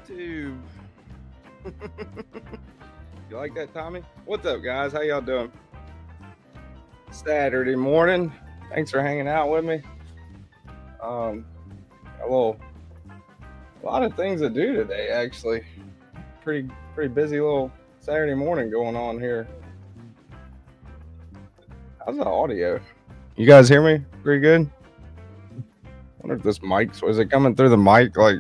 YouTube. You like that, Tommy? What's up, guys? How y'all doing? Saturday morning. Thanks for hanging out with me. A lot of things to do today, actually. Pretty busy little Saturday morning going on here. How's the audio? You guys hear me pretty good? I wonder if this mic's, was it coming through the mic? Like,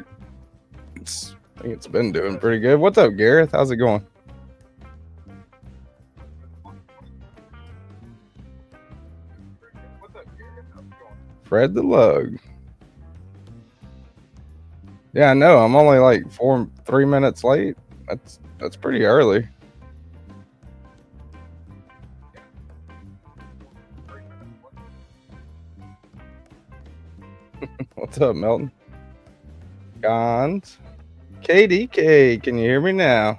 I think it's been doing pretty good. What's up, Gareth? How's it going? Fred the Lug. Yeah, I know. I'm only like 3 minutes late. That's pretty early. What's up, Melton? Gons. KDK, can you hear me now?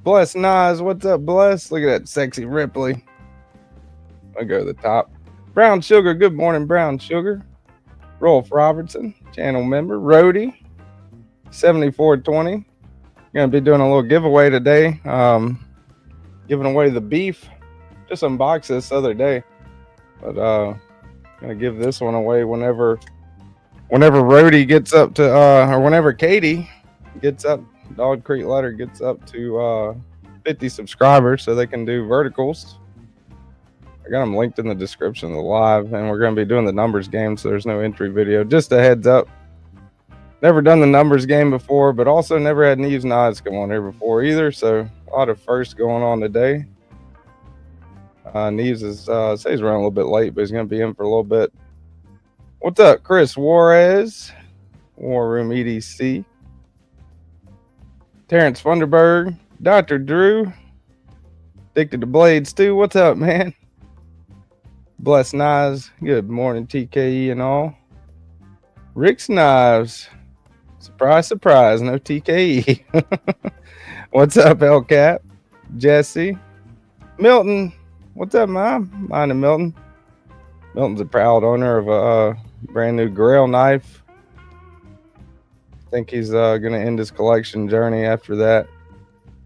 Bless Nas, what's up, Bless? Look at that sexy Ripley. I'll go to the top. Brown Sugar, good morning, Brown Sugar. Rolf Robertson, channel member. Rhodey, 7420. Gonna be doing a little giveaway today. Giving away the beef. Just unboxed this other day, but gonna give this one away whenever Rhodey gets up to or whenever Katie gets up, DogCreekLeather gets up to 50 subscribers, so they can do verticals. I got them linked in the description of the live, and we're going to be doing the numbers game, so there's no entry video. Just a heads up. Never done the numbers game before, but also never had Neeves Knives come on here before either, so a lot of firsts going on today. Neeves is, say he's running a little bit late, but he's going to be in for a little bit. What's up, Chris Juarez? War Room EDC. Terrence Funderburg. Dr. Drew. Addicted to Blades too. What's up, man? Bless Knives. Good morning, TKE and all. Rick's Knives. Surprise, surprise. No TKE. What's up, LCAP? Jesse. Milton. What's up, Mom? Mine and Milton. Milton's a proud owner of a brand new Grail knife. I think he's going to end his collection journey after that.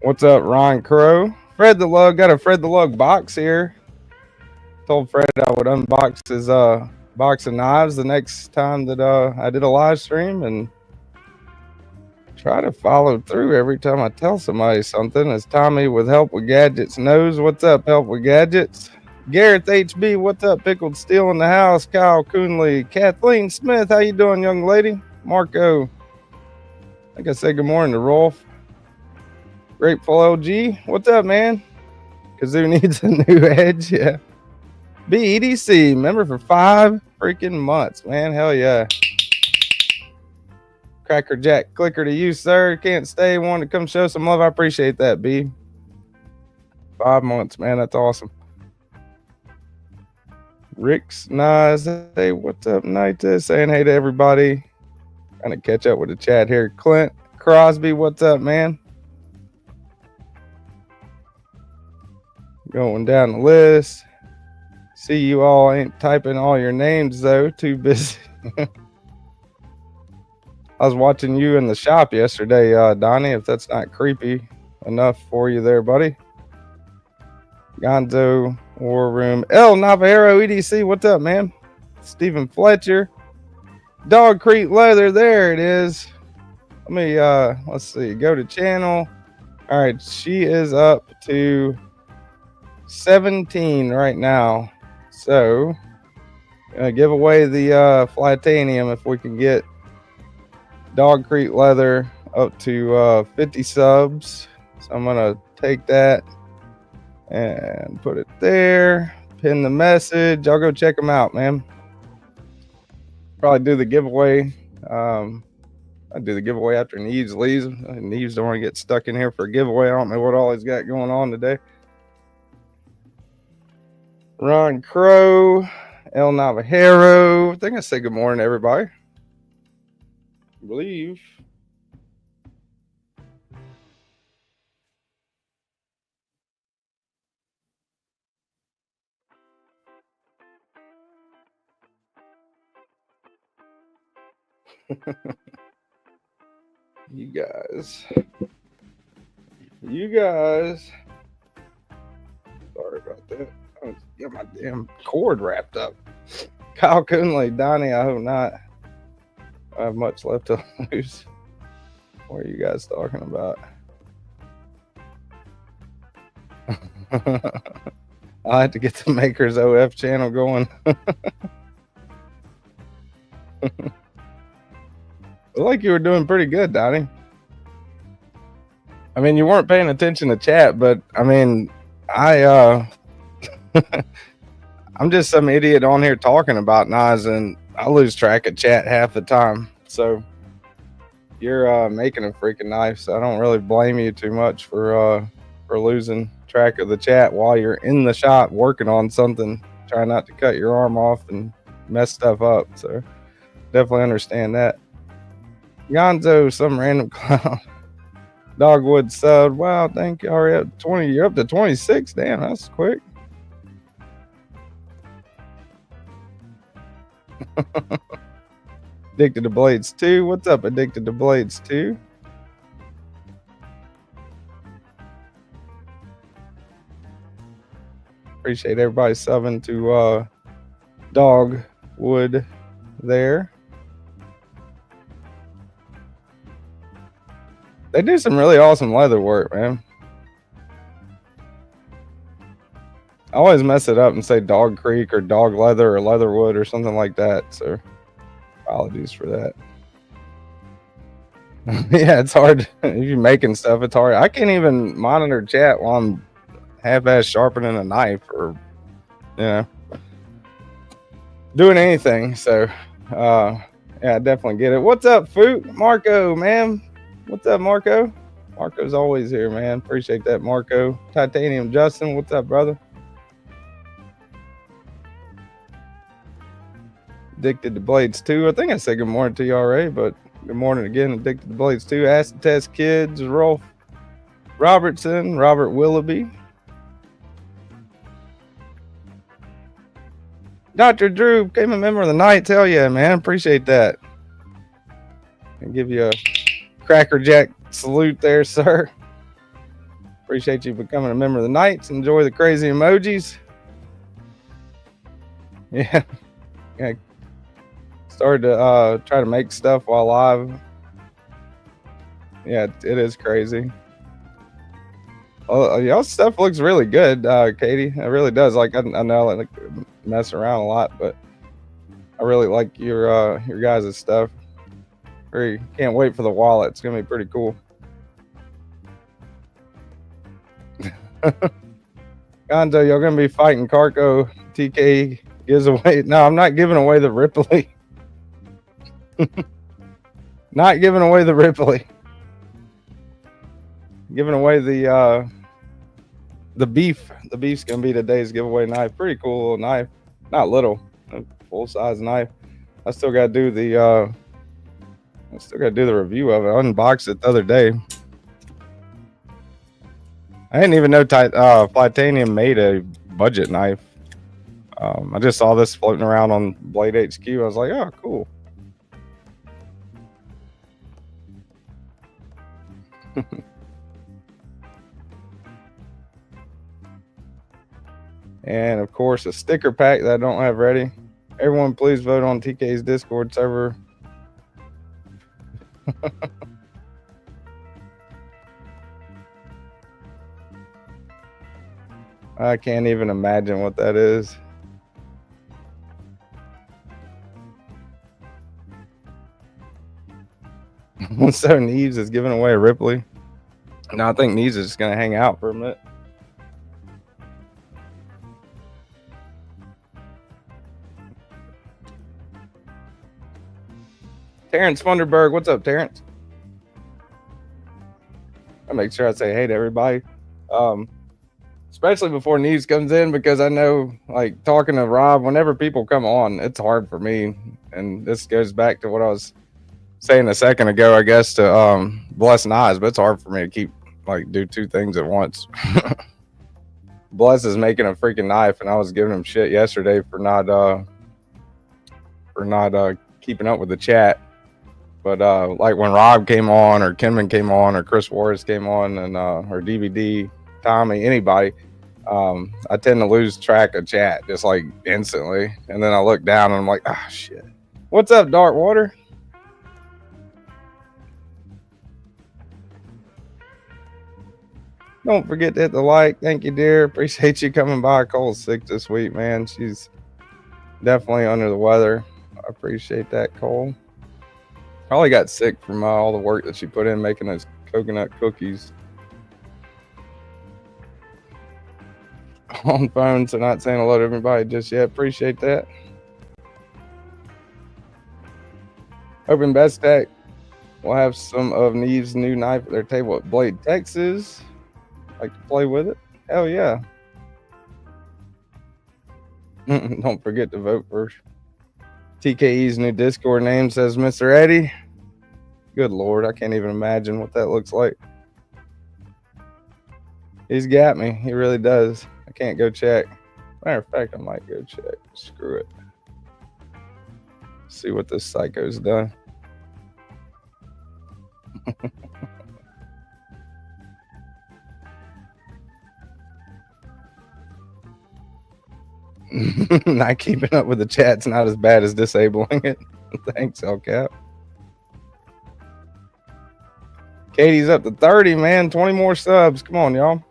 What's up, Ron Crow? Fred the Lug. Got a Fred the Lug box here. Told Fred I would unbox his box of knives the next time that I did a live stream, and try to follow through every time I tell somebody something. As Tommy with Help with Gadgets knows. What's up, Help with Gadgets? Gareth HB, what's up? Pickled Steel in the house. Kyle Coonley. Kathleen Smith, how you doing, young lady? Marco. I think I said good morning to Rolf. Grateful LG, what's up, man? Kazoo needs a new edge, yeah. BEDC, member for 5 freaking months, man. Hell yeah. Cracker Jack clicker to you, sir. Can't stay. Wanted to come show some love. I appreciate that, B. 5 months, man. That's awesome. Rick's nice. Hey, what's up, Nita? Saying hey to everybody. Kind of catch up with the chat here. Clint Crosby, what's up, man? Going down the list. See you all. Ain't typing all your names though. Too busy. I was watching you in the shop yesterday, Donnie. If that's not creepy enough for you there, buddy. Gonzo War Room. El Navarro EDC. What's up, man? Stephen Fletcher. DogCreekLeather. There it is. Let me let's see. Go to channel. All right, she is up to 17 right now. So, give away the Flatanium if we can get DogCreekLeather up to 50 subs. So I'm going to take that and put it there. Pin the message. I'll go check them out, man. Probably do the giveaway. I'll do the giveaway after Neeves leaves. Neeves don't want to get stuck in here for a giveaway. I don't know what all he's got going on today. Ron Crow, El Navajero. I think I said good morning to everybody. I believe. You guys. Sorry about that. I got my damn cord wrapped up. Kyle Coonley, Donnie, I hope not. I have much left to lose. What are you guys talking about? I had to get the Makers OF channel going. Like you were doing pretty good, Donnie. I mean, you weren't paying attention to chat, but I mean, I'm just some idiot on here talking about knives, and I lose track of chat half the time. So you're making a freaking knife, so I don't really blame you too much for losing track of the chat while you're in the shop working on something, trying not to cut your arm off and mess stuff up. So definitely understand that. Gonzo, some random clown. Dogwood sub. Wow, thank you. Already up 20. You're up to 26. Damn, that's quick. Addicted to Blades 2. What's up, Addicted to Blades 2? Appreciate everybody subbing to Dogwood there. They do some really awesome leather work, man. I always mess it up and say Dog Creek or Dog Leather or Leatherwood or something like that. So apologies for that. Yeah, it's hard. If you're making stuff, it's hard. I can't even monitor chat while I'm half-ass sharpening a knife or, you know, doing anything. So, yeah, I definitely get it. What's up, Foot? Marco, man. What's up, Marco? Marco's always here, man. Appreciate that, Marco. Titanium Justin, what's up, brother? Addicted to Blades 2. I think I said good morning to you already, but good morning again. Addicted to Blades 2. Acid Test Kids, Rolf Robertson, Robert Willoughby. Dr. Drew became a member of the night. Hell yeah, man. Appreciate that. I'll give you a Cracker Jack salute there, sir. Appreciate you becoming a member of the Knights. Enjoy the crazy emojis. Yeah. Started to try to make stuff while live. Yeah, it is crazy. Well, y'all stuff looks really good, Katie. It really does. Like I know I like mess around a lot, but I really like your guys' stuff. Can't wait for the wallet. It's gonna be pretty cool. Gonzo, y'all gonna be fighting Carco. TK gives away. No, I'm not giving away the Ripley. Not giving away the Ripley. Giving away the beef. The beef's gonna be today's giveaway knife. Pretty cool little knife. Not little, full size knife. I still gotta do the review of it. I unboxed it the other day. I didn't even know Titanium made a budget knife. I just saw this floating around on BladeHQ. I was like, oh, cool. And of course, a sticker pack that I don't have ready. Everyone, please vote on TK's Discord server. I can't even imagine what that is. So Neeves is giving away a Ripley. No, I think Neeves is just going to hang out for a minute. Terrence Funderburg, what's up, Terrence? I'll make sure I say hey to everybody. Especially before Neeves comes in, because I know, like, talking to Rob, whenever people come on, it's hard for me. And this goes back to what I was saying a second ago, I guess, to Bless Knives, but it's hard for me to keep, like, do two things at once. Bless is making a freaking knife, and I was giving him shit yesterday for not keeping up with the chat. But like when Rob came on, or Kenman came on, or Chris Warris came on, and or DVD, Tommy, anybody, I tend to lose track of chat just like instantly, and then I look down and I'm like, ah, shit. What's up, Darkwater? Don't forget to hit the like. Thank you, dear. Appreciate you coming by. Cole's sick this week, man. She's definitely under the weather. I appreciate that, Cole. Probably got sick from all the work that she put in making those coconut cookies. On phone, so not saying hello to everybody just yet. Appreciate that. Hoping best tech. We'll have some of Neeves' new knife at their table at Blade, Texas. Like to play with it? Hell yeah. Don't forget to vote for TKE's new Discord name, says Mr. Eddie. Good Lord, I can't even imagine what that looks like. He's got me. He really does. I can't go check. Matter of fact, I might go check. Screw it. See what this psycho's done. Not keeping up with the chat's not as bad as disabling it. Thanks, Hellcat. Katie's up to 30, man. 20 more subs. Come on, y'all.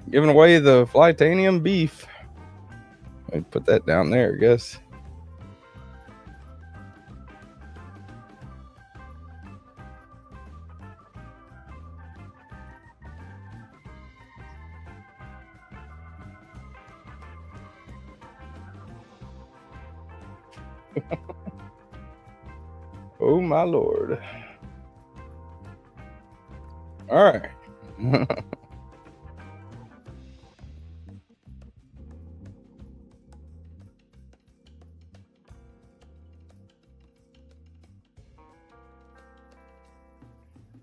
Giving away the Flytanium beef. Let me put that down there, I guess. Oh my Lord. All right.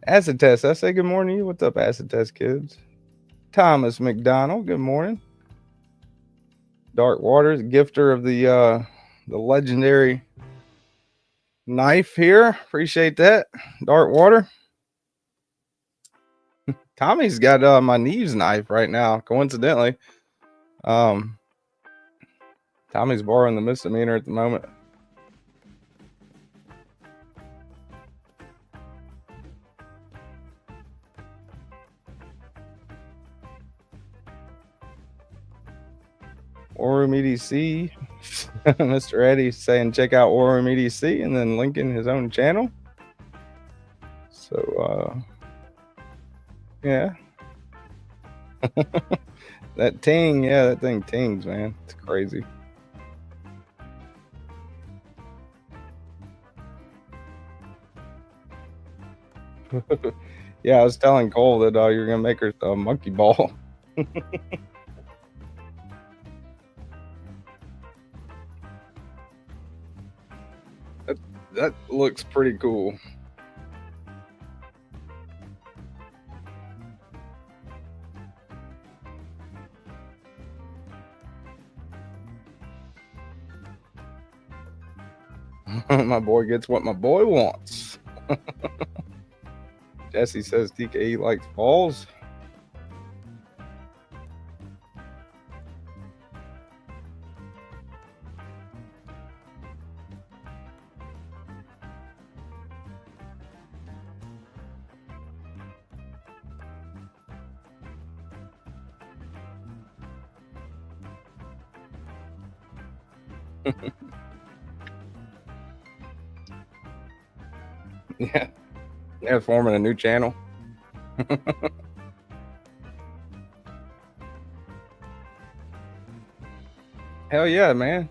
Acid Test, I say good morning to you. What's up, Acid Test kids? Thomas McDonald, good morning. Dark Waters, gifter of the legendary knife here. Appreciate that. Dark Water. Tommy's got my Neeves knife right now, coincidentally. Tommy's borrowing the misdemeanor at the moment. Warroom EDC. Mr. Eddie saying check out Warroom EDC and then linking his own channel. So yeah. That ting, yeah, that thing tings, man. It's crazy. Yeah, I was telling Cole that you're gonna make her a monkey ball. That looks pretty cool. My boy gets what my boy wants. Jesse says TKE likes balls. Yeah, they're forming a new channel. Hell yeah, man.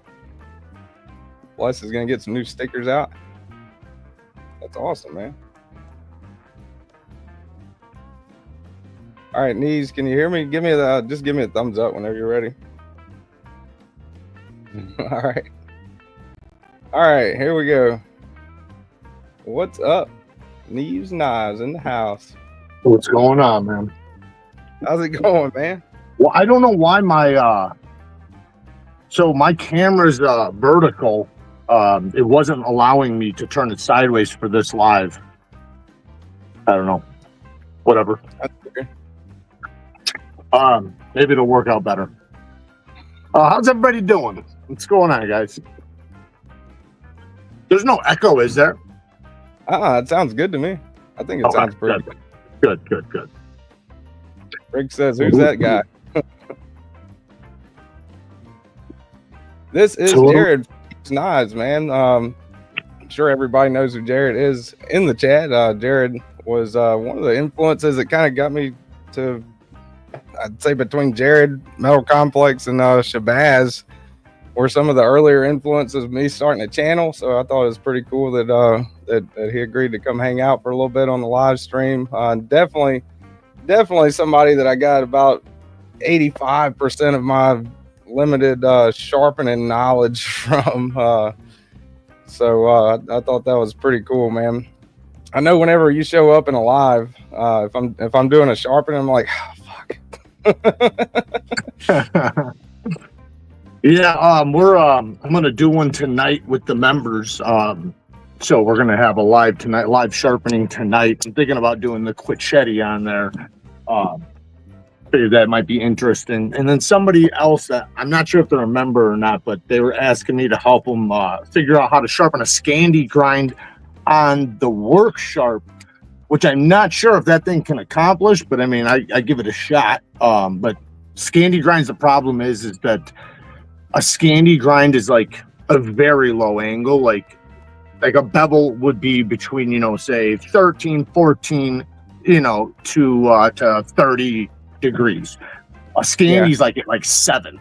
Bless is gonna get some new stickers out. That's awesome, man. All right, Neeves, can you hear me? Give me the just give me a thumbs up whenever you're ready. All right. All right, here we go. What's up? Neeves Knives in the house. What's going on, man? How's it going, man? Well, I don't know why my so my camera's vertical it wasn't allowing me to turn it sideways for this live. I don't know. Whatever. Maybe it'll work out better. How's everybody doing? What's going on, guys? There's no echo, is there? It sounds good to me. I think it sounds pretty good. Good. Rick says, "Who's that guy?" This is Jared Knives, man. I'm sure everybody knows who Jared is in the chat. Jared was one of the influences that kind of got me to, I'd say, between Jared, Metal Complex, and Shabazz were some of the earlier influences of me starting a channel. So I thought it was pretty cool that that he agreed to come hang out for a little bit on the live stream. Definitely somebody that I got about 85% of my limited sharpening knowledge from. So I thought that was pretty cool, man. I know whenever you show up in a live, if I'm doing a sharpening, I'm like, oh, fuck. Yeah, I'm gonna do one tonight with the members. So we're gonna have a live sharpening tonight. I'm thinking about doing the Quichetti on there. Figured that might be interesting. And then somebody else that I'm not sure if they're a member or not, but they were asking me to help them figure out how to sharpen a Scandi grind on the Work Sharp, which I'm not sure if that thing can accomplish, but I mean, I give it a shot. But Scandi grinds, the problem is that a Scandi grind is like a very low angle, like a bevel would be between, say 13, 14, to 30 degrees. A Scandi's like at like 7.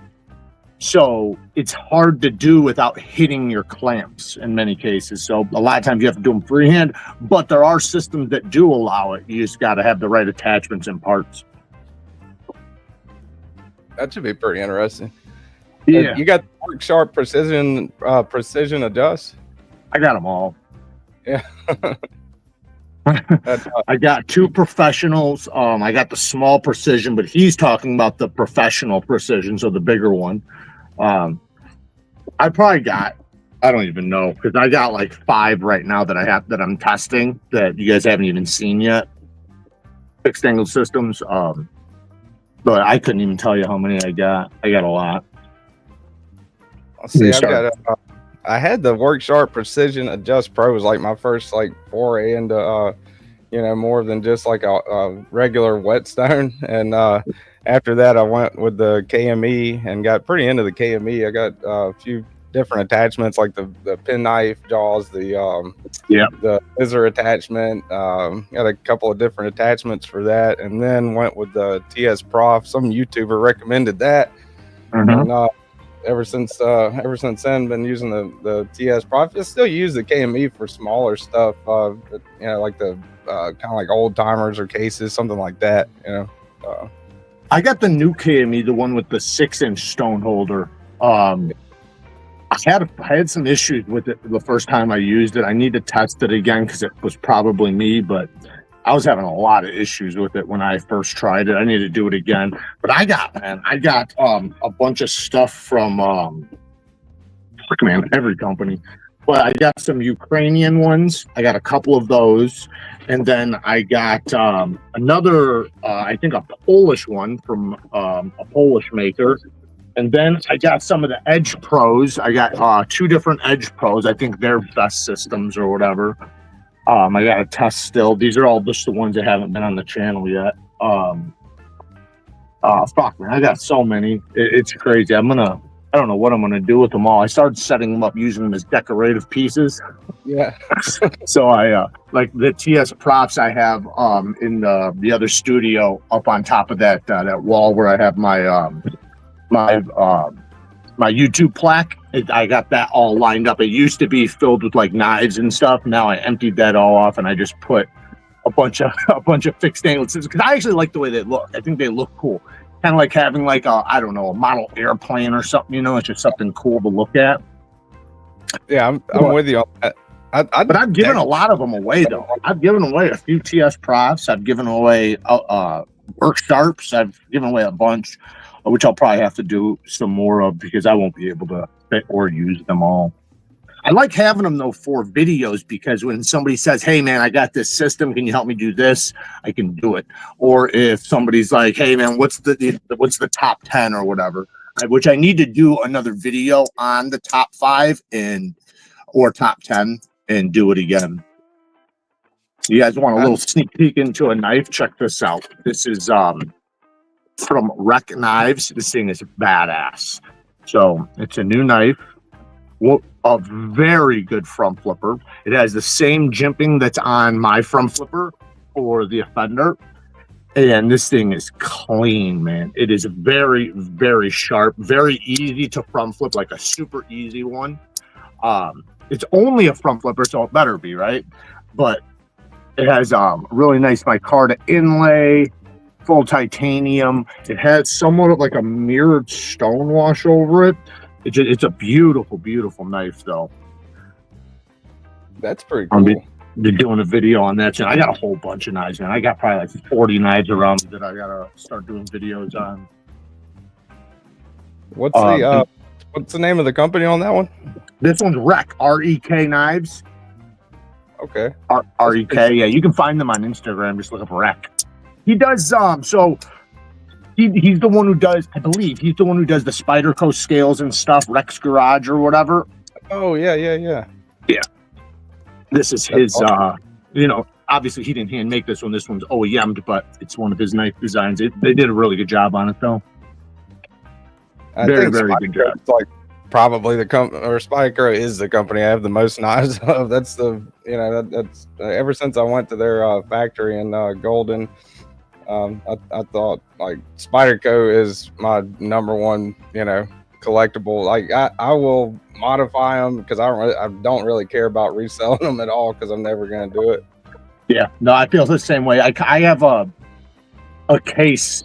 So it's hard to do without hitting your clamps in many cases. So a lot of times you have to do them freehand, but there are systems that do allow it. You just got to have the right attachments and parts. That should be pretty interesting. Yeah. You got Work Sharp precision adjust? I got them all. Yeah. I got 2 professionals. I got the small precision, but he's talking about the professional precision, so the bigger one. I probably got, I don't even know, because I got like 5 right now that I'm testing that you guys haven't even seen yet. Fixed angle systems. But I couldn't even tell you how many I got. I got a lot. Let's see, I had the Work Sharp Precision Adjust Pro was like my first like foray into more than just like a regular whetstone. And after that I went with the KME and got pretty into the KME. I got a few different attachments like the penknife jaws, the scissor attachment, got a couple of different attachments for that, and then went with the TS Prof. Some YouTuber recommended that. And ever since then been using the TS Prof. I still use the KME for smaller stuff, like the kind of like old timers or cases, something like that. I got the new KME, the one with the 6-inch stone holder. I had some issues with it the first time I used it. I need to test it again because it was probably me, but I was having a lot of issues with it when I first tried it. I need to do it again. But I got a bunch of stuff from every company. But I got some Ukrainian ones. I got a couple of those. And then I got another, I think a Polish one from a Polish maker. And then I got some of the Edge Pros. I got 2 different Edge Pros. I think they're best systems or whatever. I got a test still. These are all just the ones that haven't been on the channel yet. Fuck, man, I got so many. It's crazy. I don't know what I'm gonna do with them all. I started setting them up, using them as decorative pieces. Yeah. So I like the TS props I have in the other studio up on top of that wall where I have my my YouTube plaque. I got that all lined up. It used to be filled with like knives and stuff. Now I emptied that all off and I just put a bunch of fixed angle scissors because I actually like the way they look. I think they look cool. Kind of like having like a model airplane or something. It's just something cool to look at. Yeah, I'm with you on that. But I've given a lot of them away though. I've given away a few TS props. I've given away Work Sharps. I've given away a bunch, which I'll probably have to do some more of because I won't be able to fit or use them all. I like having them though for videos, because when somebody says, hey man, I got this system, can you help me do this? I can do it. Or if somebody's like, hey man, what's the top 10 or whatever, which I need to do another video on the top 5 or top 10 and do it again. So you guys want a little sneak peek into a knife? Check this out. This is from DLT Knives. This thing is badass. So it's a new knife. A very good front flipper. It has the same jimping that's on my front flipper for the offender. And this thing is clean, man. It is very, very sharp, very easy to front flip, like a super easy one. It's only a front flipper, so it better be, right? But it has really nice micarta inlay, full titanium. It has somewhat of like a mirrored stone wash over it. It's a beautiful, beautiful knife, though. That's pretty cool. They're doing a video on that. I got a whole bunch of knives, man. I got probably like 40 knives around that I gotta start doing videos on. What's the name of the company on that one? This one's REK, R-E-K Knives. Okay. R-E-K, yeah. You can find them on Instagram. Just look up REK. He does so. He's the one who does, I believe, he's the one who does the Spyderco scales and stuff, Rek's Garage or whatever. Oh, yeah. Yeah. This is his, you know, obviously he didn't hand make this one. This one's OEM'd, but it's one of his knife designs. They did a really good job on it, though. Very good job. It's like probably the company, or Spyderco is the company I have the most knives of. That's the, you know, that's ever since I went to their factory in Golden. I thought like Spyderco is my #1, you know, collectible. Like I will modify them because I don't really care about reselling them at all, because I'm never going to do it. Yeah, no, I feel the same way. I have a case,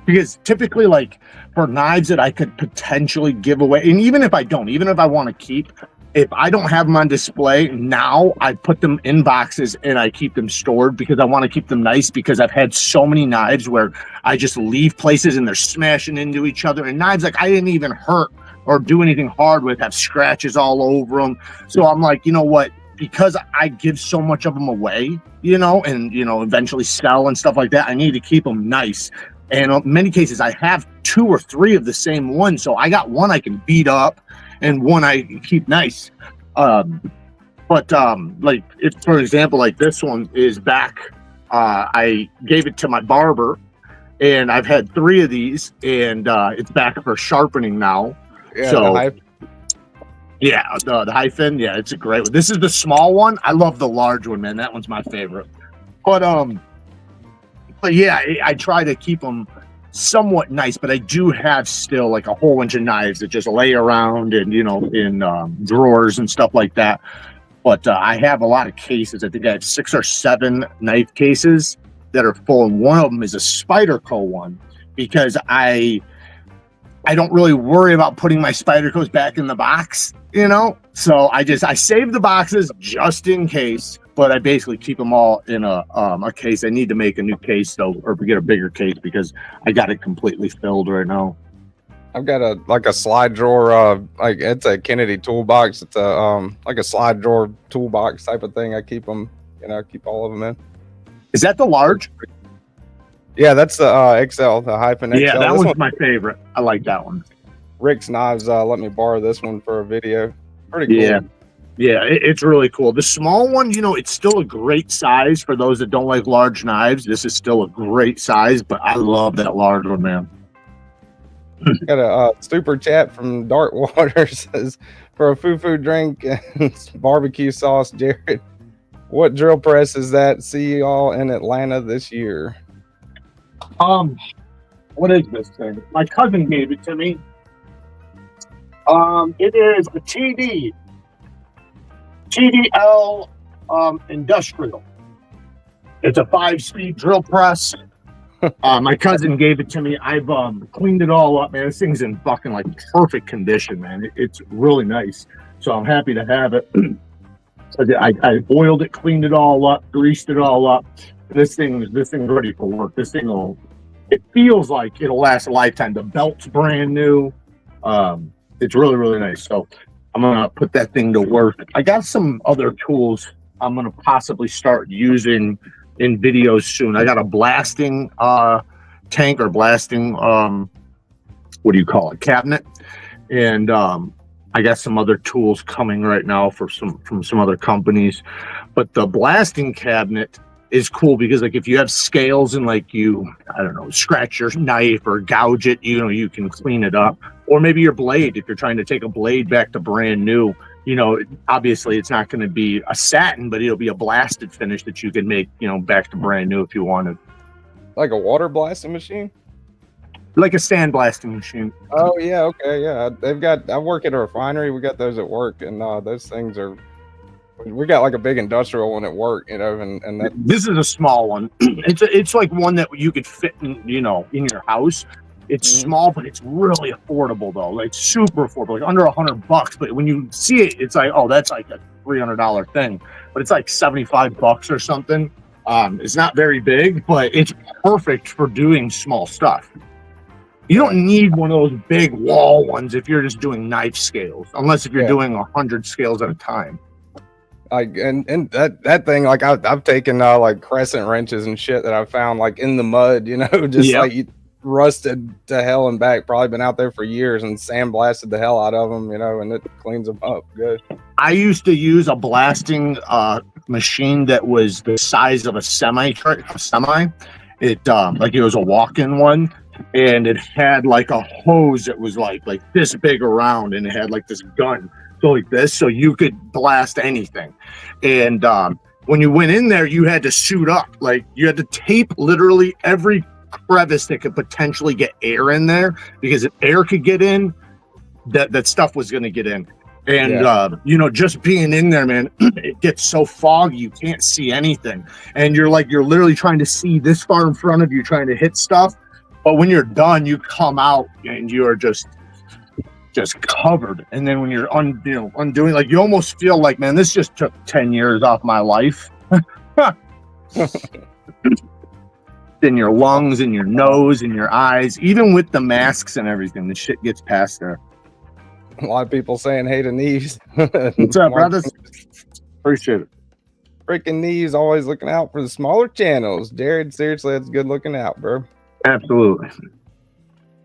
because typically, like, for knives that I could potentially give away, and even if I don't, even if I want to keep, if I don't have them on display now, I put them in boxes and I keep them stored, because I want to keep them nice, because I've had so many knives where I just leave places and they're smashing into each other, and knives like I didn't even hurt or do anything hard with have scratches all over them. So I'm like, you know what, because I give so much of them away, you know, and, you know, eventually sell and stuff like that, I need to keep them nice. And in many cases I have 2 or 3 of the same one, so I got one I can beat up and one I keep nice. Like, if, for example, like this one is back, I gave it to my barber, and I've had 3 of these, and it's back for sharpening now. Yeah, so the the hyphen, yeah, it's a great one. This is the small one. I love the large one, man. That one's my favorite. But yeah, I try to keep them somewhat nice, but I do have still like a whole bunch of knives that just lay around and, you know, in drawers and stuff like that. But I have a lot of cases. I think I have 6 or 7 knife cases that are full, and one of them is a Spyderco one, because I don't really worry about putting my Spydercos back in the box, you know. So I save the boxes just in case, but I basically keep them all in a case. I need to make a new case though, or get a bigger case, because I got it completely filled right now. I've got a slide drawer, like it's a Kennedy toolbox. It's a like a slide drawer toolbox type of thing. I keep them, you know, keep all of them in. Is that the large? Yeah, that's the XL, the hyphen XL. Yeah, that one's my favorite. I like that one. Rick's Knives let me borrow this one for a video. Pretty cool. Yeah, it's really cool. The small one, you know, it's still a great size for those that don't like large knives. This is still a great size, but I love that large one, man. Got a super chat from Darkwater. Says, for a foo-foo drink and barbecue sauce, Jared, what drill press is that? See y'all in Atlanta this year. What is this thing? My cousin gave it to me. It is a TDL industrial. It's a 5-speed drill press. My cousin gave it to me. I've cleaned it all up, man. This thing's in fucking like perfect condition, man. It's really nice. So I'm happy to have it. I oiled it, cleaned it all up, greased it all up. This thing's ready for work. This thing it feels like it'll last a lifetime. The belt's brand new. It's really, really nice. So I'm gonna put that thing to work. I got some other tools I'm gonna possibly start using in videos soon. I got a blasting tank or blasting what do you call it, cabinet, and I got some other tools coming right now from some other companies. But the blasting cabinet is cool because like if you have scales and like you, I don't know, scratch your knife or gouge it, you know, you can clean it up. Or maybe your blade, if you're trying to take a blade back to brand new, you know, obviously it's not going to be a satin, but it'll be a blasted finish that you can make, you know, back to brand new if you wanted. Like a water blasting machine? Like a sandblasting machine. Oh yeah, okay, yeah. They've got. I work at a refinery. We got those at work, and those things are. We got like a big industrial one at work, you know, and that. This is a small one. It's like one that you could fit in, you know, in your house. It's small, but it's really affordable though. Like super affordable, like under $100. But when you see it, it's like, oh, that's like a $300 thing. But it's like $75 or something. It's not very big, but it's perfect for doing small stuff. You don't need one of those big wall ones if you're just doing knife scales, unless if you're doing 100 scales at a time. Like and that thing, like I've taken like crescent wrenches and shit that I found like in the mud, you know, just like rusted to hell and back. Probably been out there for years and sandblasted the hell out of them, you know, and it cleans them up good. I used to use a blasting machine that was the size of a semi. It like it was a walk-in one. And it had like a hose that was like this big around, and it had like this gun go like this, so you could blast anything. And when you went in there, you had to suit up. Like you had to tape literally every crevice that could potentially get air in there, because if air could get in, that stuff was going to get in. And you know, just being in there, man, it gets so foggy you can't see anything, and you're literally trying to see this far in front of you, trying to hit stuff. But when you're done, you come out and you are just covered. And then when you're undoing, like you almost feel like, man, this just took 10 years off my life. In your lungs, in your nose, in your eyes, even with the masks and everything, the shit gets past there. A lot of people saying hey to Neeves. What's up, brothers? Appreciate it. Freaking Neeves always looking out for the smaller channels. Jared, seriously, that's good looking out, bro. Absolutely.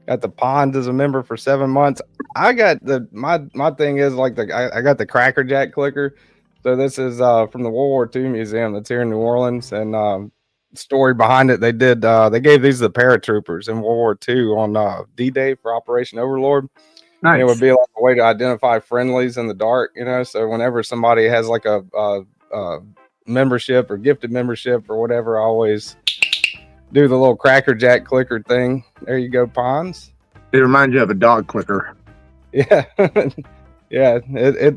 Got the pond as a member for 7 months. I got my thing is like I got the Cracker Jack clicker. So this is from the World War II museum that's here in New Orleans, and story behind it, they gave these to the paratroopers in World War II on D-Day for Operation Overlord. Nice. And it would be like a way to identify friendlies in the dark, you know. So whenever somebody has like a membership or gifted membership or whatever, I always do the little Cracker Jack clicker thing. There you go, Pons. It reminds you of a dog clicker. Yeah. Yeah.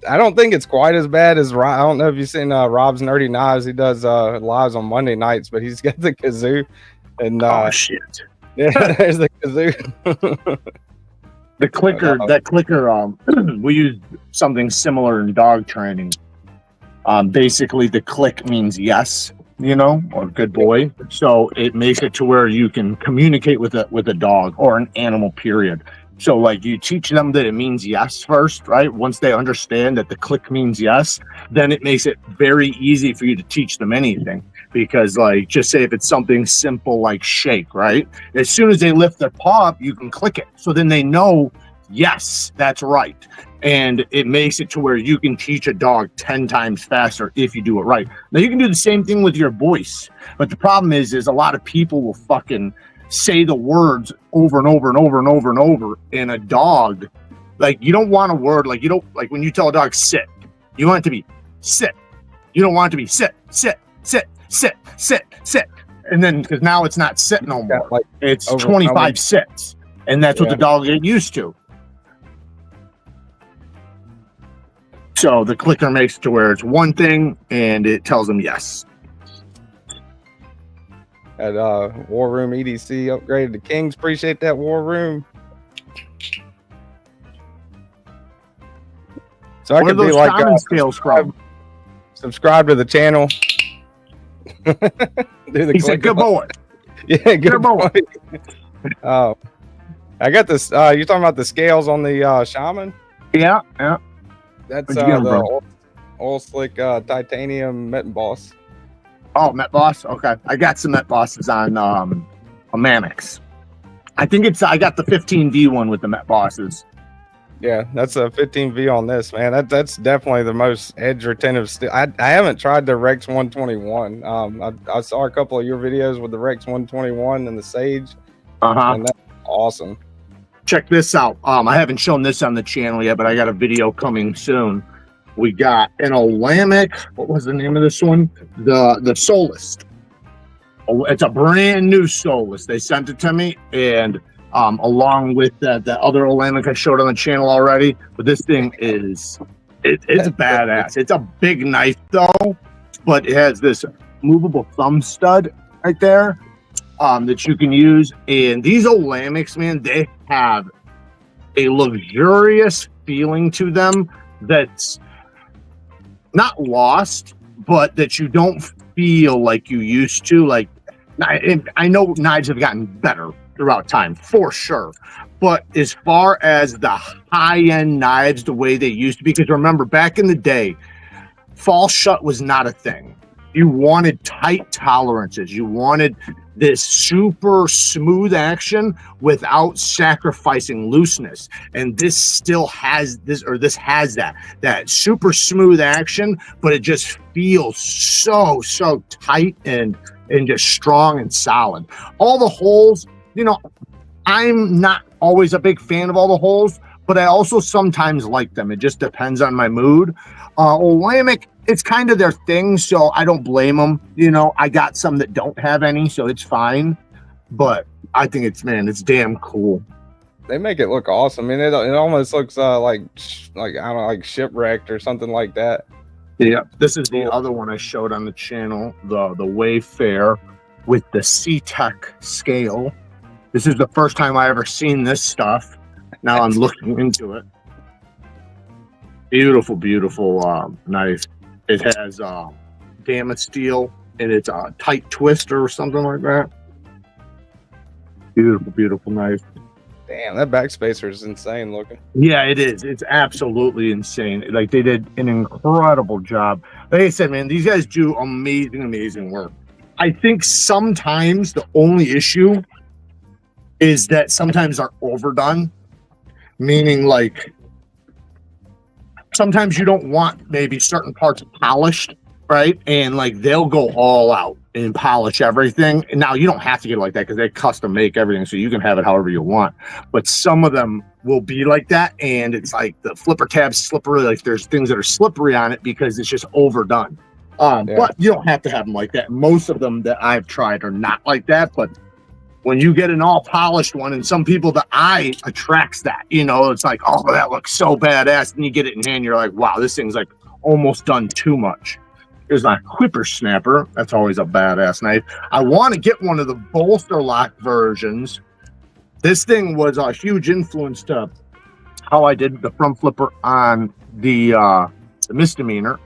I don't think it's quite as bad as I don't know if you've seen Rob's Nerdy Knives. He does lives on Monday nights, but he's got the kazoo. And oh shit. Yeah, there's the kazoo. The clicker, that clicker, we use something similar in dog training. Basically the click means yes, you know, or good boy. So it makes it to where you can communicate with a dog or an animal, period. So like you teach them that it means yes first, right? Once they understand that the click means yes, then it makes it very easy for you to teach them anything. Because like, just say if it's something simple like shake, right? As soon as they lift their paw up, you can click it. So then they know, yes, that's right. And it makes it to where you can teach a dog 10 times faster if you do it right. Now you can do the same thing with your voice. But the problem is a lot of people will fucking say the words over and over and over and over and over. And a dog, like you don't want a word, like you don't, like when you tell a dog sit, you want it to be sit. You don't want it to be sit, sit, sit, sit, sit, sit. And then, because now it's not sit no more. Like it's 25 sits. And that's what the dog get used to. So the clicker makes it to where it's one thing and it tells them yes. At War Room EDC upgraded to Kings. Appreciate that, War Room. So I could be like subscribe to the channel. He's a good boy. Yeah, good boy. I got this. You're talking about the scales on the Shaman? Yeah, yeah. That's Where'd you get 'em the from? oil slick titanium Met Boss. Oh, Met Boss. Okay, I got some Met Bosses on a Mannix. I think I got the 15V one with the Met Bosses. Yeah, that's a 15V on this, man. That's definitely the most edge retentive steel. I haven't tried the Rex 121. I saw a couple of your videos with the Rex 121 and the Sage, and that's awesome. Check this out. I haven't shown this on the channel yet, but I got a video coming soon. We got an Olamic. What was the name of this one? The Solist. It's a brand new Solist. They sent it to me, and along with the other Olamic I showed on the channel already. But this thing it's badass. It's a big knife though, but it has this movable thumb stud right there that you can use. And these Olamics, man, they have a luxurious feeling to them that's not lost, but that you don't feel like you used to. Like, I know knives have gotten better throughout time, for sure. But as far as the high-end knives, the way they used to be, because remember, back in the day, fall shut was not a thing. You wanted tight tolerances. You wanted this super smooth action without sacrificing looseness. And this still has this, or this has that super smooth action, but it just feels so tight and just strong and solid. All the holes, you know, I'm not always a big fan of all the holes, but I also sometimes like them. It just depends on my mood. Olamic, it's kind of their thing, so I don't blame them. You know, I got some that don't have any, so it's fine. But I think it's damn cool. They make it look awesome. I mean, it almost looks like I don't know, like shipwrecked or something like that. Yeah, this is the other one I showed on the channel, the Wayfair with the C-Tech scale. This is the first time I ever seen this stuff. Now I'm looking into it. Beautiful, beautiful knife. It has damaged steel, and it's a tight twister or something like that. Beautiful, beautiful knife. Damn, that backspacer is insane looking. Yeah, it is. It's absolutely insane. Like, they did an incredible job. Like I said, man, these guys do amazing work. I think sometimes the only issue is that sometimes they're overdone, meaning like sometimes you don't want maybe certain parts polished, right? And like they'll go all out and polish everything. And now you don't have to get like that because they custom make everything, so you can have it however you want. But some of them will be like that, and it's like the flipper tab's slippery. Like there's things that are slippery on it because it's just overdone. But you don't have to have them like that. Most of them that I've tried are not like that, but when you get an all polished one, and some people, the eye attracts that, you know, it's like, oh, that looks so badass. And you get it in hand, you're like, wow, this thing's like almost done too much. Here's my whipper snapper. That's always a badass knife. I want to get one of the bolster lock versions. This thing was a huge influence to how I did the front flipper on the misdemeanor.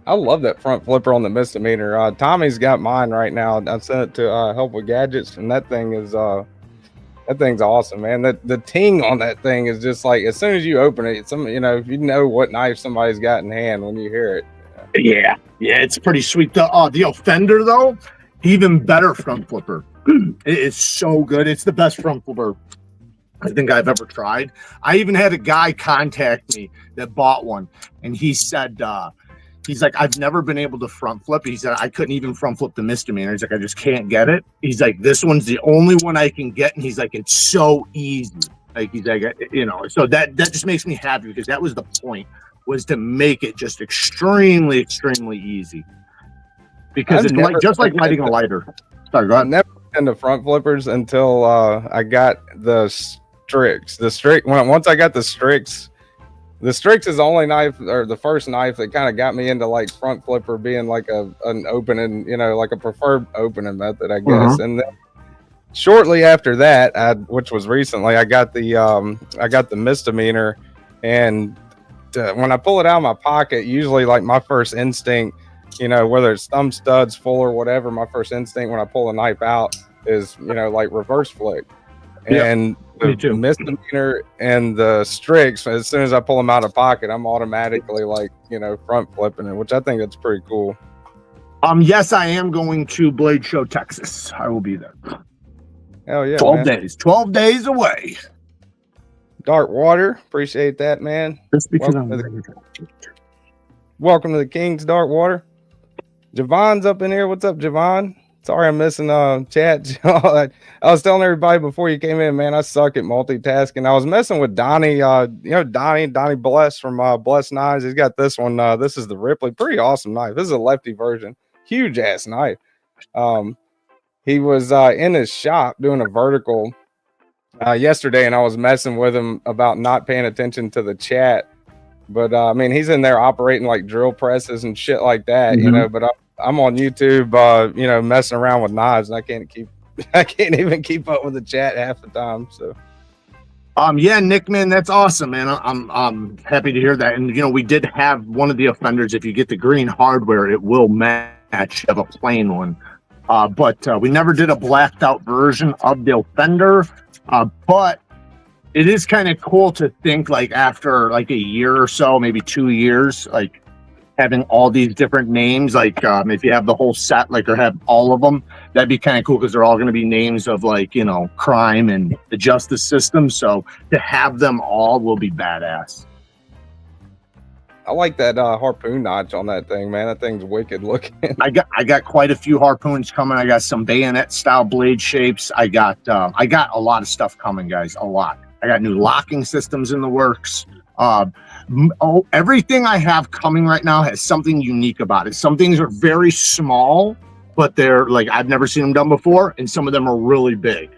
I love that front flipper on the misdemeanor. Tommy's got mine right now. I sent it to Help with Gadgets, and that thing's awesome, man. The ting on that thing is just like, as soon as you open it, you know what knife somebody's got in hand when you hear it. Yeah, it's pretty sweet. The Offender though, even better front flipper. It is so good. It's the best front flipper I think I've ever tried. I even had a guy contact me that bought one, and he said, he's like, I've never been able to front flip. He said, I couldn't even front flip the misdemeanor. He's like, I just can't get it. He's like, this one's the only one I can get. And he's like, it's so easy. Like, he's like, you know, so that just makes me happy, because that was the point, was to make it just extremely easy. Because it's like, just like lighting a lighter. Sorry, go ahead. I never into front flippers until I got the Strix. Once I got the Strix is the only knife, or the first knife, that kind of got me into like front flipper being like an opening, you know, like a preferred opening method, I guess. And then shortly after that, which was recently, I got the misdemeanor, and when I pull it out of my pocket, usually like my first instinct, you know, whether it's thumb studs full or whatever, my first instinct when I pull a knife out is, you know, like reverse flick. and me the too. misdemeanor and the strix, as soon as I pull them out of pocket, I'm automatically like, front flipping it, which I think that's pretty cool. Yes, I am going to Blade Show, Texas. I will be there. Hell yeah, 12 man. days. 12 days away. Dark Water, appreciate that, man. Just because Welcome to the King's Dark Water. Javon's up in here. What's up, Javon? Sorry I'm missing chat. I was telling everybody before you came in, man, I suck at multitasking. I was messing with Donnie, Donnie Bless from Bless Knives. He's got this one. This is the Ripley. Pretty awesome knife. This is a lefty version. Huge ass knife. He was in his shop doing a vertical yesterday, and I was messing with him about not paying attention to the chat. But I mean, he's in there operating like drill presses and shit like that, but I'm on YouTube, messing around with knives, and I can't even keep up with the chat half the time. So, yeah, Nick, man, that's awesome, man. I'm happy to hear that. And we did have one of the offenders. If you get the green hardware, it will match. You have a plain one, but we never did a blacked out version of the offender. But it is kind of cool to think, like, after like a year or so, maybe 2 years, like having all these different names, like if you have the whole set, like, or have all of them, that'd be kind of cool, because they're all going to be names of, like, crime and the justice system. So to have them all will be badass. I like that harpoon notch on that thing, man. That thing's wicked looking. I got quite a few harpoons coming. I got some bayonet style blade shapes. I got a lot of stuff coming, guys. A lot. I got new locking systems in the works. Everything I have coming right now has something unique about it. Some things are very small, but they're like, I've never seen them done before, and some of them are really big.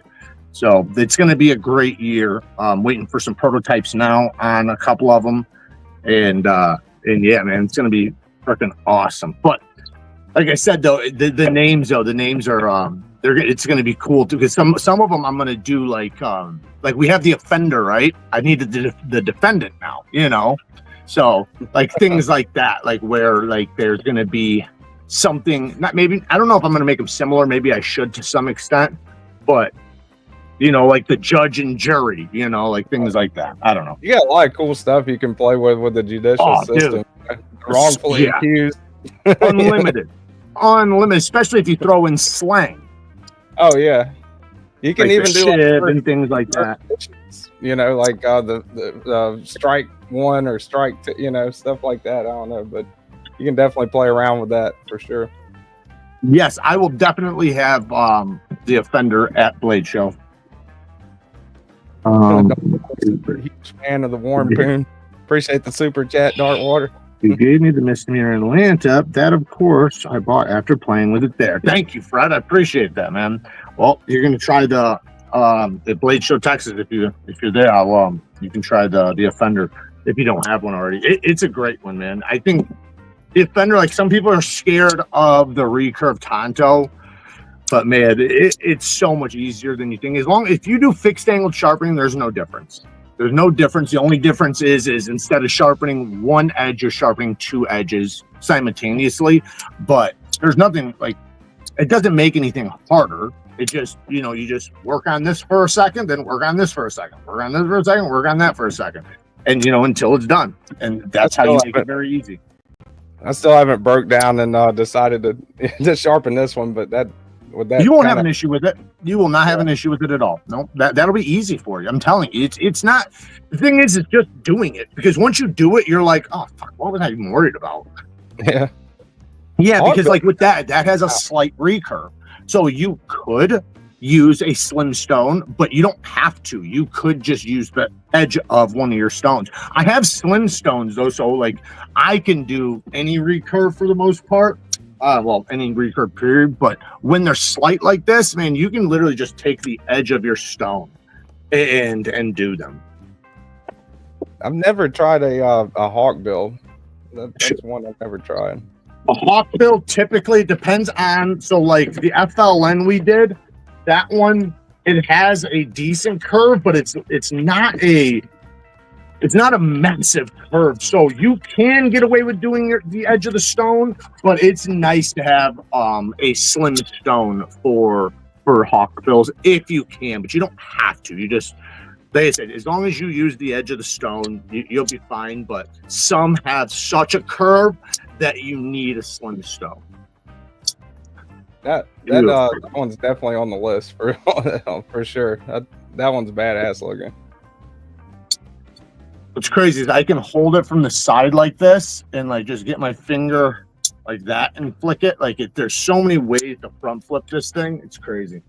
So it's going to be a great year. Waiting for some prototypes now on a couple of them, and yeah, man, it's going to be freaking awesome. But like I said, though, the names are it's going to be cool too, because some of them I'm going to do like we have the offender, right? I need the defendant now, so like things like that, like where like there's going to be something, not maybe, I don't know if I'm going to make them similar, maybe I should to some extent, but like the judge and jury, like things like that. I don't know. You got a lot of cool stuff you can play with the judicial system. Dude. Wrongfully accused. Unlimited, especially if you throw in slang. Oh yeah, you can like even do like and things like that. Like the strike one or strike two, stuff like that. I don't know, but you can definitely play around with that for sure. Yes, I will definitely have the offender at Blade Show. Huge fan of the Warren Poon. Appreciate the super chat, Dark Water. You gave me the misdemeanor in Atlanta. That, of course, I bought after playing with it there. Thank you, Fred. I appreciate that, man. Well, you're gonna try the Blade Show Texas if you're there. You can try the offender if you don't have one already. It's a great one, man. I think the offender, like, some people are scared of the recurve Tonto, but man, it's so much easier than you think. If you do fixed angled sharpening, there's no difference. There's no difference. The only difference is instead of sharpening one edge, you're sharpening two edges simultaneously. But there's nothing, like, it doesn't make anything harder. It just, you just work on this for a second, then work on this for a second, work on this for a second, work on that for a second, and until it's done. And that's how you make it very easy. I still haven't broke down and decided to sharpen this one, but you won't have an issue with it. You will not have an issue with it at all. No, that'll be easy for you. I'm telling you, it's not. The thing is, it's just doing it, because once you do it, you're like, oh fuck, what was I even worried about? Yeah, because like with that has a slight recurve, so you could use a slim stone, but you don't have to. You could just use the edge of one of your stones. I have slim stones though, so like I can do any recurve for the most part. Any recurve period, but when they're slight like this, man, you can literally just take the edge of your stone and do them. I've never tried a hawk bill. That's one I've never tried. A hawk bill typically depends on, so like the FLN we did, that one, it has a decent curve, but it's not a massive curve, so you can get away with doing the edge of the stone, but it's nice to have a slim stone for for hawk bills if you can, but you don't have to. You just, like I said, as long as you use the edge of the stone, you'll be fine. But some have such a curve that you need a slim stone. That one's definitely on the list for sure. That one's badass looking. What's crazy is I can hold it from the side like this and like just get my finger like that and flick it. Like there's so many ways to front flip this thing. It's crazy.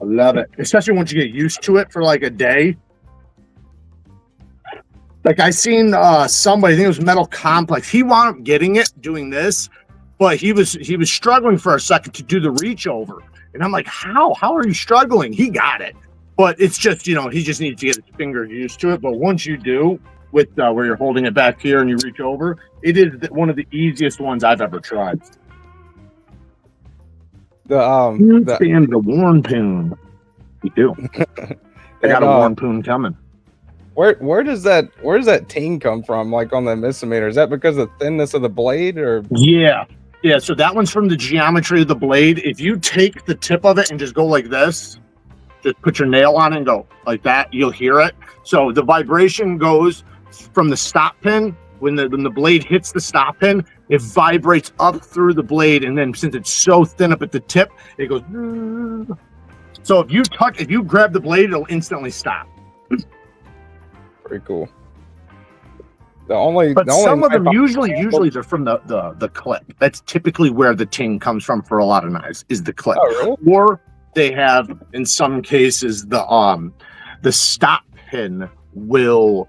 I love it, especially once you get used to it for like a day. Like I seen somebody, I think it was Metal Complex. He wound up getting it doing this, but he was struggling for a second to do the reach over. And I'm like, how are you struggling? He got it, but it's just, you know, he just needs to get his fingers used to it. But once you do, with where you're holding it back here and you reach over, it is one of the easiest ones I've ever tried. The worn poon. You do. I got a worn poon coming. Where does that ting come from? Like on the misdemeanor, is that because of the thinness of the blade, or? Yeah. So that one's from the geometry of the blade. If you take the tip of it and just go like this, just put your nail on it and go like that, you'll hear it. So the vibration goes from the stop pin. When the blade hits the stop pin, it vibrates up through the blade, and then since it's so thin up at the tip, it goes. So if you grab the blade, it'll instantly stop. Pretty cool. Some of them usually they're from the clip. That's typically where the ting comes from for a lot of knives, is the clip. Oh, really? Or they have, in some cases, the stop pin will,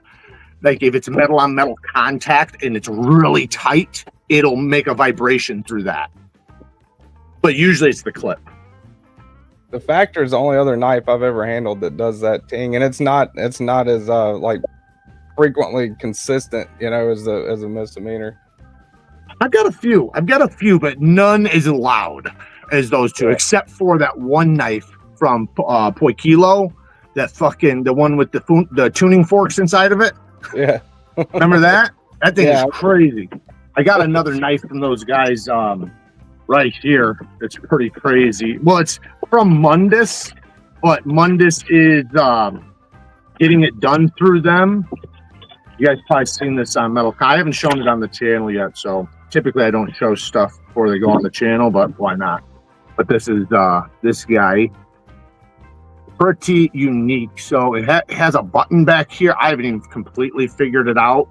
like if it's metal on metal contact and it's really tight, it'll make a vibration through that. But usually it's the clip. The Factor is the only other knife I've ever handled that does that ting, and it's not as like frequently consistent, you know, as a misdemeanor. I've got a few, but none as loud as those two, except for that one knife from Poikilo, the one with the tuning forks inside of it. Yeah. Remember that? That thing is crazy. I got another knife from those guys right here. It's pretty crazy. Well, it's from Mundus, but Mundus is getting it done through them. You guys probably seen this on Metal. I haven't shown it on the channel yet, so typically I don't show stuff before they go on the channel, but why not? But this is this guy. Pretty unique. So it has a button back here. I haven't even completely figured it out,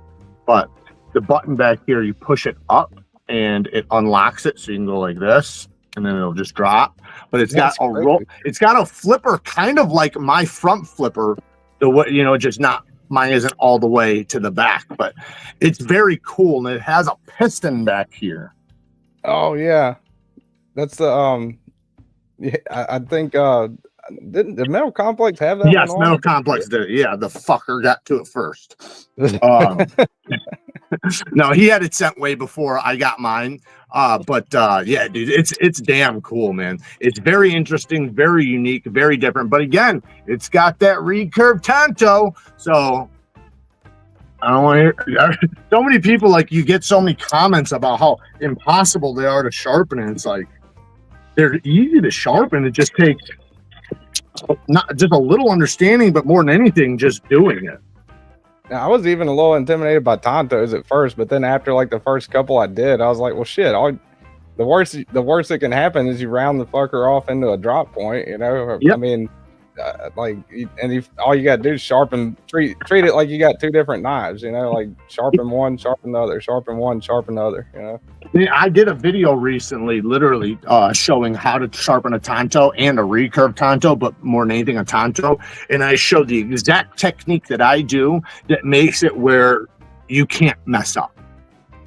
but the button back here, you push it up and it unlocks it, so you can go like this, and then it'll just drop. But it's got a roll. It's got a flipper, kind of like my front flipper. The way, you know, just not, mine isn't all the way to the back, but it's very cool, and it has a piston back here. Oh yeah, that's the yeah, I think didn't the Metal Complex have that? Yes, Metal Complex did. Yeah, the fucker got to it first. No, he had it sent way before I got mine. But yeah, dude, it's damn cool, man. It's very interesting, very unique, very different. But again, it's got that recurve tanto. So I don't want to hear so many people, like, you get so many comments about how impossible they are to sharpen, and it's like they're easy to sharpen. It just takes not just a little understanding, but more than anything, just doing it. Now, I was even a little intimidated by tantos at first, but then after like the first couple I did, I was like, well, shit, the worst that can happen is you round the fucker off into a drop point, you know? Yep. I mean, all you got to do is sharpen, treat it like you got two different knives, you know, like sharpen one, sharpen the other, sharpen one, sharpen the other, you know? I did a video recently, literally showing how to sharpen a tanto and a recurve tanto, but more than anything, a tanto. And I showed the exact technique that I do that makes it where you can't mess up.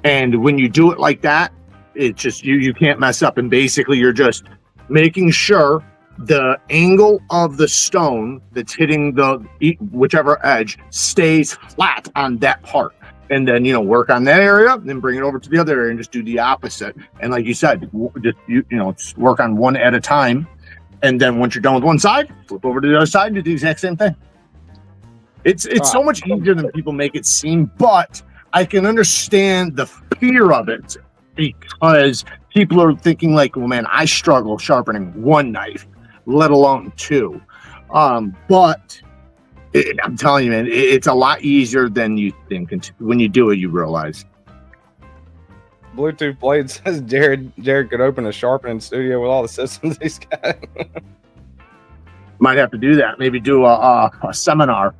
And when you do it like that, it's just, you can't mess up. And basically you're just making sure the angle of the stone that's hitting the whichever edge stays flat on that part, and then, you know, work on that area, then bring it over to the other area and just do the opposite. And like you said, just you know, work on one at a time, and then once you're done with one side, flip over to the other side and do the exact same thing. It's so much easier than people make it seem, but I can understand the fear of it, because people are thinking like, well, man, I struggle sharpening one knife. let alone 2. But I'm telling you, man, it's a lot easier than you think. And when you do it, you realize. Bluetooth Blade says Jared could open a sharpening studio with all the systems he's got. Might have to do that. Maybe do a seminar.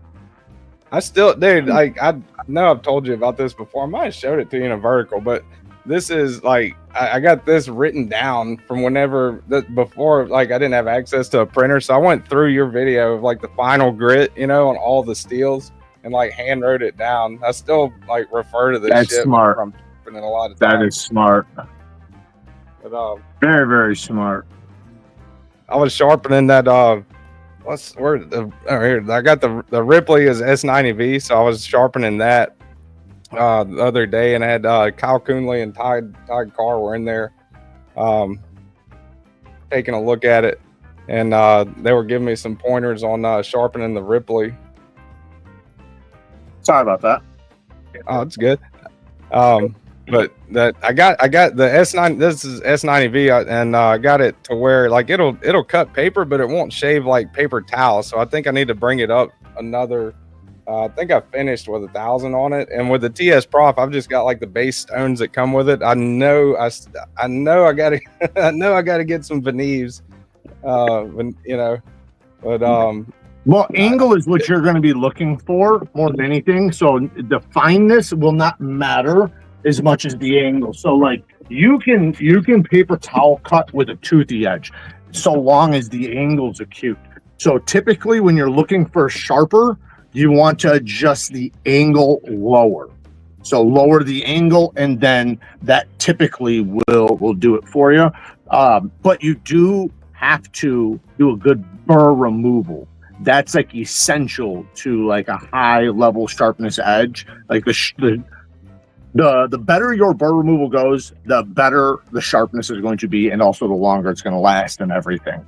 I still, dude, I know I've told you about this before. I might have showed it to you in a vertical, but this is like, I got this written down from whenever, before, like, I didn't have access to a printer. So I went through your video of like the final grit, you know, on all the steels and like hand wrote it down. I still like refer to this That's shit smart. from a lot of That times. is smart. But, Very, very smart. I was sharpening that, I got the Ripley is S90V, so I was sharpening that the other day, and I had Kyle Coonley and Todd Carr were in there taking a look at it, and they were giving me some pointers on sharpening the Ripley. Sorry about that. Oh, it's good. But that I got the S9. This is S90V, and I got it to where like it'll cut paper, but it won't shave like paper towel. So I think I need to bring it up another. I think I finished with 1,000 on it, and with the TS Prof, I've just got like the base stones that come with it. I know I gotta I know I gotta get some Neeves, when you know, but Well, angle is what you're going to be looking for more than anything. So the fineness will not matter as much as the angle. So like you can paper towel cut with a toothy edge so long as the angle's acute. So typically when you're looking for a sharper, you want to adjust the angle lower. So lower the angle, and then that typically will do it for you. But you do have to do a good burr removal. That's like essential to like a high level sharpness edge. Like the better your burr removal goes, the better the sharpness is going to be, and also the longer it's going to last and everything.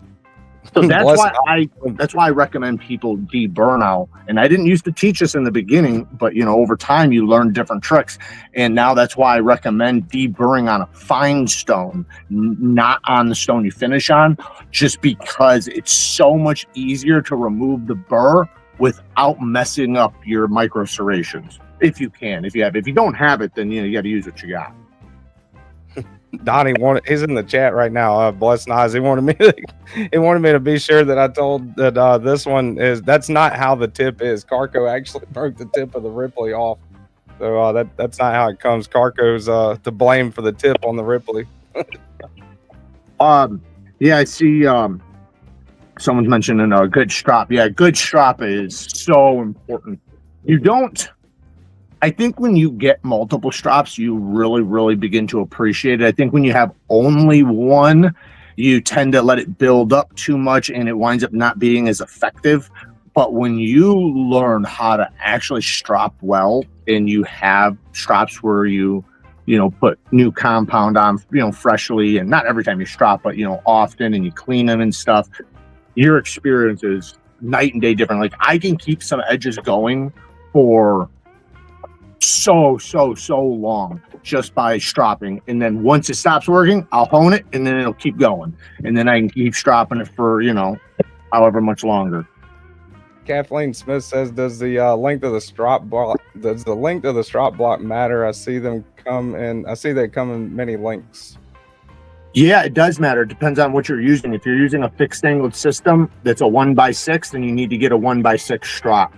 So that's why I recommend people deburr now. And I didn't used to teach this in the beginning, but you know, over time you learn different tricks. And now that's why I recommend deburring on a fine stone, not on the stone you finish on, just because it's so much easier to remove the burr without messing up your micro serrations. If you can, if you don't have it, then you got to use what you got. Donnie he's in the chat right now. Bless Knives. He wanted me to be sure that I told that this one that's not how the tip is. Carco actually broke the tip of the Ripley off. So that's not how it comes. Carco's to blame for the tip on the Ripley. Yeah, I see someone's mentioning a good strap. Yeah, good strap is so important. I think when you get multiple straps, you really, really begin to appreciate it. I think when you have only one, you tend to let it build up too much and it winds up not being as effective. But when you learn how to actually strap well, and you have straps where you put new compound on, freshly, and not every time you strap, but, often, and you clean them and stuff, your experience is night and day different. Like I can keep some edges going for so long just by strapping, and then once it stops working, I'll hone it, and then it'll keep going, and then I can keep strapping it for however much longer. Kathleen Smith says, does the length of the strap block matter? I see they come in many lengths. Yeah, it does matter. It depends on what you're using. If you're using a fixed angled system that's a 1x6, then you need to get a 1x6 strap,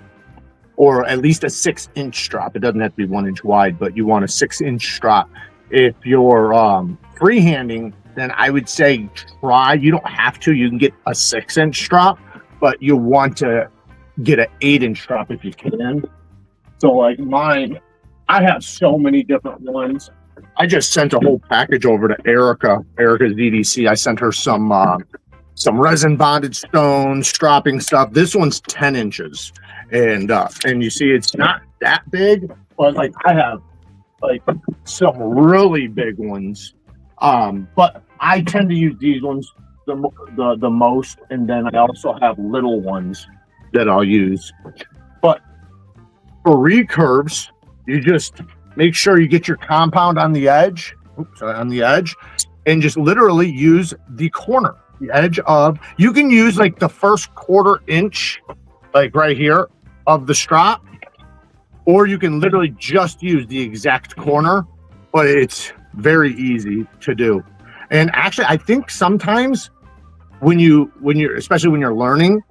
or at least a 6-inch strap. It doesn't have to be 1 inch wide, but you want a 6-inch strap. If you're freehanding, then I would say try. You don't have to. You can get a 6-inch strap, but you want to get an 8-inch strap if you can. So like mine, I have so many different ones. I just sent a whole package over to Erica's DDC. I sent her some resin bonded stones, strapping stuff. This one's 10 inches. And you see it's not that big, but like I have like some really big ones. But I tend to use these ones the most, and then I also have little ones that I'll use. But for recurves, you just make sure you get your compound on the edge, and just literally use the corner. the edge of, you can use like the first 1/4 inch, like right here of the strap, or you can literally just use the exact corner, but it's very easy to do. And actually, I think sometimes when you're, especially when you're learning,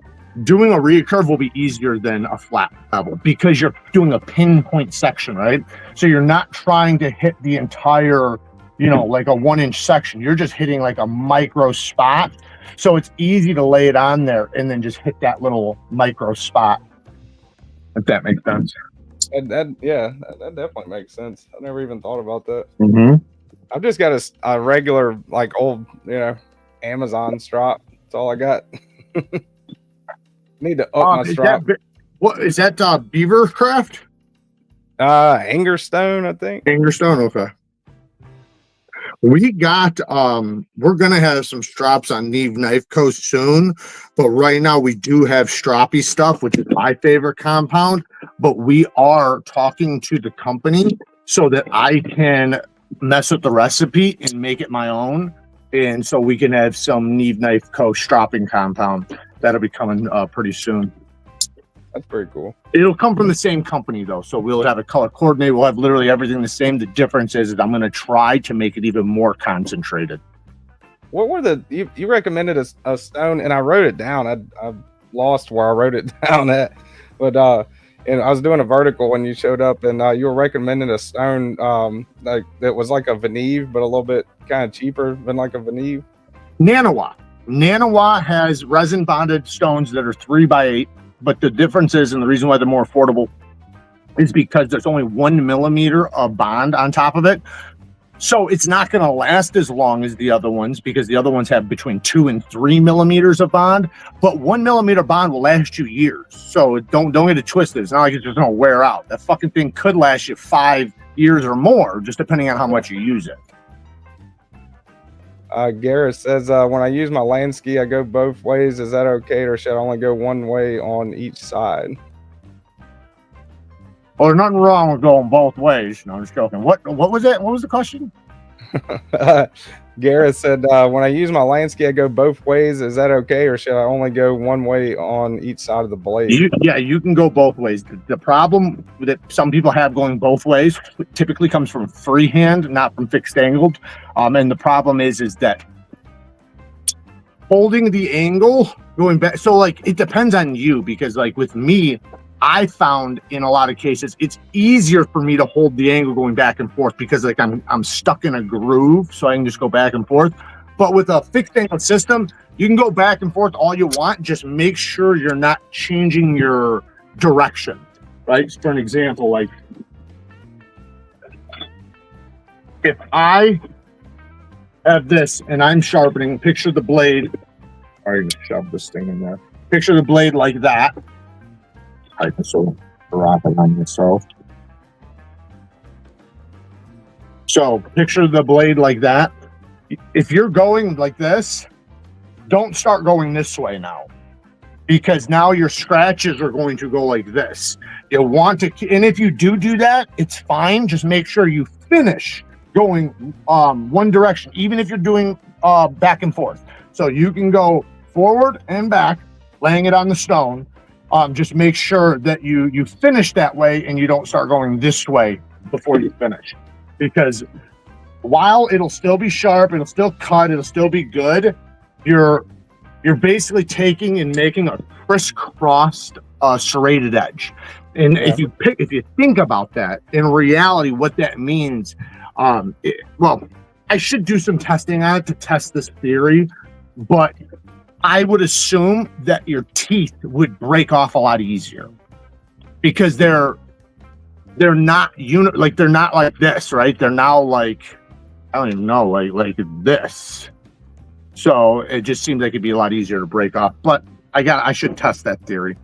doing a recurve will be easier than a flat bevel because you're doing a pinpoint section, right? So you're not trying to hit the entire, you know, like a 1-inch section. You're just hitting like a micro spot. So it's easy to lay it on there and then just hit that little micro spot. If that makes sense. That definitely makes sense. I never even thought about that. Mm-hmm. I've just got a regular, like, old, you know, Amazon strap. That's all I got. Need to up my strap. What is that? Beaver Craft? Angerstone, I think. Angerstone, okay. We got we're gonna have some straps on Neeves Knife Co soon, but right now we do have stroppy stuff, which is my favorite compound. But we are talking to the company so that I can mess with the recipe and make it my own, and so we can have some Neeves Knife Co stropping compound that'll be coming pretty soon. That's pretty cool. It'll come from the same company though, so we'll have a color coordinate. We'll have literally everything the same. The difference is I'm going to try to make it even more concentrated. What were the you recommended a stone, and I wrote it down. I lost where I wrote it down at, but and I was doing a vertical when you showed up, and you were recommending a stone like that was like a Veneve, but a little bit kind of cheaper than like a Veneve. Nanawa has resin bonded stones that are 3x8, but the difference is, and the reason why they're more affordable is because there's only 1 millimeter of bond on top of it. So it's not going to last as long as the other ones because the other ones have between 2 and 3 millimeters of bond, but 1 millimeter bond will last you years. So don't get it twisted. It's not like it's just going to wear out. That fucking thing could last you 5 years or more, just depending on how much you use it. Garrett says, when I use my land ski, I go both ways. Is that okay, or should I only go one way on each side? Well, there's nothing wrong with going both ways. No, I'm just joking. What was it? What was the question? Garrett said, when I use my land ski, I go both ways. Is that okay, or should I only go one way on each side of the blade? You can go both ways. The problem that some people have going both ways typically comes from freehand, not from fixed angled. And the problem is that holding the angle going back. So like, it depends on you, because like with me, I found in a lot of cases, it's easier for me to hold the angle going back and forth because like I'm stuck in a groove, so I can just go back and forth. But with a fixed angle system, you can go back and forth all you want. Just make sure you're not changing your direction, right? For an example, like if I have this and I'm sharpening, picture the blade. I already shoved this thing in there. Picture the blade like that. I can so wrap it on myself. So picture the blade like that. If you're going like this, don't start going this way now, because now your scratches are going to go like this. You want to, and if you do that, it's fine. Just make sure you finish going one direction, even if you're doing back and forth. So you can go forward and back, laying it on the stone. Just make sure that you finish that way and you don't start going this way before you finish. Because while it'll still be sharp, it'll still cut, it'll still be good, you're basically taking and making a crisscrossed serrated edge. And if you think about that, in reality, what that means, well, I should do some testing on it to test this theory, but I would assume that your teeth would break off a lot easier because they're not they're not like this, right? They're now like, I don't even know, like this. So it just seems like it'd be a lot easier to break off. But I should test that theory.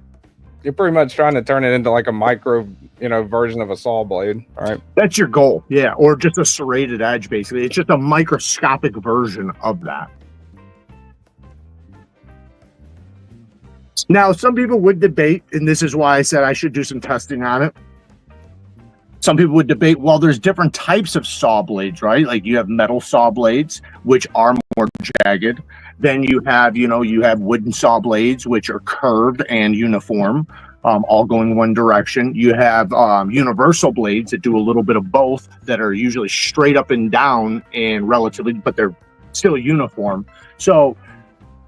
You're pretty much trying to turn it into like a micro, version of a saw blade, right? That's your goal, yeah, or just a serrated edge. Basically, it's just a microscopic version of that. Now, some people would debate, and this is why I said I should do some testing on it. Some people would debate, well, there's different types of saw blades, right? Like you have metal saw blades, which are more jagged. Then you have, you have wooden saw blades, which are curved and uniform, all going one direction. You have universal blades that do a little bit of both, that are usually straight up and down and relatively, but they're still uniform. So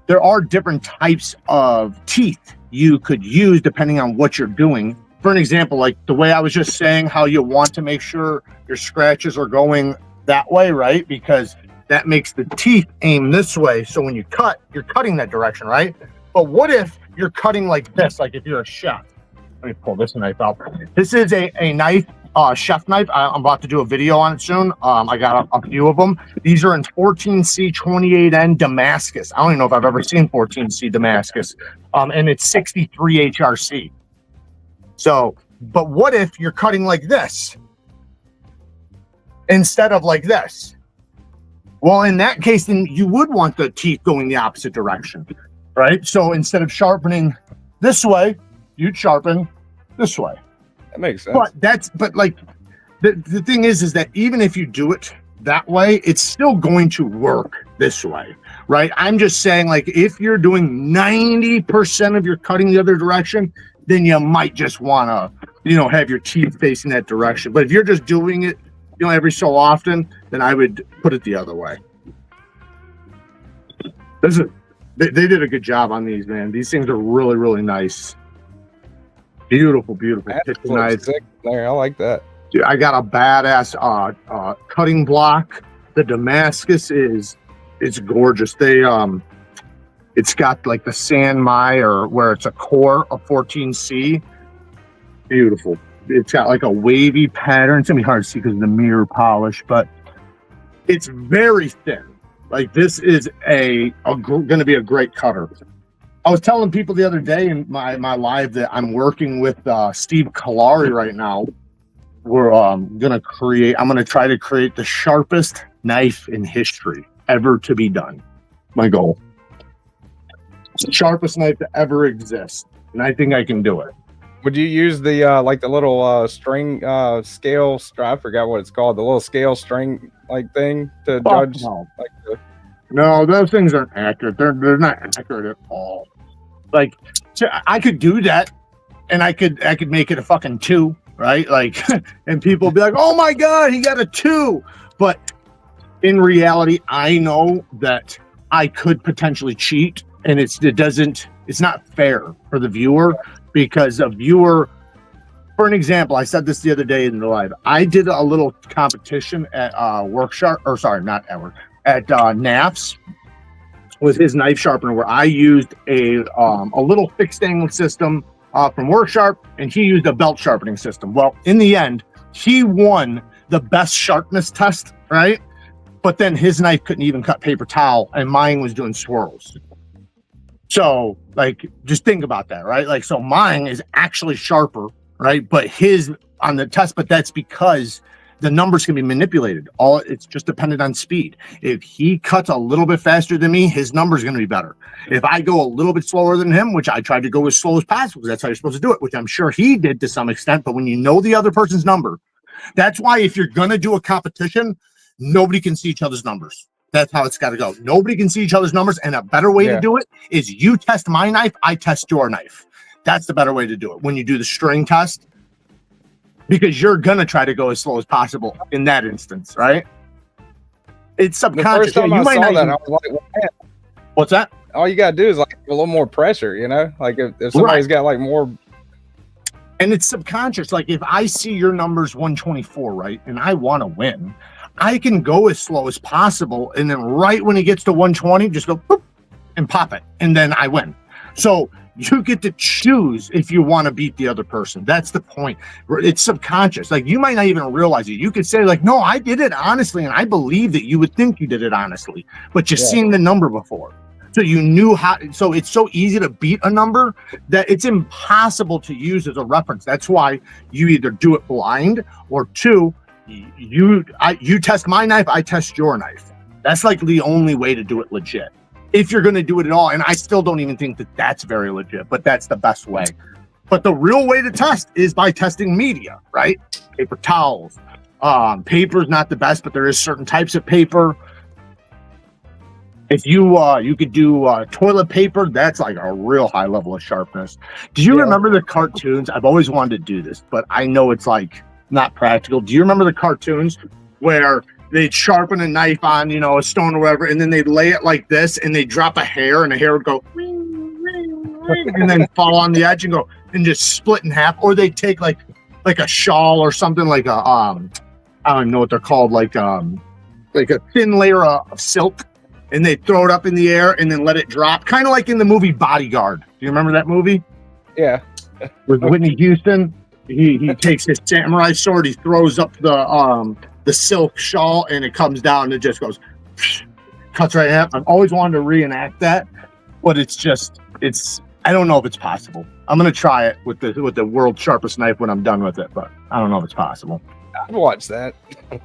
there are different types of teeth you could use depending on what you're doing. For an example, like the way I was just saying, how you want to make sure your scratches are going that way, right? Because that makes the teeth aim this way. So when you cut, you're cutting that direction, right? But what if you're cutting like this, like if you're a chef? Let me pull this knife out. This is a knife, chef knife. I'm about to do a video on it soon. I got a few of them. These are in 14C 28N Damascus. I don't even know if I've ever seen 14C Damascus. And it's 63 HRC. So, but what if you're cutting like this instead of like this? Well, in that case, then you would want the teeth going the opposite direction, right? So instead of sharpening this way, you'd sharpen this way. That makes sense. But like the thing is that even if you do it that way, it's still going to work this way, right? I'm just saying, like, if you're doing 90% of your cutting the other direction, then you might just want to, have your teeth facing that direction. But if you're just doing it, every so often, then I would put it the other way. They did a good job on these, man. These things are really, really nice. Beautiful, beautiful kitchen knives. There, I like that. Dude, I got a badass cutting block. The Damascus it's gorgeous. It's got like the San Mai, where it's a core of 14C. Beautiful. It's got like a wavy pattern. It's gonna be hard to see because of the mirror polish, but it's very thin. Like this is gonna be a great cutter. I was telling people the other day in my live that I'm working with Steve Cutlery right now. We're I'm gonna try to create the sharpest knife in history ever to be done. My goal. It's the sharpest knife to ever exist, and I think I can do it. Would you use the like the little string scale? I forgot what it's called. The little scale string like thing to judge. No. Like No, those things aren't accurate. They're not accurate at all. Like, I could do that, and I could make it a fucking 2, right? Like, and people will be like, "Oh my god, he got a 2." But in reality, I know that I could potentially cheat, and it's not fair for the viewer, because a viewer, for an example, I said this the other day in the live. I did a little competition at at Neeves with his knife sharpener, where I used a little fixed angle system from Worksharp, and he used a belt sharpening system. Well, in the end, he won the best sharpness test, right? But then his knife couldn't even cut paper towel, and mine was doing swirls. So, like, just think about that, right? Like, so mine is actually sharper, right? But his on the test, but that's because the numbers can be manipulated. It's just dependent on speed. If he cuts a little bit faster than me, his number's going to be better. If I go a little bit slower than him, which I tried to go as slow as possible, because that's how you're supposed to do it, which I'm sure he did to some extent. But when you know the other person's number, that's why if you're going to do a competition, nobody can see each other's numbers. That's how it's got to go. Nobody can see each other's numbers. And a better way to do it is you test my knife, I test your knife. That's the better way to do it. When you do the string test, because you're going to try to go as slow as possible in that instance, right? It's subconscious. The first time I saw that, I was like, well, man, what's that? All you got to do is like a little more pressure, like if somebody's got like more. And it's subconscious. Like if I see your number's 124, right, and I want to win, I can go as slow as possible. And then right when it gets to 120, just go boop, and pop it. And then I win. So you get to choose if you want to beat the other person. That's the point. It's subconscious. Like you might not even realize it. You could say like, no, I did it honestly. And I believe that you would think you did it honestly, but you've seen the number before. So you knew how, so it's so easy to beat a number that it's impossible to use as a reference. That's why you either do it blind, or two, you test my knife, I test your knife. That's like the only way to do it legit. If you're going to do it at all. And I still don't even think that that's very legit, but that's the best way. But the real way to test is by testing media, right? Paper towels. Paper is not the best, but there is certain types of paper. If you could do toilet paper, that's like a real high level of sharpness. Do you remember the cartoons? I've always wanted to do this, but I know it's like not practical. Do you remember the cartoons where they'd sharpen a knife on, a stone or whatever, and then they'd lay it like this, and they'd drop a hair, and the hair would go, and then fall on the edge and go and just split in half, or they'd take like a shawl or something like a I don't even know what they're called, like a thin layer of silk, and they throw it up in the air and then let it drop, kind of like in the movie Bodyguard. Do you remember that movie? Yeah. With Whitney Houston, he takes his samurai sword, he throws up the silk shawl, and it comes down and it just goes, cuts right in half. I've always wanted to reenact that, but I don't know if it's possible. I'm gonna try it with the world's sharpest knife when I'm done with it, but I don't know if it's possible. I'd watch that.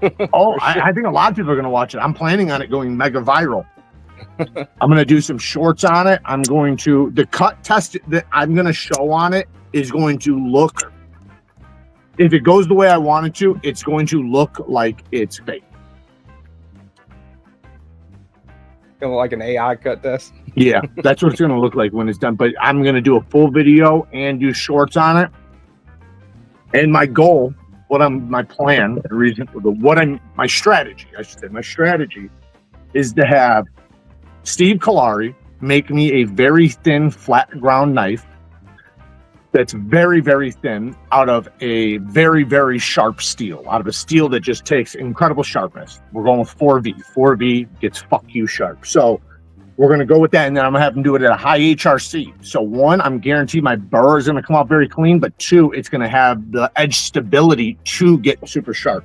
I think a lot of people are gonna watch it. I'm planning on it going mega viral. I'm gonna do some shorts on it. I'm going to the cut test that I'm gonna show on it is going to look, if it goes the way I want it to, it's going to look like it's fake. Kind of like an AI cut test. Yeah, that's what it's gonna look like when it's done. But I'm gonna do a full video and do shorts on it. And my goal, my strategy is to have Steve Cutlery make me a very thin flat ground knife that's very, very thin out of a very, very sharp steel, out of a steel that just takes incredible sharpness. We're going with 4V. 4V gets fuck you sharp. So we're going to go with that, and then I'm going to have him do it at a high HRC. So one, I'm guaranteed my burr is going to come out very clean, but two, it's going to have the edge stability to get super sharp.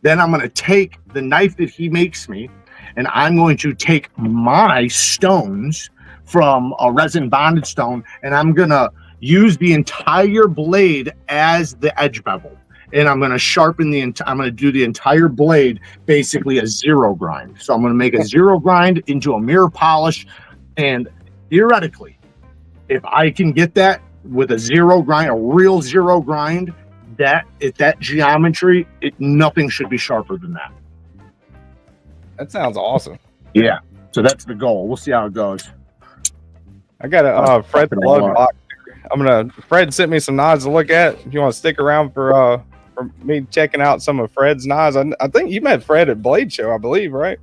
Then I'm going to take the knife that he makes me, and I'm going to take my stones from a resin bonded stone, and I'm going to use the entire blade as the edge bevel. And I'm going to sharpen I'm going to do the entire blade basically a zero grind. So I'm going to make a zero grind into a mirror polish. And theoretically, if I can get that with a zero grind, a real zero grind, that geometry, nothing should be sharper than that. That sounds awesome. Yeah. So that's the goal. We'll see how it goes. I got a Fred the Blood box. Fred sent me some knives to look at. If you want to stick around for me checking out some of Fred's knives. I think you met Fred at Blade Show, I believe, right?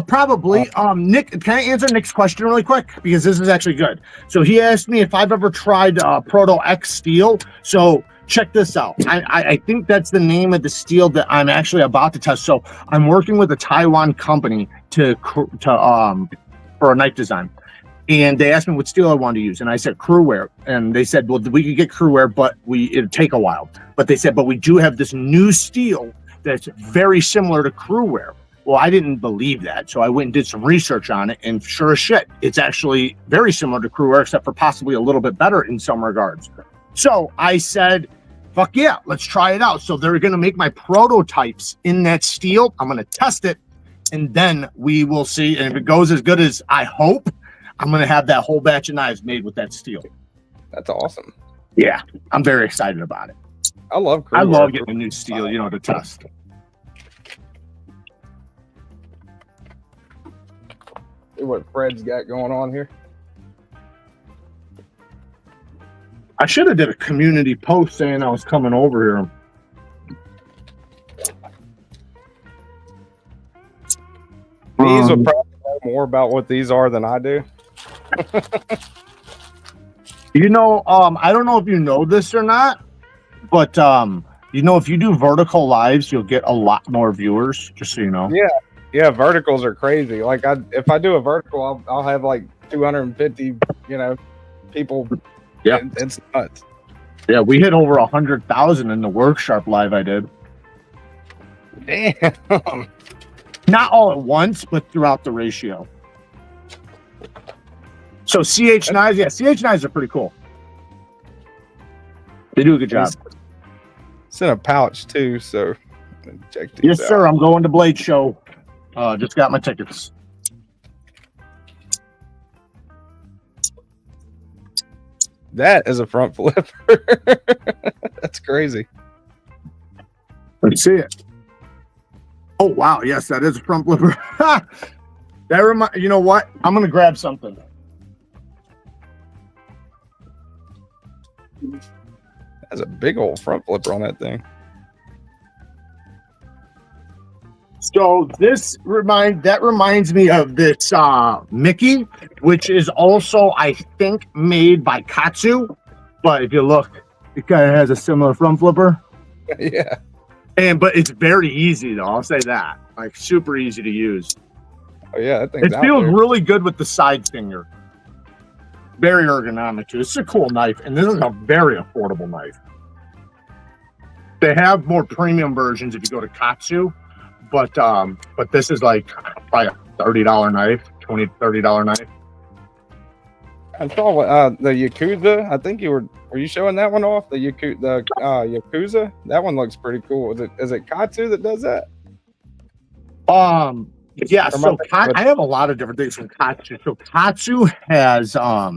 Probably. Nick, can I answer Nick's question really quick? Because this is actually good. So he asked me if I've ever tried Proto X steel. So check this out. I think that's the name of the steel that I'm actually about to test. So I'm working with a Taiwan company for a knife design. And they asked me what steel I wanted to use. And I said Crewware. And they said, well, we could get Crewware, but it'd take a while. But they said, but we do have this new steel that's very similar to Crewware. Well, I didn't believe that. So I went and did some research on it. And sure as shit, it's actually very similar to Crewware, except for possibly a little bit better in some regards. So I said, fuck yeah, let's try it out. So they're going to make my prototypes in that steel. I'm going to test it. And then we will see. And if it goes as good as I hope, I'm going to have that whole batch of knives made with that steel. That's awesome. Yeah, I'm very excited about it. I love getting a new steel, to test. See what Fred's got going on here. I should have did a community post saying I was coming over here. These will probably know more about what these are than I do. I don't know if you know this or not, but if you do vertical lives, you'll get a lot more viewers, just so you know. Yeah, verticals are crazy. Like if I do a vertical, I'll have like 250, people. Yeah, it's nuts. Yeah, we hit over 100,000 in the Worksharp live I did. Damn. Not all at once, but throughout the ratio. So CH Knives, CH Knives are pretty cool. They do a good job. It's in a pouch too, so check these out. Yes, sir. I'm going to Blade Show. Just got my tickets. That is a front flipper. That's crazy. Let's see it. Oh wow, yes, that is a front flipper. You know what? I'm gonna grab something. That's a big old front flipper on that thing. So that reminds me of this Mickey, which is also, I think, made by Katsu. But if you look, it kind of has a similar front flipper. Yeah. But it's very easy though, I'll say that. Like super easy to use. Oh yeah, that thing's it feels really good with the side finger. Very ergonomic too. It's a cool knife, and this is a very affordable knife. They have more premium versions if you go to Katsu, but this is like probably a $30 knife, $20-$30 knife. I saw the Yakuza. I think were you showing that one off? The Yakuza. That one looks pretty cool. Is it Katsu that does that? Yeah. So I have a lot of different things from Katsu. So Katsu has a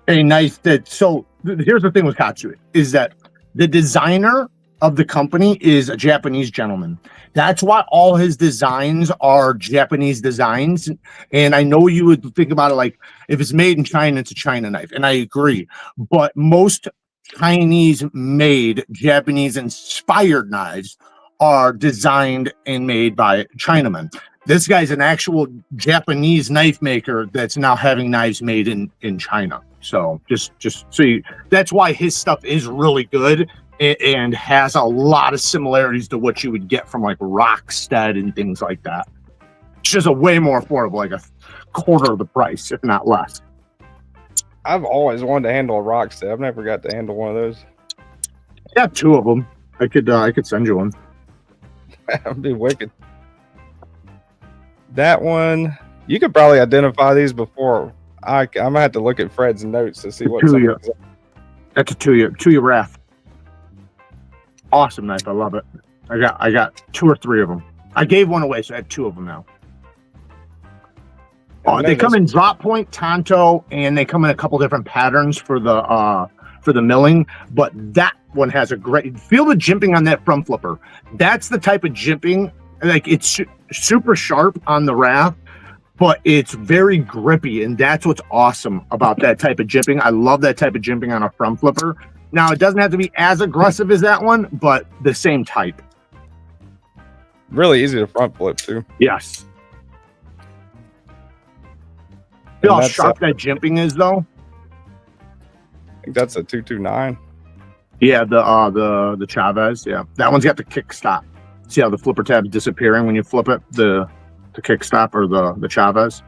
knife that. So here's the thing with Katsu is that the designer of the company is a Japanese gentleman. That's why all his designs are Japanese designs. And I know you would think about it like if it's made in China, it's a China knife. And I agree. But most Chinese made Japanese inspired knives are designed and made by Chinamen. This guy's an actual Japanese knife maker that's now having knives made in China. So just so that's why his stuff is really good and has a lot of similarities to what you would get from like Rockstead and things like that. It's just a way more affordable, like a quarter of the price, if not less. I've always wanted to handle a Rockstead. I've never got to handle one of those. I got two of them. I could send you one. That'd be wicked. That one, you could probably identify these before. I'm gonna have to look at Fred's notes to see what. That's a two-year Wrath. Awesome knife. I love it. I got 2 or 3 of them. I gave one away, so I have 2 of them now. They come in drop point, tanto, and they come in a couple different patterns for the milling. But that one has a great feel. The jimping on that front flipper. That's the type of jimping. Like it's super sharp on the Wrath, but it's very grippy, and that's what's awesome about that type of jimping. I love that type of jimping on a front flipper. Now, it doesn't have to be as aggressive as that one, but the same type. Really easy to front flip, too. Yes. Feel how sharp that jimping is, though? I think that's a 229. Yeah, the Chavez, yeah. That one's got the kick stop. See how the flipper tab's disappearing when you flip it? The kick stop or the Chavez.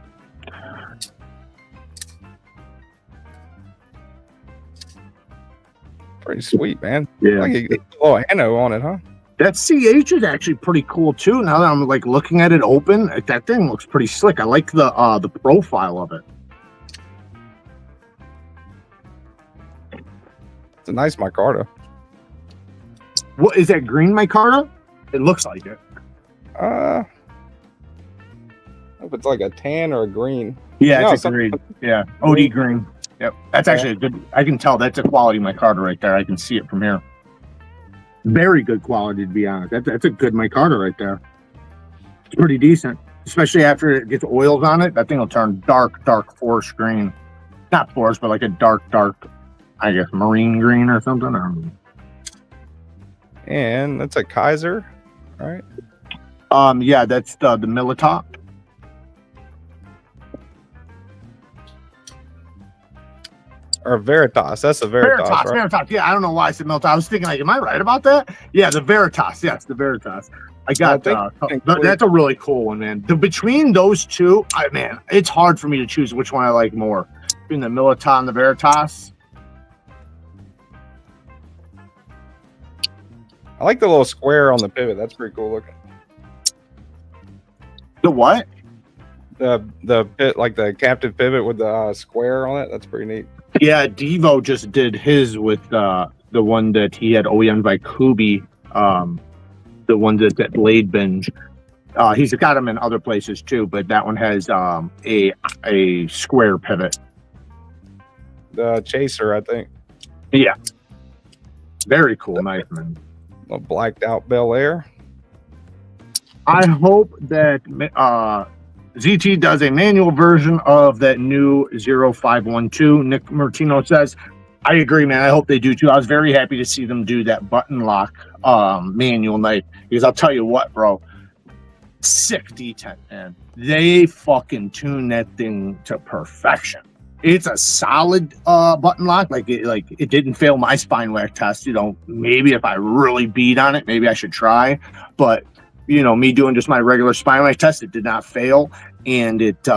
Pretty sweet, man. Yeah. Like a little anno on it, huh? That CH is actually pretty cool too. Now that I'm like looking at it open, that thing looks pretty slick. I like the profile of it. It's a nice micarta. What is that, green micarta? It looks like it. If it's like a tan or a green. Yeah, it's a green. Yeah, OD green. Yep, that's actually a good. I can tell that's a quality micarta right there. I can see it from here. Very good quality, to be honest. That's a good micarta right there. It's pretty decent, especially after it gets oils on it. That thing will turn dark forest green. Not forest, but like a dark, I guess, marine green or something. I don't know. And that's a Kizer, right? Yeah, that's the Militop. Or Veritas. That's a Veritas, right? Veritas. Yeah, I don't know why I said Militop. I was thinking, like, am I right about that? Yeah, the Veritas. Yes, the Veritas. I got that's a really cool one, man. Between those two, man, it's hard for me to choose which one I like more. Between the Militop and the Veritas. I like the little square on the pivot. That's pretty cool looking. The what? The pit, like the captive pivot with the square on it. That's pretty neat. Yeah, Devo just did his with the one that he had OEM by Kubi, the one that Blade Binge. He's got them in other places too, but that one has a square pivot. the Chaser, I think. Yeah. Very cool knife, man. A blacked out Bel Air. I hope that ZT does a manual version of that new 0512. Nick Martino says, I agree, man. I hope they do too. I was very happy to see them do that button lock manual knife, because I'll tell you what, bro, sick detent, man. They fucking tune that thing to perfection. It's a solid button lock. Like it didn't fail my spine whack test. You know, maybe if I really beat on it, maybe I should try. But you know, me doing just my regular spine whack test, it did not fail, and it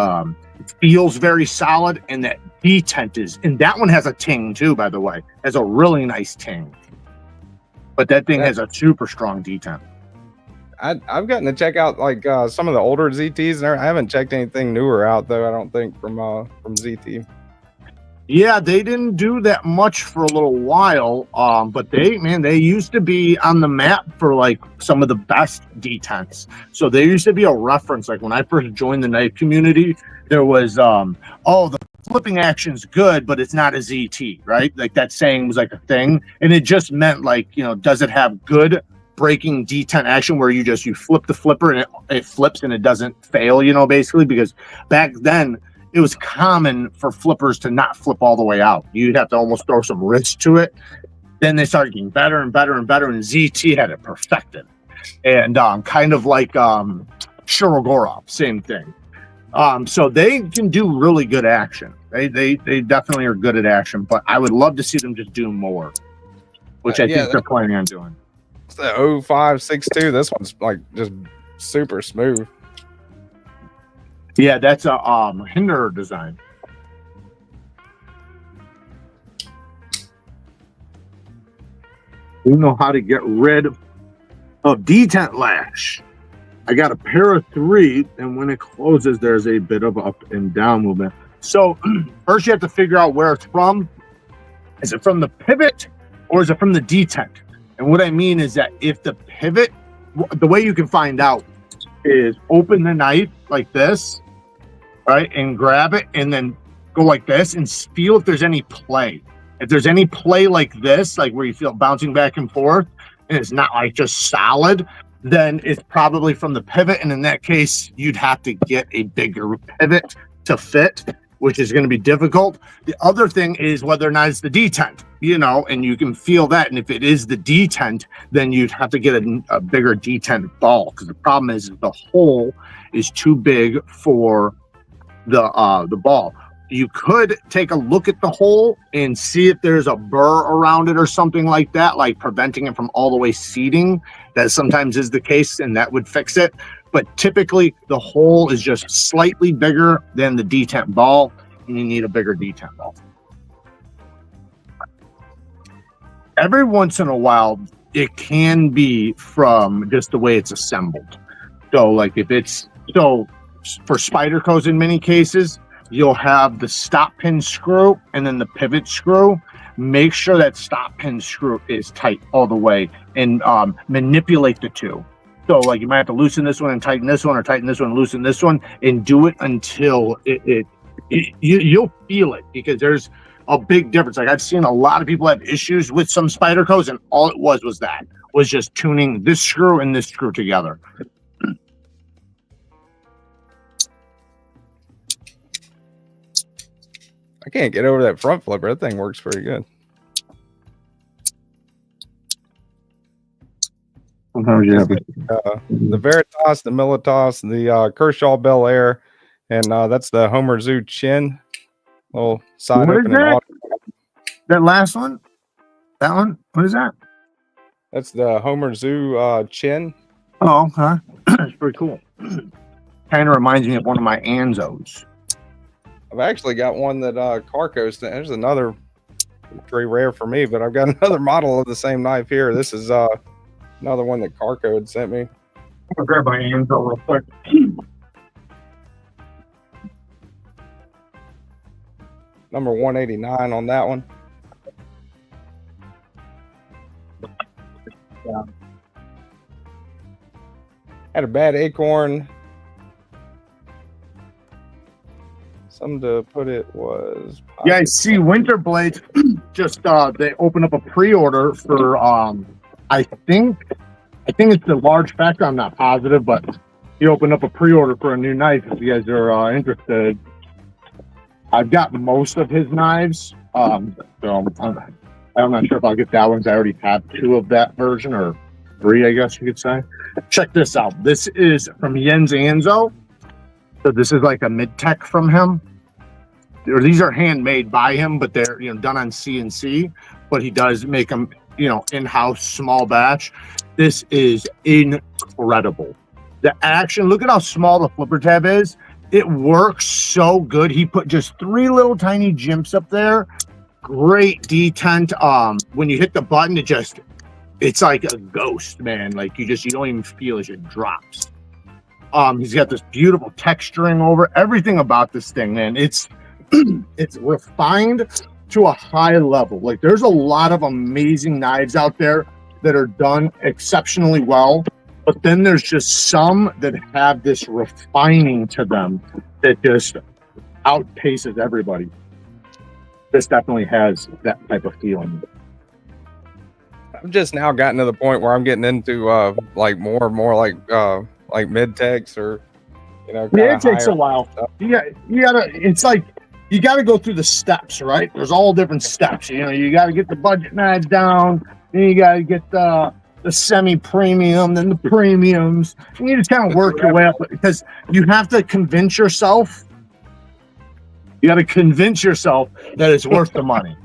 feels very solid. And that detent is, and that one has a ting too, by the way, has a really nice ting. But that thing has a super strong detent. I've gotten to check out like some of the older ZTs, and I haven't checked anything newer out though. I don't think from ZT. Yeah, they didn't do that much for a little while, but they used to be on the map for like some of the best detents. So there used to be a reference. Like when I first joined the knife community, there was the flipping action's good, but it's not a ZT, right? Like that saying was like a thing, and it just meant like, you know, does it have good breaking detent action where you flip the flipper and it flips and it doesn't fail, you know, basically, because back then it was common for flippers to not flip all the way out. You'd have to almost throw some wrist to it. Then they started getting better and better and better, and ZT had it perfected. And kind of like Shirogorov, same thing. So they can do really good action. They definitely are good at action, but I would love to see them just do more, which I think they're planning on doing. It's the 0562. This one's like just super smooth. Yeah, that's a Hinderer design. You know how to get rid of detent lash. I got a pair of 3, and when it closes, there's a bit of up and down movement. So first you have to figure out where it's from. Is it from the pivot or is it from the detent? And what I mean is that if the pivot, the way you can find out is open the knife like this, right? And grab it and then go like this and feel if there's any play. If there's any play like this, like where you feel bouncing back and forth, and it's not like just solid, then it's probably from the pivot. And in that case, you'd have to get a bigger pivot to fit, which is going to be difficult. The other thing is whether or not it's the detent, you know, and you can feel that. And if it is the detent, then you'd have to get a bigger detent ball, because the problem is the hole is too big for the ball. You could take a look at the hole and see if there's a burr around it or something like that, like preventing it from all the way seating. That sometimes is the case, and that would fix it. But typically the hole is just slightly bigger than the detent ball, and you need a bigger detent ball. Every once in a while, it can be from just the way it's assembled. So like if it's, so for Spydercos in many cases, you'll have the stop pin screw and then the pivot screw. Make sure that stop pin screw is tight all the way, and manipulate the two. So like you might have to loosen this one and tighten this one, or tighten this one and loosen this one, and do it until you'll feel it, because there's a big difference. Like I've seen a lot of people have issues with some Spydercos, and all it was just tuning this screw and this screw together. I can't get over that front flipper. That thing works pretty good. Sometimes you have the Veritas, the Militas, the Kershaw Bel Air, and that's the Homer Zoo Chin. Little side what opening. That last one? That one? What is that? That's the Homer Zoo Chin. Oh, okay. It's pretty cool. Kind of reminds me of one of my Anzos. I've actually got one that Carco sent. There's another, pretty rare for me, but I've got another model of the same knife here. This is another one that Carco had sent me. I'm gonna grab my Anzo real quick. Number 189 on that one. Yeah. Had a bad acorn. Some to put it was. Yeah, I see Winter Blades just they opened up a pre-order for I think it's a large factor, I'm not positive, but he opened up a pre-order for a new knife if you guys are interested. I've got most of his knives. So I'm not sure if I'll get that one because I already have 2 of that version, or 3, I guess you could say. Check this out. This is from Jens Anzo. So this is like a mid-tech from him. Or these are handmade by him, but they're done on CNC. But he does make them in-house, small batch. This is incredible. The action. Look at how small the flipper tab is. It works so good. He put just 3 little tiny jimps up there. Great detent. When you hit the button, it's like a ghost, man. Like you don't even feel as it drops. He's got this beautiful texturing over everything about this thing, man. It's refined to a high level. Like there's a lot of amazing knives out there that are done exceptionally well, but then there's just some that have this refining to them that just outpaces everybody. This definitely has that type of feeling. I've just now gotten to the point where I'm getting into like more and more like mid techs or yeah, it takes a while. You gotta. It's like you gotta go through the steps, right? There's all different steps. You gotta get the budget knives down, then you gotta get the semi-premium, then the premiums. And you just kind of work your way up because you have to convince yourself. You got to convince yourself that it's worth the money.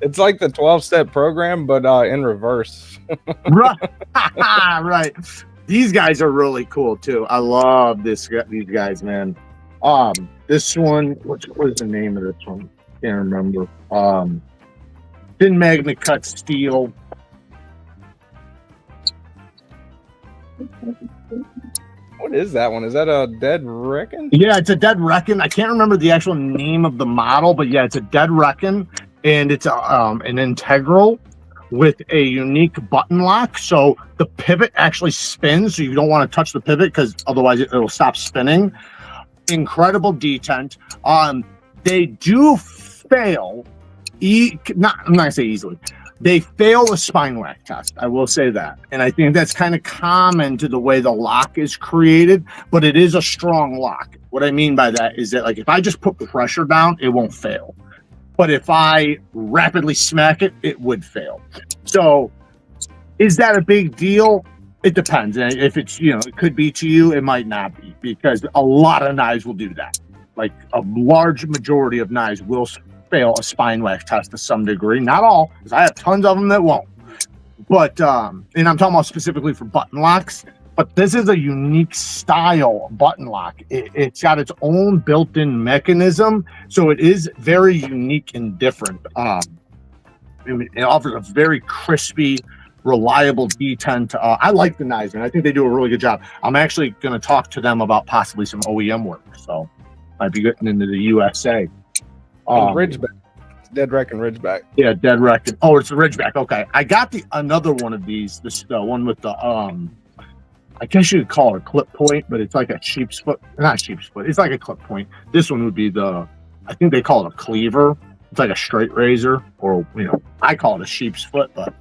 It's like the 12-step program, but in reverse. Right. These guys are really cool too. I love these guys, man. This one, what is the name of this one? Can't remember. Thin magnet cut steel. What is that one? Is that a Dead Reckon? Yeah, it's a Dead Reckon. I can't remember the actual name of the model, but yeah, it's a Dead Reckon, and it's an integral with a unique button lock. So the pivot actually spins, so you don't want to touch the pivot because otherwise it'll stop spinning. Incredible detent. They do fail. I'm not gonna say easily. They fail a spine whack test. I will say that. And I think that's kind of common to the way the lock is created, but it is a strong lock. What I mean by that is that, like, if I just put pressure down, it won't fail. But if I rapidly smack it, it would fail. So is that a big deal? It depends. And if it's, it could be to you, it might not be, because a lot of knives will do that. Like a large majority of knives will fail a spine whack test to some degree. Not all, because I have tons of them that won't. But and I'm talking about specifically for button locks. But this is a unique style button lock. It's got its own built-in mechanism, so it is very unique and different. It offers a very crispy, reliable detent. I like the knives, and I think they do a really good job. I'm actually going to talk to them about possibly some OEM work, so might be getting into the USA. Ridgeback. Dead Reckon Ridgeback. Yeah, Dead Reckon. Oh, it's a Ridgeback. Okay, I got another one of these. The one with the I guess you could call it a clip point, but it's like a sheep's foot. Not sheep's foot. It's like a clip point. This one would be I think they call it a cleaver. It's like a straight razor, or I call it a sheep's foot, but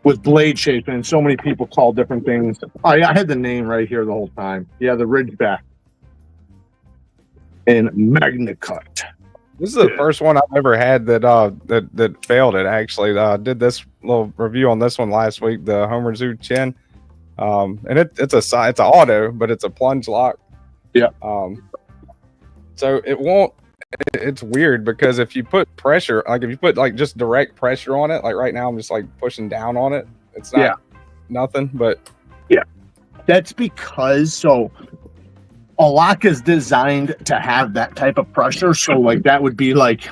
with blade shape, and so many people call different things. Oh yeah, I had the name right here the whole time. Yeah, the Ridgeback and Magna Cut. This is the first one I've ever had that failed it. Actually, I did this little review on this one last week, the Homer Zoo Chin, and it's an auto, but it's a plunge lock. Yeah. So it won't. It's weird because if you put pressure, like if you put like just direct pressure on it, like right now I'm just like pushing down on it. It's not nothing, but yeah, that's because a lock is designed to have that type of pressure. So like that would be like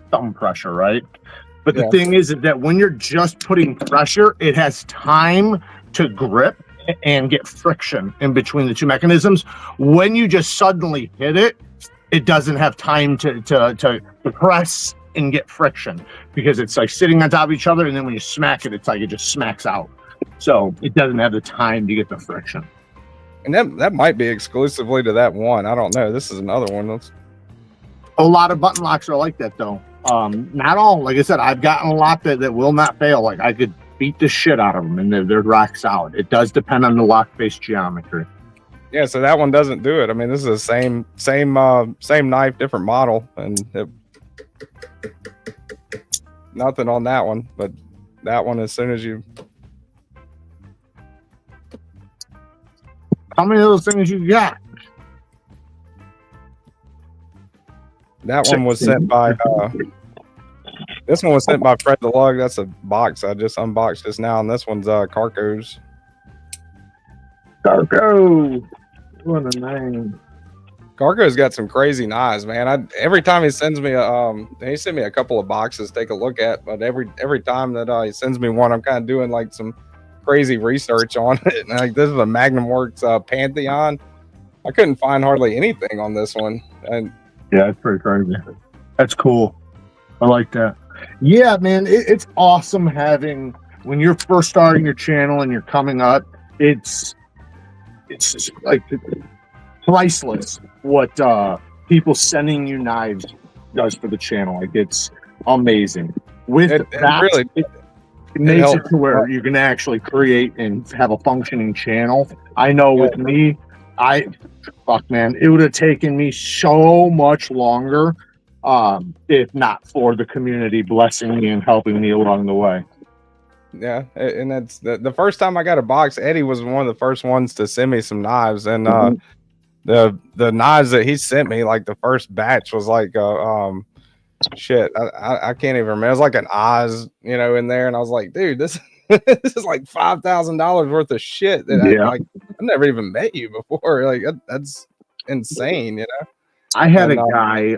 thumb pressure, right? But the thing is that when you're just putting pressure, it has time to grip and get friction in between the two mechanisms. When you just suddenly hit it, it doesn't have time to press and get friction, because it's like sitting on top of each other, and then when you smack it, it's like it just smacks out. So it doesn't have the time to get the friction. And that might be exclusively to that one. I don't know. This is another one. A lot of button locks are like that though. Not all. Like I said, I've gotten a lot that will not fail. Like I could beat the shit out of them, and they're rock solid. It does depend on the lock face geometry. Yeah, so that one doesn't do it. I mean, this is the same knife, different model, and nothing on that one. But that one, as soon as you, how many of those things you got? That one was sent by. This one was sent by Fred the Lug. That's a box I just unboxed just now, and this one's Carco's. Carco, what a name! Carco's got some crazy knives, man. Every time he sends me he sent me a couple of boxes to take a look at, but every time that he sends me one, I'm kind of doing like some crazy research on it. And, like, this is a Magnum Works Pantheon. I couldn't find hardly anything on this one, and yeah, it's pretty crazy. That's cool. I like that. Yeah, man, it's awesome having, when you're first starting your channel and you're coming up, it's just like priceless what people sending you knives does for the channel. Like, it's amazing. With that, it makes it to where you can actually create and have a functioning channel. I know with me, fuck, man, it would have taken me so much longer if not for the community blessing me and helping me along the way. Yeah, and that's the first time I got a box. Eddie was one of the first ones to send me some knives, and the knives that he sent me, like the first batch, was like shit. I can't even remember. It was like an Oz, in there, and I was like, dude, this this is like $5,000 worth of shit that I've never even met you before. Like that's insane, I had a guy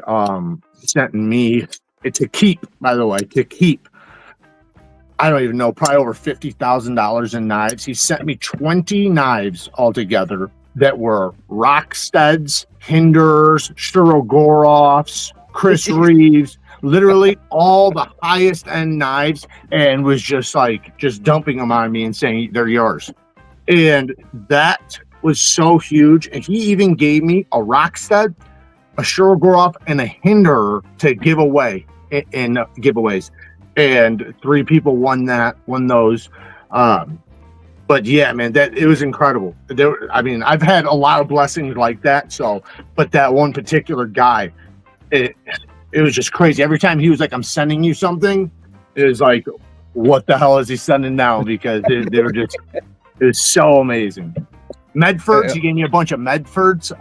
sent me to keep, by the way, I don't even know, probably over $50,000 in knives. He sent me 20 knives altogether that were Rocksteads, Hinders, Shurogorovs, Chris Reeves, literally all the highest end knives, and was just dumping them on me and saying they're yours. And that was so huge. And he even gave me a Rockstead, a Shurogorov, and a Hinder to give away in giveaways. And 3 people won those. But yeah, man, it was incredible. I've had a lot of blessings like that. So, but that one particular guy, it was just crazy. Every time he was like, "I'm sending you something," it was like, "What the hell is he sending now?" Because they were just, it was so amazing. Medfords, he gave me a bunch of Medfords.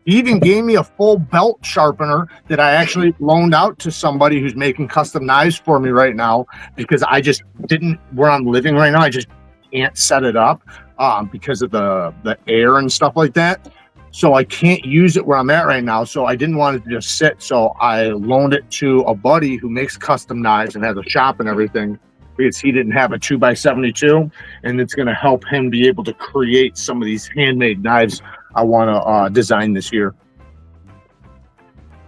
He even gave me a full belt sharpener that I actually loaned out to somebody who's making custom knives for me right now, because I just didn't, where I'm living right now, I just can't set it up because of the air and stuff like that. So I can't use it where I'm at right now. So I didn't want it to just sit. So I loaned it to a buddy who makes custom knives and has a shop and everything, because he didn't have a 2x72, and it's going to help him be able to create some of these handmade knives I want to design this year.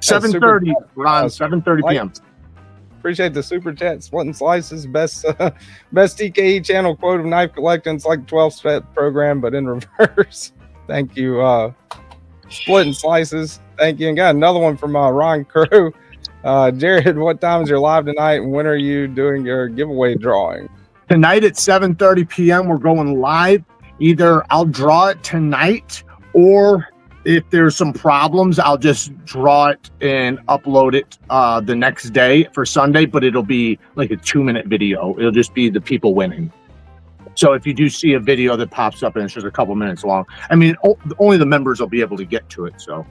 7:30, Ron, 7:30 p.m. Appreciate the super chat. Splitting Slices, best TKE channel quote of knife collecting. It's like 12-step program, but in reverse. Thank you, Splitting Slices. Thank you. And got another one from Ron Crow. Jared, what time is your live tonight, and when are you doing your giveaway drawing? Tonight at 7:30 p.m. we're going live. Either I'll draw it tonight, or if there's some problems, I'll just draw it and upload it the next day for Sunday, but it'll be like a 2-minute video. It'll just be the people winning. So if you do see a video that pops up and it's just a couple minutes long, I mean, only the members will be able to get to it. So,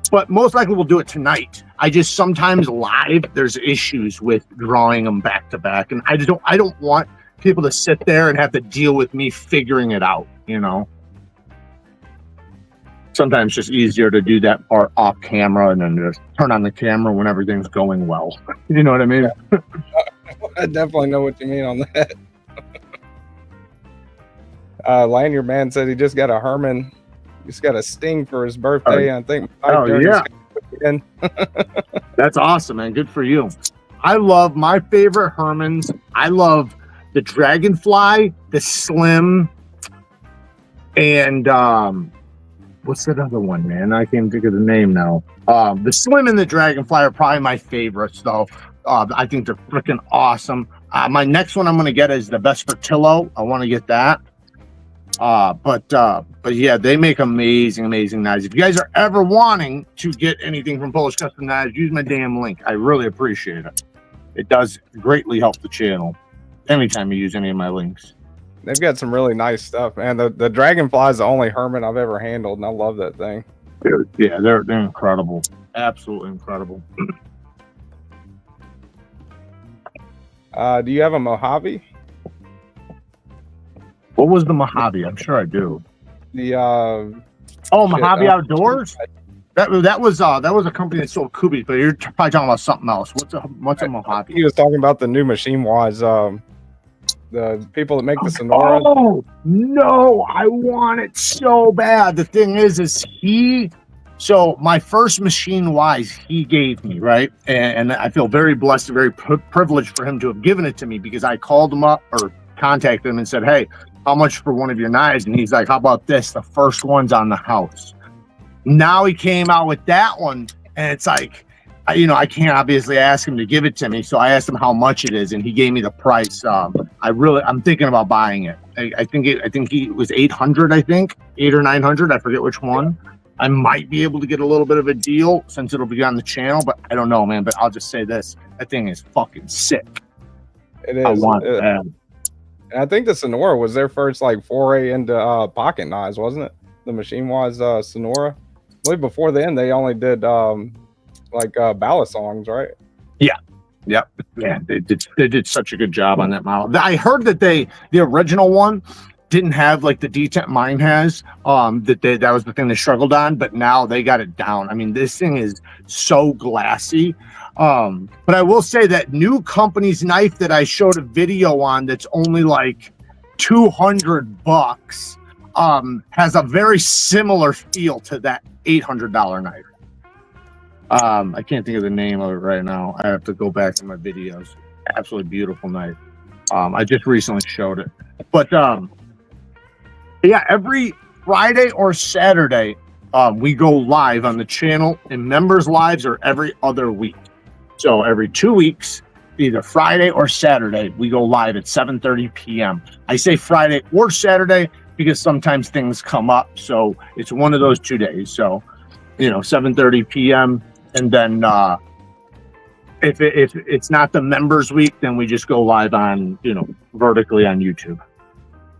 but most likely we'll do it tonight. I just sometimes live, there's issues with drawing them back to back, and I don't want people to sit there and have to deal with me figuring it out, Sometimes it's just easier to do that part off camera and then just turn on the camera when everything's going well. You know what I mean? Yeah. I definitely know what you mean on that. Lanyard Man said he just got a Herman. He's got a Sting for his birthday. I think. That's awesome, man. Good for you. I love my favorite Hermans. I love the Dragonfly, the Slim, And what's that other one, man? I can't think of the name now. The Slim and the Dragonfly are probably my favorites, though. I think they're freaking awesome. My next one I'm going to get is the Vespertillo. I want to get that. But yeah, they make amazing knives. If you guys are ever wanting to get anything from Polish Custom Knives, use my damn link. I really appreciate it. It does greatly help the channel anytime you use any of my links. They've got some really nice stuff, man. The Dragonfly is the only Hermit I've ever handled, and I love that thing. Dude, yeah, they're incredible. Absolutely incredible. Do you have a Mojave? What was the Mojave? I'm sure I do. The Mojave Outdoors. That was a company that sold Kubis, but you're probably talking about something else. What's a Mojave? He was talking about the new Machine Wise. The people that make the Sonora. Oh no, I want it so bad. The thing is so my first Machine Wise he gave me, right? And I feel very blessed and very privileged for him to have given it to me, because I called him up or contacted him and said, hey, how much for one of your knives? And he's like, how about this? The first one's on the house. Now he came out with that one, and it's like, I can't obviously ask him to give it to me, so I asked him how much it is, and he gave me the price. I'm thinking about buying it. I think it was 800. I think 800 or 900. I forget which one. I might be able to get a little bit of a deal since it'll be on the channel, but I don't know, man. But I'll just say this: that thing is fucking sick. It is. I want it. And I think the Sonora was their first like foray into pocket knives, wasn't it? The Machine Wise Sonora. I believe before then they only did like ballast songs, right? Yep. Yeah, they did such a good job on that model. I heard that the original one didn't have like the detent mine has. That was the thing they struggled on, but now they got it down. I mean, this thing is so glassy. But I will say that new company's knife that I showed a video on that's only like $200 has a very similar feel to that $800 knife. I can't think of the name of it right now. I have to go back to my videos. Absolutely beautiful knife. I just recently showed it. But yeah, every Friday or Saturday, we go live on the channel, and members' lives are every other week. So every 2 weeks, either Friday or Saturday, we go live at 7:30 p.m. I say Friday or Saturday because sometimes things come up. So it's one of those 2 days. So, 7:30 p.m. And then if it's not the members week, then we just go live on, vertically on YouTube.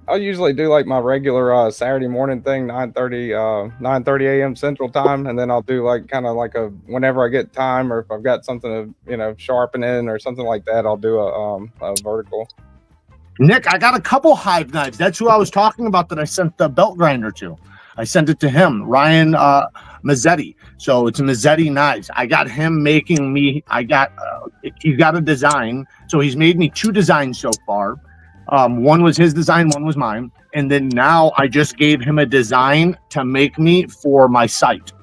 I'll usually do like my regular Saturday morning thing, 9:30 a.m. Central Time, and then I'll do like kind of like a whenever I get time, or if I've got something to sharpening or something like that, I'll do a vertical. Nick, I got a couple hive knives. That's who I was talking about that I sent the belt grinder to. I sent it to him, Ryan Mazzetti. So it's Mazzetti Knives. I got him making me. He's got a design. So he's made me 2 designs so far. One was his design, one was mine. And then now I just gave him a design to make me for my site.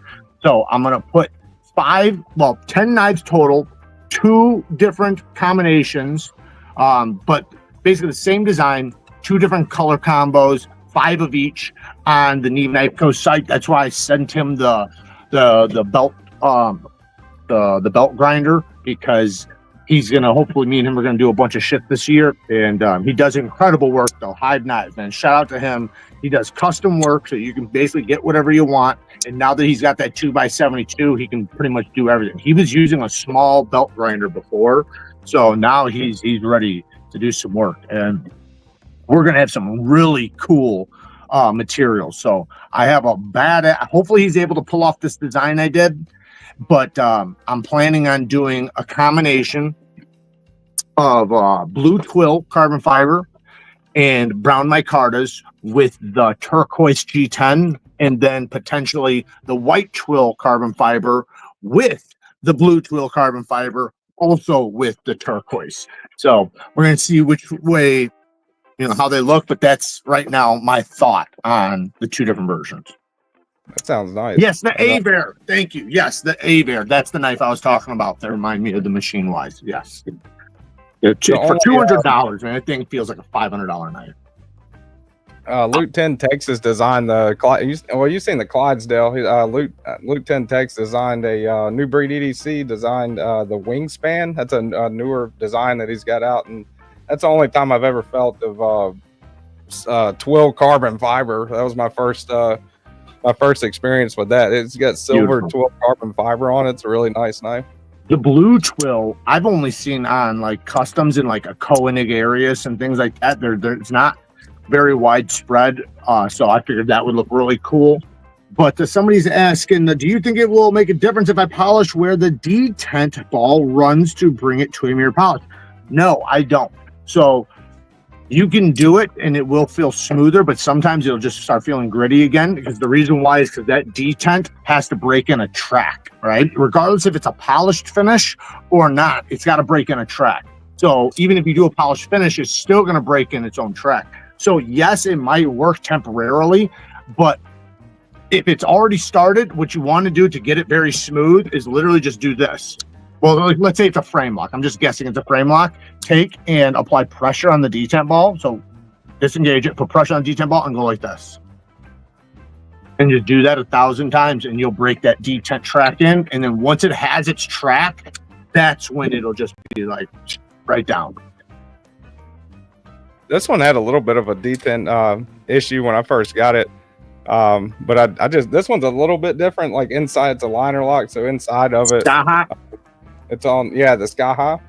So I'm going to put 10 knives total, 2 different combinations, but basically the same design, 2 different color combos, 5 of each on the Neeves Knife Co. site. That's why I sent him the belt, the belt grinder, because he's gonna, hopefully me and him are gonna do a bunch of shit this year. And he does incredible work though. Hive Knives, man, shout out to him. He does custom work, so you can basically get whatever you want. And now that he's got that 2x72, he can pretty much do everything. He was using a small belt grinder before, so now he's ready to do some work. And we're gonna have some really cool materials. So I have hopefully he's able to pull off this design I did. But I'm planning on doing a combination of blue twill carbon fiber and brown micartas with the turquoise G10, and then potentially the white twill carbon fiber with the blue twill carbon fiber, also with the turquoise. So we're going to see which way, how they look, but that's right now my thought on the 2 different versions. That sounds nice. Yes, the A-Bear. Thank you. Yes, the A-Bear. That's the knife I was talking about. That remind me of the Machine Wise. Yes. For $200, man, that thing feels like a $500 knife. Luke 10 Texas designed the well, you've seen the Clydesdale. Luke 10 Texas designed a new breed EDC, designed the wingspan. That's a newer design that he's got out, and that's the only time I've ever felt of twill carbon fiber. That was my first experience with that. It's got silver twill carbon fiber on it. It's a really nice knife. The blue twill I've only seen on like customs in like a Koenig areas and things like that. It's not very widespread, so I figured that would look really cool. But somebody's asking, do you think it will make a difference if I polish where the detent ball runs to bring it to a mirror polish? No, I don't. So you can do it and it will feel smoother, but sometimes it'll just start feeling gritty again, because the reason why is because that detent has to break in a track, right? Regardless if it's a polished finish or not, it's got to break in a track. So even if you do a polished finish, it's still going to break in its own track. So yes, it might work temporarily, but if it's already started, what you want to do to get it very smooth is literally just do this. Well, let's say it's a frame lock. I'm just guessing it's a frame lock. Take and apply pressure on the detent ball. So disengage it, put pressure on the detent ball and go like this. And just do that 1,000 times and you'll break that detent track in. And then once it has its track, that's when it'll just be like right down. This one had a little bit of a detent issue when I first got it. But this one's a little bit different. Like inside it's a liner lock. So inside of it, it's on, the Sky High.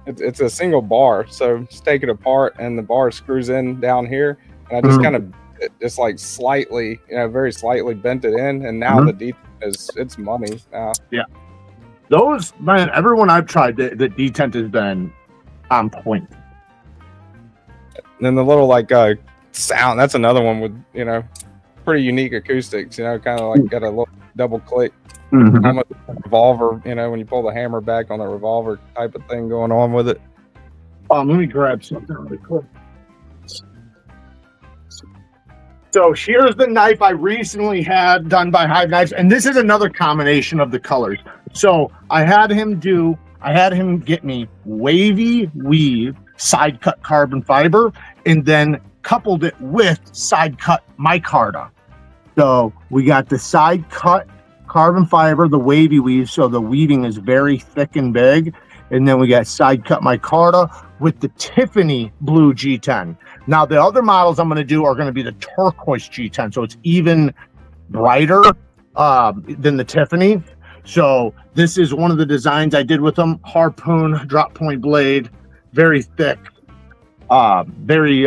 It's a single bar. So just take it apart and the bar screws in down here. And I just kind of just like slightly, very slightly bent it in. And now the detent it's money now. Yeah. Those, man, everyone I've tried, the detent has been on point. And then the little like sound, that's another one with, pretty unique acoustics, kind of like got a little double click. Almost a revolver, when you pull the hammer back on the revolver type of thing going on with it. Let me grab something really quick. So here's the knife I recently had done by Hive Knives, and this is another combination of the colors. So I had him get me wavy weave side cut carbon fiber, and then coupled it with side cut micarta. So we got the side cut carbon fiber, the wavy weave, so the weaving is very thick and big, and then we got side cut micarta with the Tiffany blue G10. Now the other models I'm going to do are going to be the turquoise G10, so it's even brighter than the Tiffany. So this is one of the designs I did with them. Harpoon drop point blade, very thick, very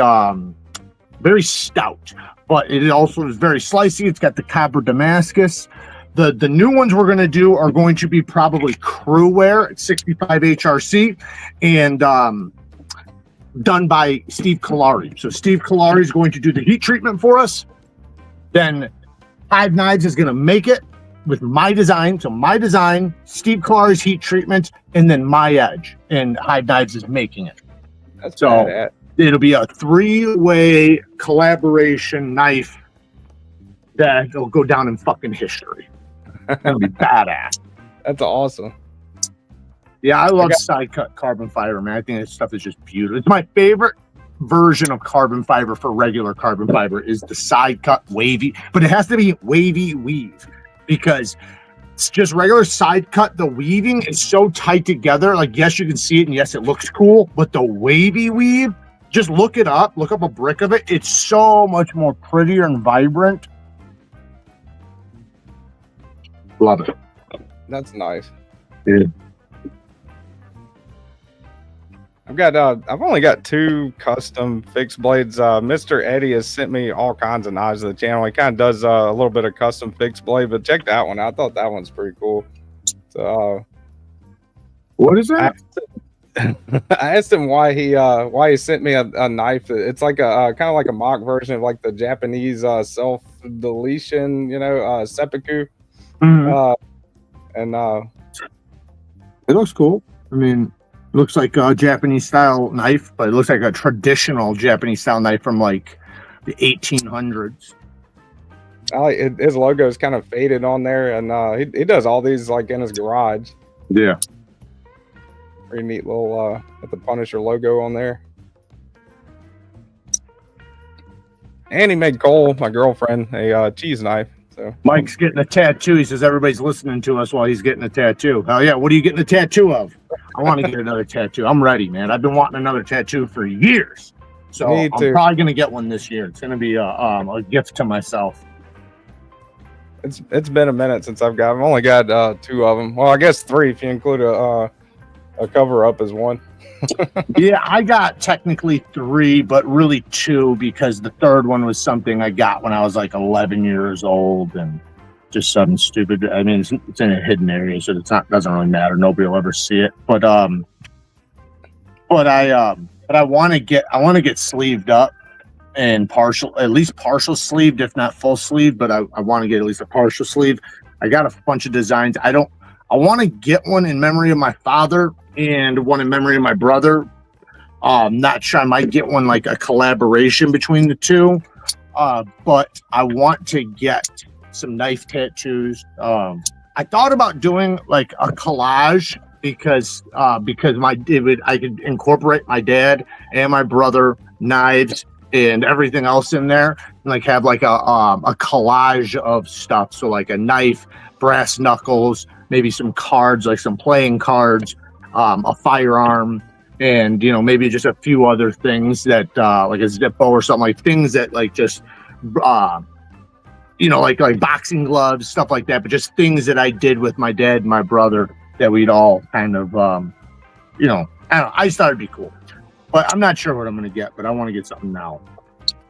stout, but it also is very slicey. It's got the copper Damascus. The new ones we're going to do are going to be probably crew wear at 65 HRC and done by Steve Cutlery. So Steve Cutlery is going to do the heat treatment for us. Then Hive Knives is going to make it with my design. So my design, Steve Cutlery's heat treatment, and then my edge. And Hive Knives is making it. That's so badass. It'll be a 3-way collaboration knife that'll go down in fucking history. That'll be badass. That's awesome. Yeah, I love side cut carbon fiber, man. I think this stuff is just beautiful. It's my favorite version of carbon fiber for regular carbon fiber is the side cut wavy, but it has to be wavy weave because it's just regular side cut. The weaving is so tight together. Like, yes, you can see it and yes, it looks cool, but the wavy weave, just look it up, look up a brick of it. It's so much more prettier and vibrant. Love it. That's nice. Yeah. I've only got 2 custom fixed blades. Mr. Eddie has sent me all kinds of knives to the channel. He kind of does a little bit of custom fixed blade, but check that one out. I thought that one's pretty cool. So, what is that? I asked him why he sent me a knife. It's like a kind of like a mock version of like the Japanese self deletion, seppuku. And it looks cool. I mean, it looks like a Japanese style knife, but it looks like a traditional Japanese style knife from like the 1800s. His logo is kind of faded on there, and he does all these like in his garage. Yeah. Pretty neat little with the Punisher logo on there. And he made Cole, my girlfriend, a cheese knife. So Mike's getting a tattoo. He says everybody's listening to us while he's getting a tattoo. Hell yeah! What are you getting a tattoo of? I want to get another tattoo. I'm ready, man. I've been wanting another tattoo for years. So Me I'm too. probably gonna get one this year. It's gonna be a gift to myself. It's been a minute since I've only got 2 of them. Well, I guess 3 if you include a cover up as one. Yeah, I got technically 3, but really 2 because the third one was something I got when I was like 11 years old and just something stupid. I mean, it's in a hidden area, so doesn't really matter. Nobody will ever see it. But I want to get sleeved up and at least partial sleeved, if not full sleeve. But I want to get at least a partial sleeve. I got a bunch of designs. I want to get one in memory of my father and one in memory of my brother. Not sure. I might get one like a collaboration between the two. But I want to get some knife tattoos. I thought about doing like a collage because I could incorporate my dad and my brother knives and everything else in there, and like have like a collage of stuff. So like a knife, brass knuckles, maybe some cards, like some playing cards, a firearm, and maybe just a few other things that like a Zippo or something, like things that like just like boxing gloves, stuff like that, but just things that I did with my dad and my brother that we'd all kind of I don't know, I just thought it'd be cool. But I'm not sure what I'm going to get, but I want to get something now.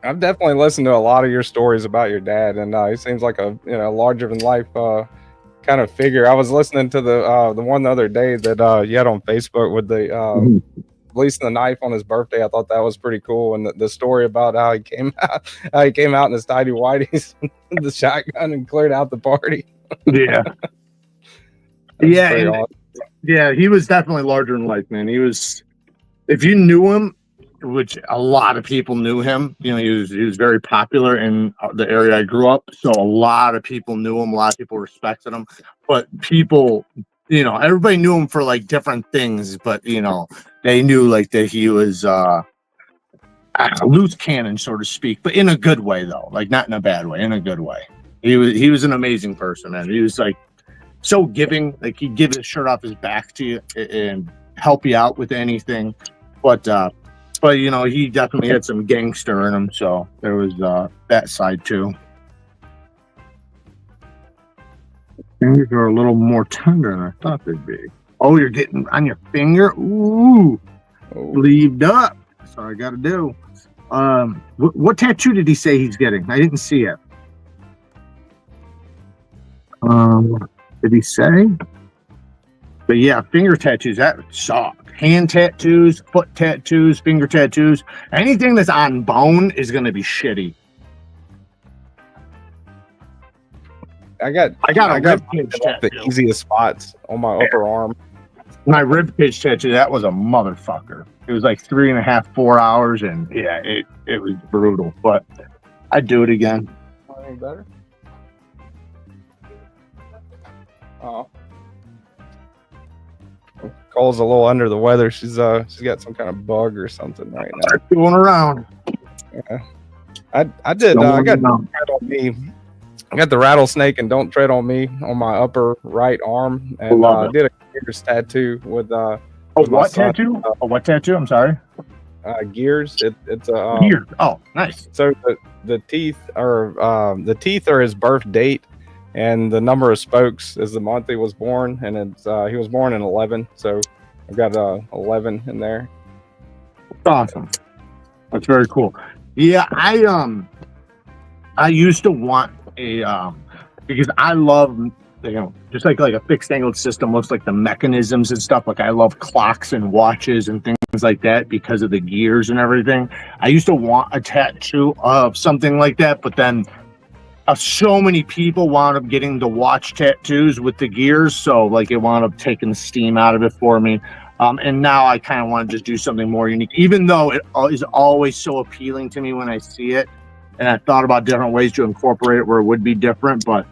I've definitely listened to a lot of your stories about your dad, and he seems like a larger than life kind of figure. I was listening to the one the other day that you had on Facebook with the releasing the knife on his birthday. I thought that was pretty cool, and the story about how he came out in his tidy whities, the shotgun, and cleared out the party. Yeah, yeah, awesome. Yeah. He was definitely larger than life, man. He was. If you knew him, which a lot of people knew him, he was very popular in the area I grew up. So a lot of people knew him. A lot of people respected him. But people, everybody knew him for like different things. But they knew like that he was a loose cannon, so to speak, but in a good way though, like not in a bad way, in a good way. He was an amazing person, man. He was like so giving. Like he'd give his shirt off his back to you and help you out with anything. But he definitely had some gangster in him, so there was that side too. Fingers are a little more tender than I thought they'd be. Oh, you're getting on your finger? Ooh, sleeved up. That's all I got to do. What tattoo did he say he's getting? I didn't see it. Did he say? But yeah, finger tattoos, that would suck. Hand tattoos, foot tattoos, finger tattoos, anything that's on bone is going to be shitty. I got ribcage tattoo. The easiest spots on my upper arm. My ribcage tattoo, that was a motherfucker. It was like 3.5, 4 hours, and yeah, it was brutal. But I'd do it again. Any better? Oh. Cole's a little under the weather. She's got some kind of bug or something right now. Going around. Yeah. I did. I got Don't Tread on Me. I got the rattlesnake and Don't Tread on Me on my upper right arm, and I did a gears tattoo with. What tattoo? What tattoo? I'm sorry. Gears. It's a gears. Oh, nice. So the teeth are his birth date. And the number of spokes is the month he was born, and it's he was born in 11, so I've got 11 in there. Awesome, that's very cool. Yeah, I used to want a because I love just like a fixed angled system looks like the mechanisms and stuff. Like I love clocks and watches and things like that because of the gears and everything. I used to want a tattoo of something like that, but then. So many people wound up getting the watch tattoos with the gears, so like it wound up taking the steam out of it for me. And now I kind of want to just do something more unique, even though it is always so appealing to me when I see it. And I thought about different ways to incorporate it where it would be different, but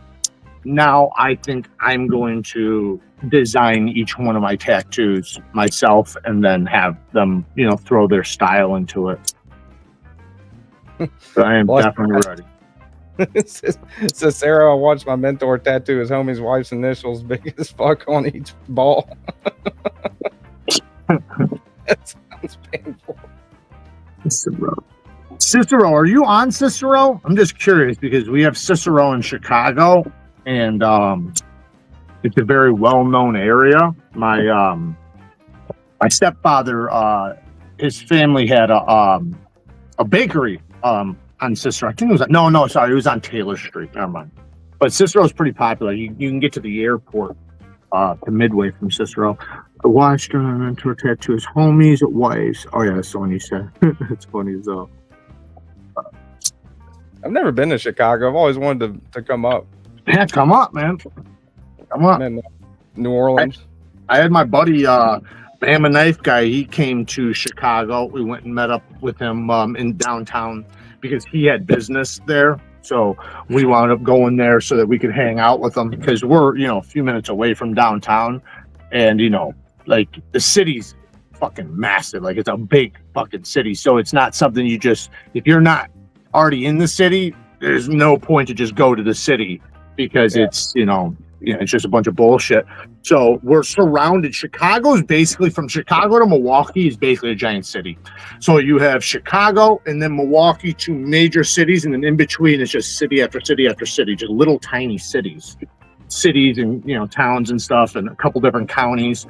now I think I'm going to design each one of my tattoos myself and then have them, throw their style into it. I am Well, definitely ready. Cicero, I watched my mentor tattoo his homie's wife's initials big as fuck on each ball. That sounds painful. Cicero, are you on Cicero? I'm just curious because we have Cicero in Chicago, and it's a very well-known area. My stepfather, his family had a bakery on Cicero. I think it was it was on Taylor Street. Never mind. But Cicero is pretty popular. You can get to the airport to Midway from Cicero. I watched mentor tattoo his homies, wives. Oh yeah, that's the one you said. It's funny as well. I've never been to Chicago. I've always wanted to come up. Yeah, come up, man. Come up. I'm in New Orleans. I had my buddy, Bama Knife Guy. He came to Chicago. We went and met up with him in downtown because he had business there. So we wound up going there so that we could hang out with him because we're, a few minutes away from downtown. And, like the city's fucking massive. Like it's a big fucking city. So it's not something you just, if you're not already in the city, there's no point to just go to the city because it's, it's just a bunch of bullshit. So we're surrounded. Chicago's basically from Chicago to Milwaukee is basically a giant city. So you have Chicago and then Milwaukee, two major cities, and then in between it's just city after city after city, just little tiny cities and towns and stuff, and a couple different counties.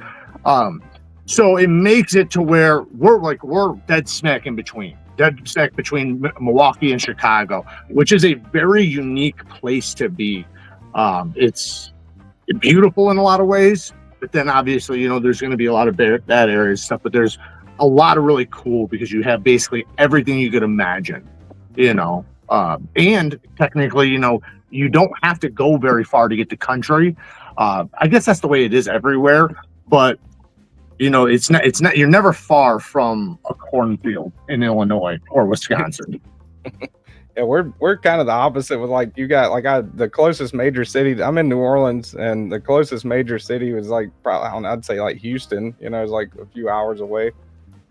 So it makes it to where we're dead smack in between. Dead stack between Milwaukee and Chicago, which is a very unique place to be. It's beautiful in a lot of ways, but then obviously, there's going to be a lot of bad areas stuff, but there's a lot of really cool because you have basically everything you could imagine, and technically, you don't have to go very far to get to country. I guess that's the way it is everywhere, but it's not, you're never far from a cornfield in Illinois or Wisconsin. Yeah, we're kind of the opposite with you got the closest major city. I'm in New Orleans, and the closest major city was probably, I'd say Houston, it's a few hours away.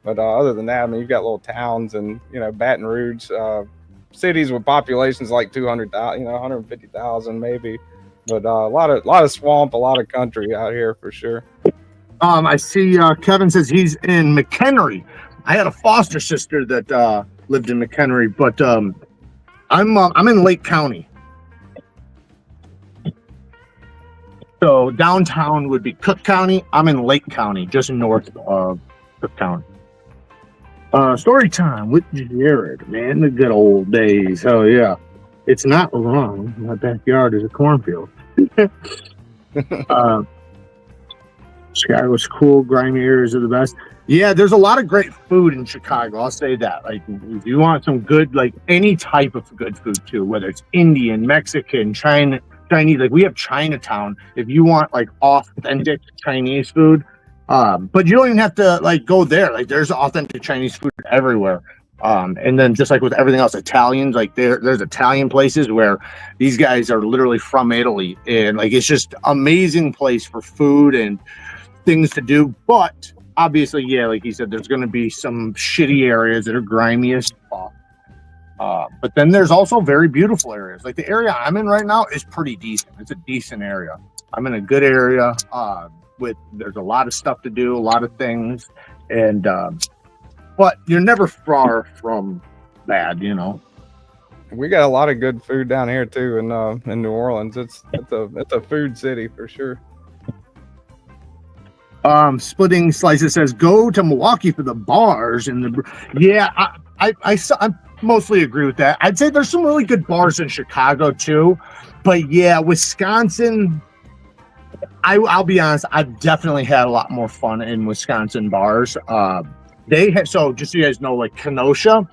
But other than that, I mean, you've got little towns and, Baton Rouge, cities with populations like 200,000, 150,000 maybe. But a lot of swamp, a lot of country out here for sure. I see Kevin says he's in McHenry. I had a foster sister that lived in McHenry, but I'm in Lake County. So downtown would be Cook County. I'm in Lake County, just north of Cook County. Story time with Jared, man, the good old days. Oh yeah, it's not wrong. My backyard is a cornfield. Chicago's cool, grimy areas are the best. Yeah, there's a lot of great food in Chicago. I'll say that. If you want some good, any type of good food too, whether it's Indian, Mexican, Chinese, we have Chinatown. If you want authentic Chinese food, but you don't even have to go there. There's authentic Chinese food everywhere. And then just with everything else, Italians, there's Italian places where these guys are literally from Italy, and it's just amazing place for food and things to do. But obviously, yeah, like you said, there's going to be some shitty areas that are grimy as fuck. But then there's also very beautiful areas. The area I'm in right now is pretty decent. It's a decent area. I'm in a good area. There's a lot of stuff to do, a lot of things, and but you're never far from bad, We got a lot of good food down here too in New Orleans. It's a food city for sure. Splitting Slices says go to Milwaukee for the bars and I mostly agree with that. I'd say there's some really good bars in Chicago too, but yeah, Wisconsin, I'll be honest, I've definitely had a lot more fun in Wisconsin bars. So just so you guys know, Kenosha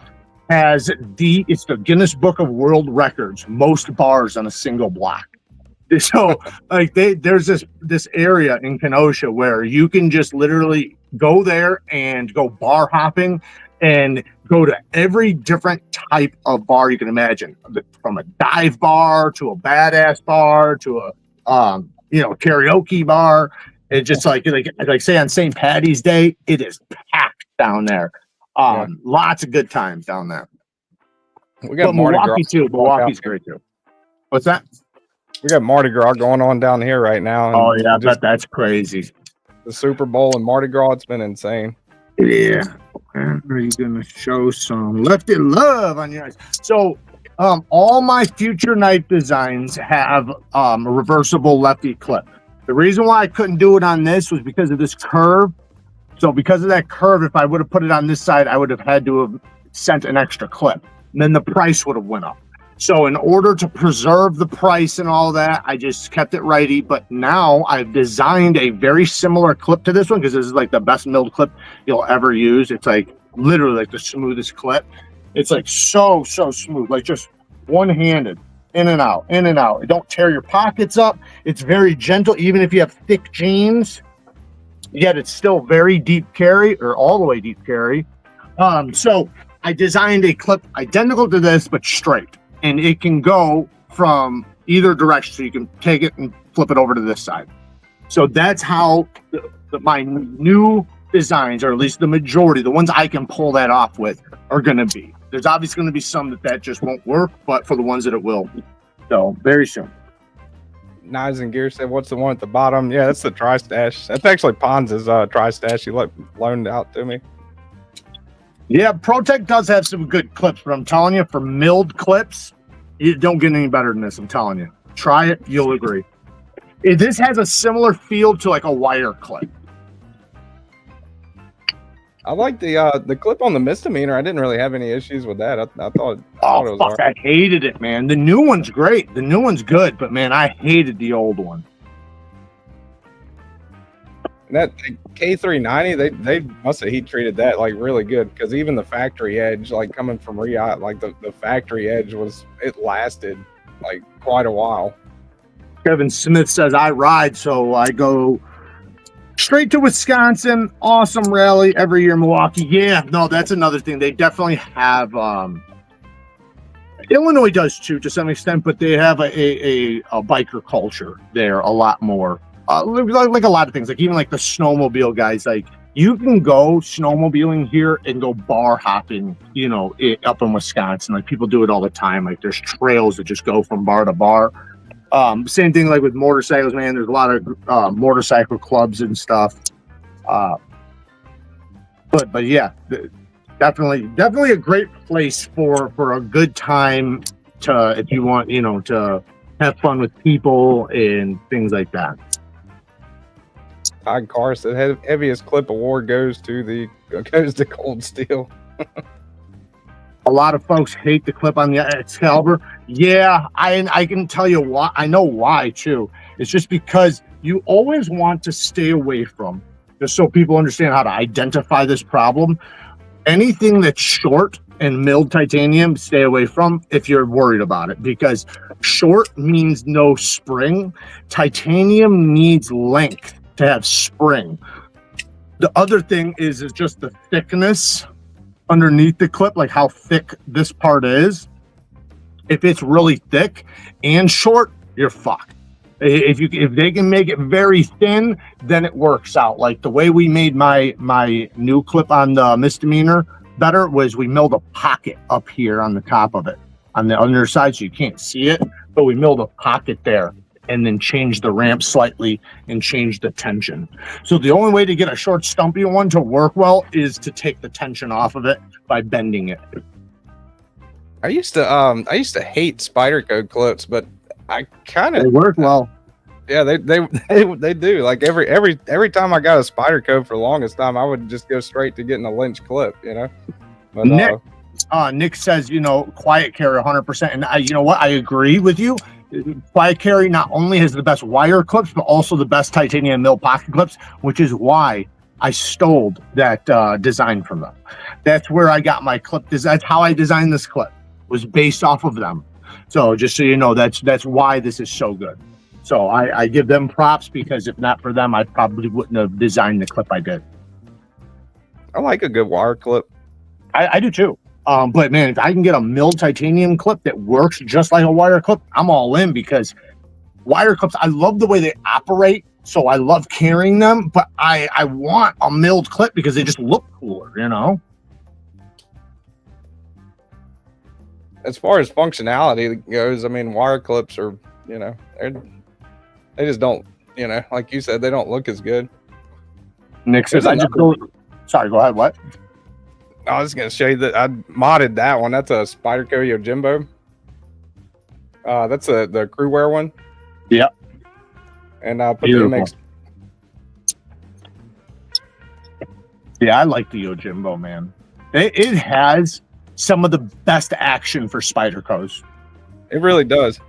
has it's the Guinness Book of World Records, most bars on a single block. So there's this area in Kenosha where you can just literally go there and go bar hopping and go to every different type of bar you can imagine, from a dive bar to a badass bar to a karaoke bar. It just say on St. Patty's Day, it is packed down there. Lots of good times down there. We got But Mardi Gras. Milwaukee too. Milwaukee's great too. What's that? We got Mardi Gras going on down here right now. Oh yeah, I bet that's crazy. The Super Bowl and Mardi Gras, it's been insane. Yeah. Are you gonna show some lefty love on your eyes? So all my future knife designs have a reversible lefty clip. The reason why I couldn't do it on this was because of this curve. So because of that curve, if I would have put it on this side, I would have had to have sent an extra clip. And then the price would have went up. So in order to preserve the price and all that, I just kept it righty. But now I've designed a very similar clip to this one, because this is like the best milled clip you'll ever use. It's like literally like the smoothest clip. It's like so smooth, like just one-handed, in and out, in and out. It don't tear your pockets up. It's very gentle, even if you have thick jeans, yet it's still very deep carry, or all the way deep carry. So I designed a clip identical to this, but straight. And it can go from either direction. So you can take it and flip it over to this side. So that's how my new designs, or at least the majority, the ones I can pull that off with, are going to be. There's obviously going to be some that just won't work, but for the ones that it will. So very soon. Knives and Gear said, what's the one at the bottom? Yeah, that's the Tri-Stash. That's actually Pons' Tri-Stash he loaned out to me. Yeah, ProTech does have some good clips, but I'm telling you, for milled clips, you don't get any better than this. I'm telling you. Try it, you'll agree. This has a similar feel to like a wire clip. I like the clip on the misdemeanor. I didn't really have any issues with that. I thought it was fuck, I hated it, man. The new one's great. The new one's good, but man, I hated the old one. And that K390, they must have heat treated that like really good, because even the factory edge, like coming from Riot, like the factory edge it lasted like quite a while. Kevin Smith says, I ride, so I go straight to Wisconsin. Awesome rally every year in Milwaukee. Yeah, no, that's another thing. They definitely have, Illinois does too, to some extent, but they have a biker culture there a lot more. Like a lot of things, like even like the snowmobile guys, like you can go snowmobiling here and go bar hopping, you know, up in Wisconsin. Like people do it all the time. Like there's trails that just go from bar to bar. Same thing like with motorcycles, man. There's a lot of motorcycle clubs and stuff. But yeah, definitely a great place for a good time to, if you want, you know, to have fun with people and things like that. Todd Carr said heaviest clip award goes to Cold Steel. A lot of folks hate the clip on the Excalibur. Yeah, I can tell you why. I know why too. It's just because you always want to stay away from, just so people understand how to identify this problem. Anything that's short and milled titanium, stay away from if you're worried about it, because short means no spring. Titanium needs length to have spring. The other thing is just the thickness underneath the clip, like how thick this part is. If it's really thick and short, you're fucked. If they can make it very thin, then it works out. Like the way we made my new clip on the misdemeanor better was we milled a pocket up here on the top of it, on the underside, so you can't see it, but we milled a pocket there and then changed the ramp slightly and changed the tension. So the only way to get a short stumpy one to work well is to take the tension off of it by bending it. I used to hate Spyderco clips, but I kind of, they work well. Yeah, they do. Like every time I got a Spyderco for the longest time, I would just go straight to getting a Lynch clip, you know. But, Nick says, you know, quiet carry 100%, and you know what? I agree with you. Quiet Carry not only has the best wire clips, but also the best titanium mill pocket clips, which is why I stole that design from them. That's where I got my clip. That's how I designed this clip, was based off of them. So just so you know, that's why this is so good. So I give them props, because if not for them, I probably wouldn't have designed the clip I did. I like a good wire clip. I do too. But man, if I can get a milled titanium clip that works just like a wire clip, I'm all in, because wire clips, I love the way they operate. So I love carrying them, but I want a milled clip because they just look cooler, you know? as far as functionality goes, I mean, wire clips are, you know, they just don't, you know, like you said, they don't look as good. Nick says, sorry, go ahead. What? I was going to show you that I modded that one. That's a Spyderco Yojimbo. That's the crew wear one. Yep. And I put the MX. Yeah, I like the Yojimbo, man. It has some of the best action for Spydercos. It really does.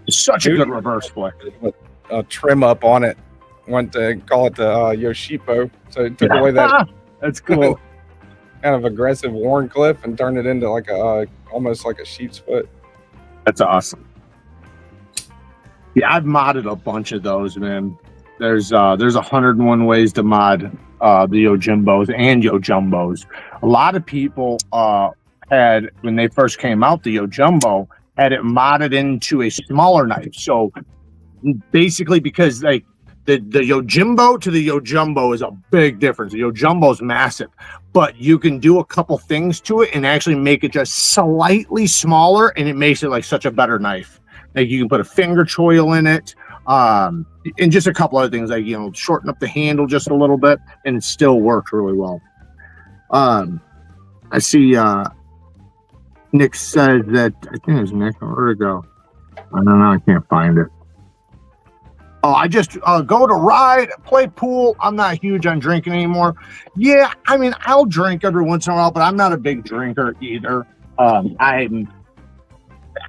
It's such a good reverse flick. A trim up on it. Went to call it the Yoshipo. So it took away that. That's cool. Kind of aggressive Warncliffe and turned it into like a almost like a sheep's foot. That's awesome. Yeah, I've modded a bunch of those, man. There's 101 ways to mod the Yojimbos and Yojumbos. A lot of people had, when they first came out, the Yojumbo had it modded into a smaller knife. So basically, because like the Yojimbo to the Yojumbo is a big difference. The Yojumbo is massive, but you can do a couple things to it and actually make it just slightly smaller, and it makes it like such a better knife. Like you can put a finger choil in it, and just a couple other things, like, you know, shorten up the handle just a little bit, and it still works really well. I see Nick said that, I think it was Nick, where'd it go? I don't know, I can't find it. Oh, I just go to ride, play pool. I'm not huge on drinking anymore. Yeah, I mean, I'll drink every once in a while, but I'm not a big drinker either.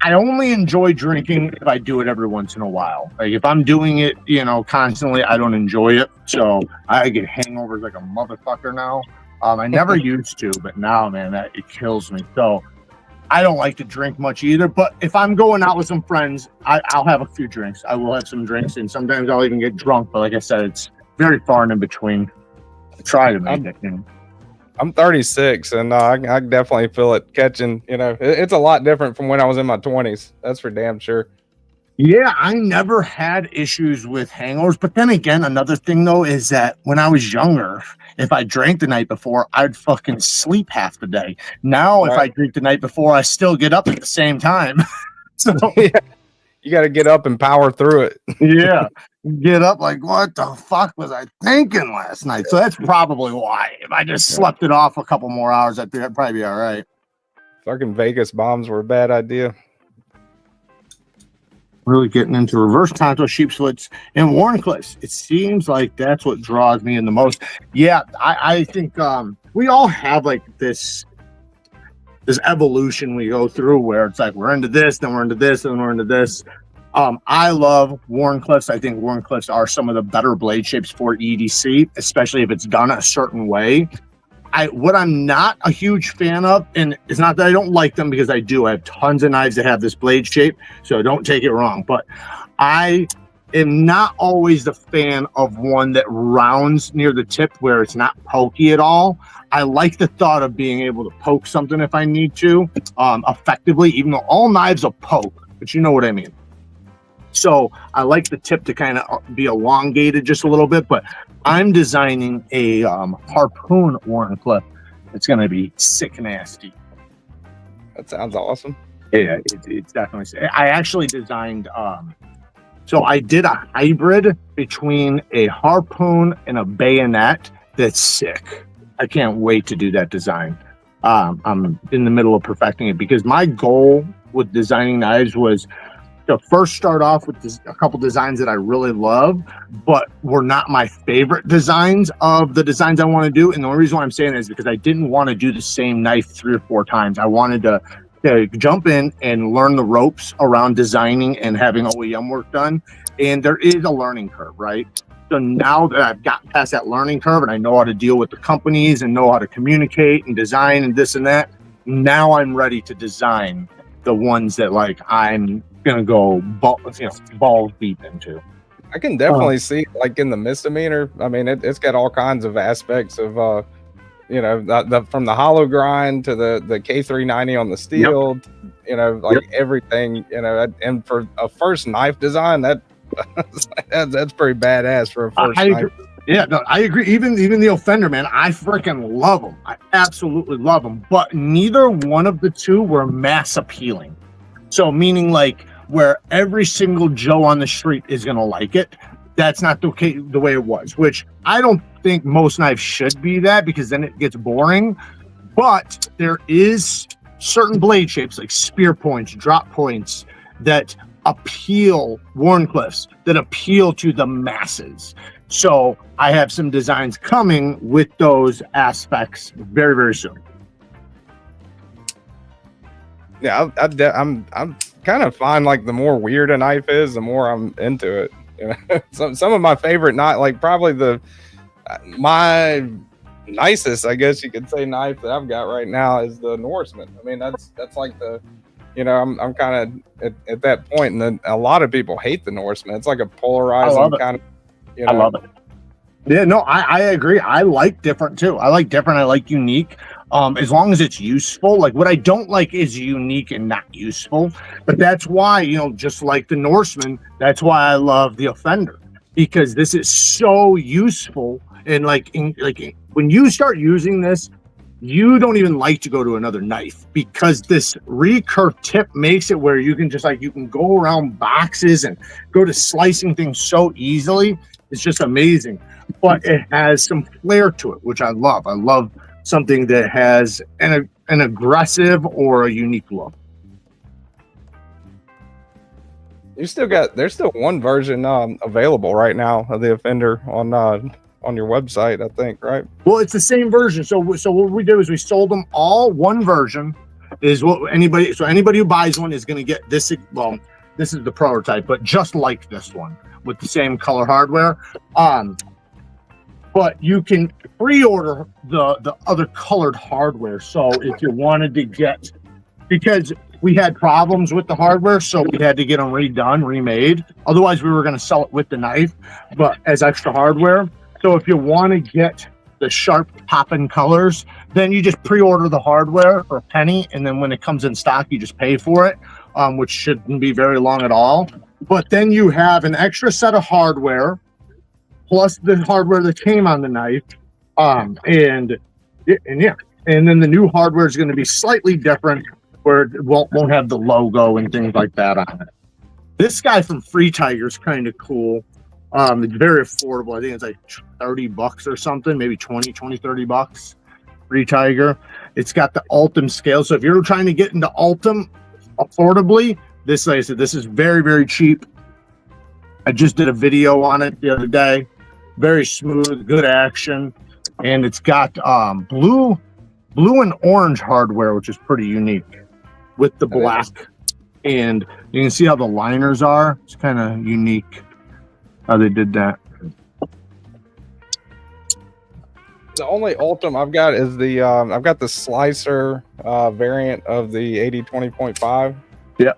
I only enjoy drinking if I do it every once in a while. Like if I'm doing it, you know, constantly, I don't enjoy it. So I get hangovers like a motherfucker now. I never used to, but now, man, it kills me. So I don't like to drink much either. But if I'm going out with some friends, I'll have a few drinks. I will have some drinks, and sometimes I'll even get drunk. But like I said, it's very far and in between. I try to make it. You know. I'm 36, and I definitely feel it catching. You know, it's a lot different from when I was in my 20s. That's for damn sure. Yeah, I never had issues with hangovers. But then again, another thing, though, is that when I was younger, if I drank the night before, I'd fucking sleep half the day. Now, if I drink the night before, I still get up at the same time. So yeah, you got to get up and power through it. Yeah, get up like, what the fuck was I thinking last night? So that's probably why. If I just slept it off a couple more hours, I'd probably be all right. Fucking Vegas bombs were a bad idea. Really getting into reverse contour, sheep's foots, and Warncliffs. It seems like that's what draws me in the most. Yeah, I think we all have like this evolution we go through where it's like we're into this, then we're into this, and then we're into this. I love Warncliffs. I think Warncliffs are some of the better blade shapes for EDC, especially if it's done a certain way. What I'm not a huge fan of, and it's not that I don't like them, because I do. I have tons of knives that have this blade shape, so don't take it wrong. But I am not always the fan of one that rounds near the tip where it's not pokey at all. I like the thought of being able to poke something if I need to, effectively, even though all knives will poke, but you know what I mean. So I like the tip to kind of be elongated just a little bit, but I'm designing a harpoon Warncliffe. It's going to be sick nasty. That sounds awesome. Yeah, it's definitely. I actually designed. So I did a hybrid between a harpoon and a bayonet. That's sick. I can't wait to do that design. I'm in the middle of perfecting it, because my goal with designing knives was to first start off with a couple designs that I really love, but were not my favorite designs of the designs I want to do. And the only reason why I'm saying that is because I didn't want to do the same knife 3 or 4 times. I wanted to jump in and learn the ropes around designing and having OEM work done. And there is a learning curve, right? So now that I've gotten past that learning curve and I know how to deal with the companies and know how to communicate and design and this and that, now I'm ready to design the ones that like I'm gonna go balls deep into. I can definitely see, like, in the misdemeanor. I mean, it's got all kinds of aspects of you know, from the hollow grind to the K390 on the steel. Yep. You know, like everything. You know, and for a first knife design, that's pretty badass for a first knife. Yeah, no, I agree. Even the offender, man, I freaking love them. I absolutely love them. But neither one of the two were mass appealing. So meaning like where every single Joe on the street is gonna like it. That's not the way it was. Which I don't think most knives should be that, because then it gets boring. But there is certain blade shapes like spear points, drop points that appeal, Warncliffs, that appeal to the masses. So I have some designs coming with those aspects very, very soon. Yeah, I'm kind of find like the more weird a knife is, the more I'm into it. You know, some of my favorite, not like probably my nicest, I guess you could say, knife that I've got right now is the Norseman. I mean, that's like the, you know, I'm kind of at that point, and then a lot of people hate the Norseman. It's like a polarizing kind of, you know. I love it. Yeah, no, I agree. I like different too. I like different. I like unique. As long as it's useful. Like what I don't like is unique and not useful. But that's why, you know, just like the Norseman, that's why I love the Offender, because this is so useful. And like when you start using this, you don't even like to go to another knife, because this recurve tip makes it where you can just like, you can go around boxes and go to slicing things so easily. It's just amazing. But it has some flair to it, which I love. I love something that has an aggressive or a unique look. You still got, there's still one version available right now of the Offender on your website, I think, right? Well, it's the same version. So what we do is we sold them all. One version is what anybody who buys one is going to get this. Well, this is the prototype, but just like this one with the same color hardware. But you can pre-order the other colored hardware. So if you wanted to get, because we had problems with the hardware, so we had to get them redone, remade. Otherwise, we were going to sell it with the knife, but as extra hardware. So if you want to get the sharp popping colors, then you just pre-order the hardware for a penny, and then when it comes in stock, you just pay for it, which shouldn't be very long at all. But then you have an extra set of hardware, plus the hardware that came on the knife, and then the new hardware is going to be slightly different, where it won't have the logo and things like that on it. This guy from Free Tiger is kind of cool. It's very affordable. I think it's like $30 or something, maybe 30 bucks. Free Tiger. It's got the Ultim scale. So if you're trying to get into Ultim affordably, this, like I said, this is very, very cheap. I just did a video on it the other day. Very smooth, good action, and it's got blue and orange hardware, which is pretty unique with the black. And you can see how the liners are. It's kind of unique how they did that. The only Ultim I've got is the I've got the slicer variant of the 80-20.5. Yeah.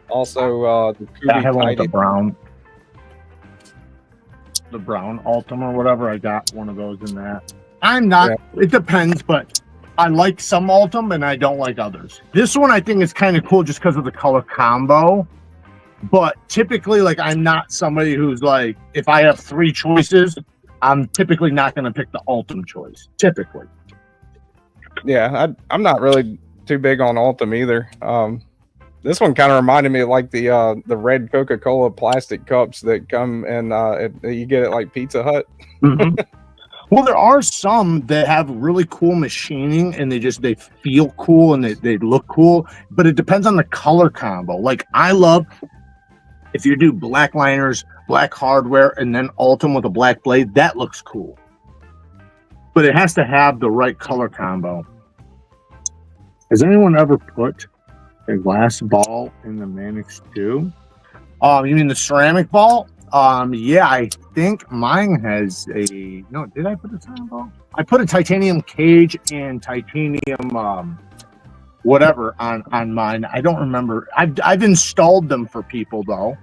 Also, I have like the brown Ultim or whatever. I got one of those in that. I'm not. Yeah. It depends, but I like some Ultim and I don't like others. This one I think is kind of cool just because of the color combo. But typically, like, I'm not somebody who's like, if I have 3 choices, I'm typically not going to pick the Ultim choice. Typically. Yeah, I'm not really too big on Ultim either. This one kind of reminded me of like the red Coca-Cola plastic cups that come and you get it like Pizza Hut. Mm-hmm. Well, there are some that have really cool machining and they feel cool and they look cool, but it depends on the color combo. Like I love if you do black liners, black hardware, and then Ultim with a black blade, that looks cool. But it has to have the right color combo. Has anyone ever put a glass ball in the Manix 2? You mean the ceramic ball? Yeah, I think mine has a, no, did I put a ceramic ball? I put a titanium cage and titanium whatever on mine. I don't remember. I've installed them for people though.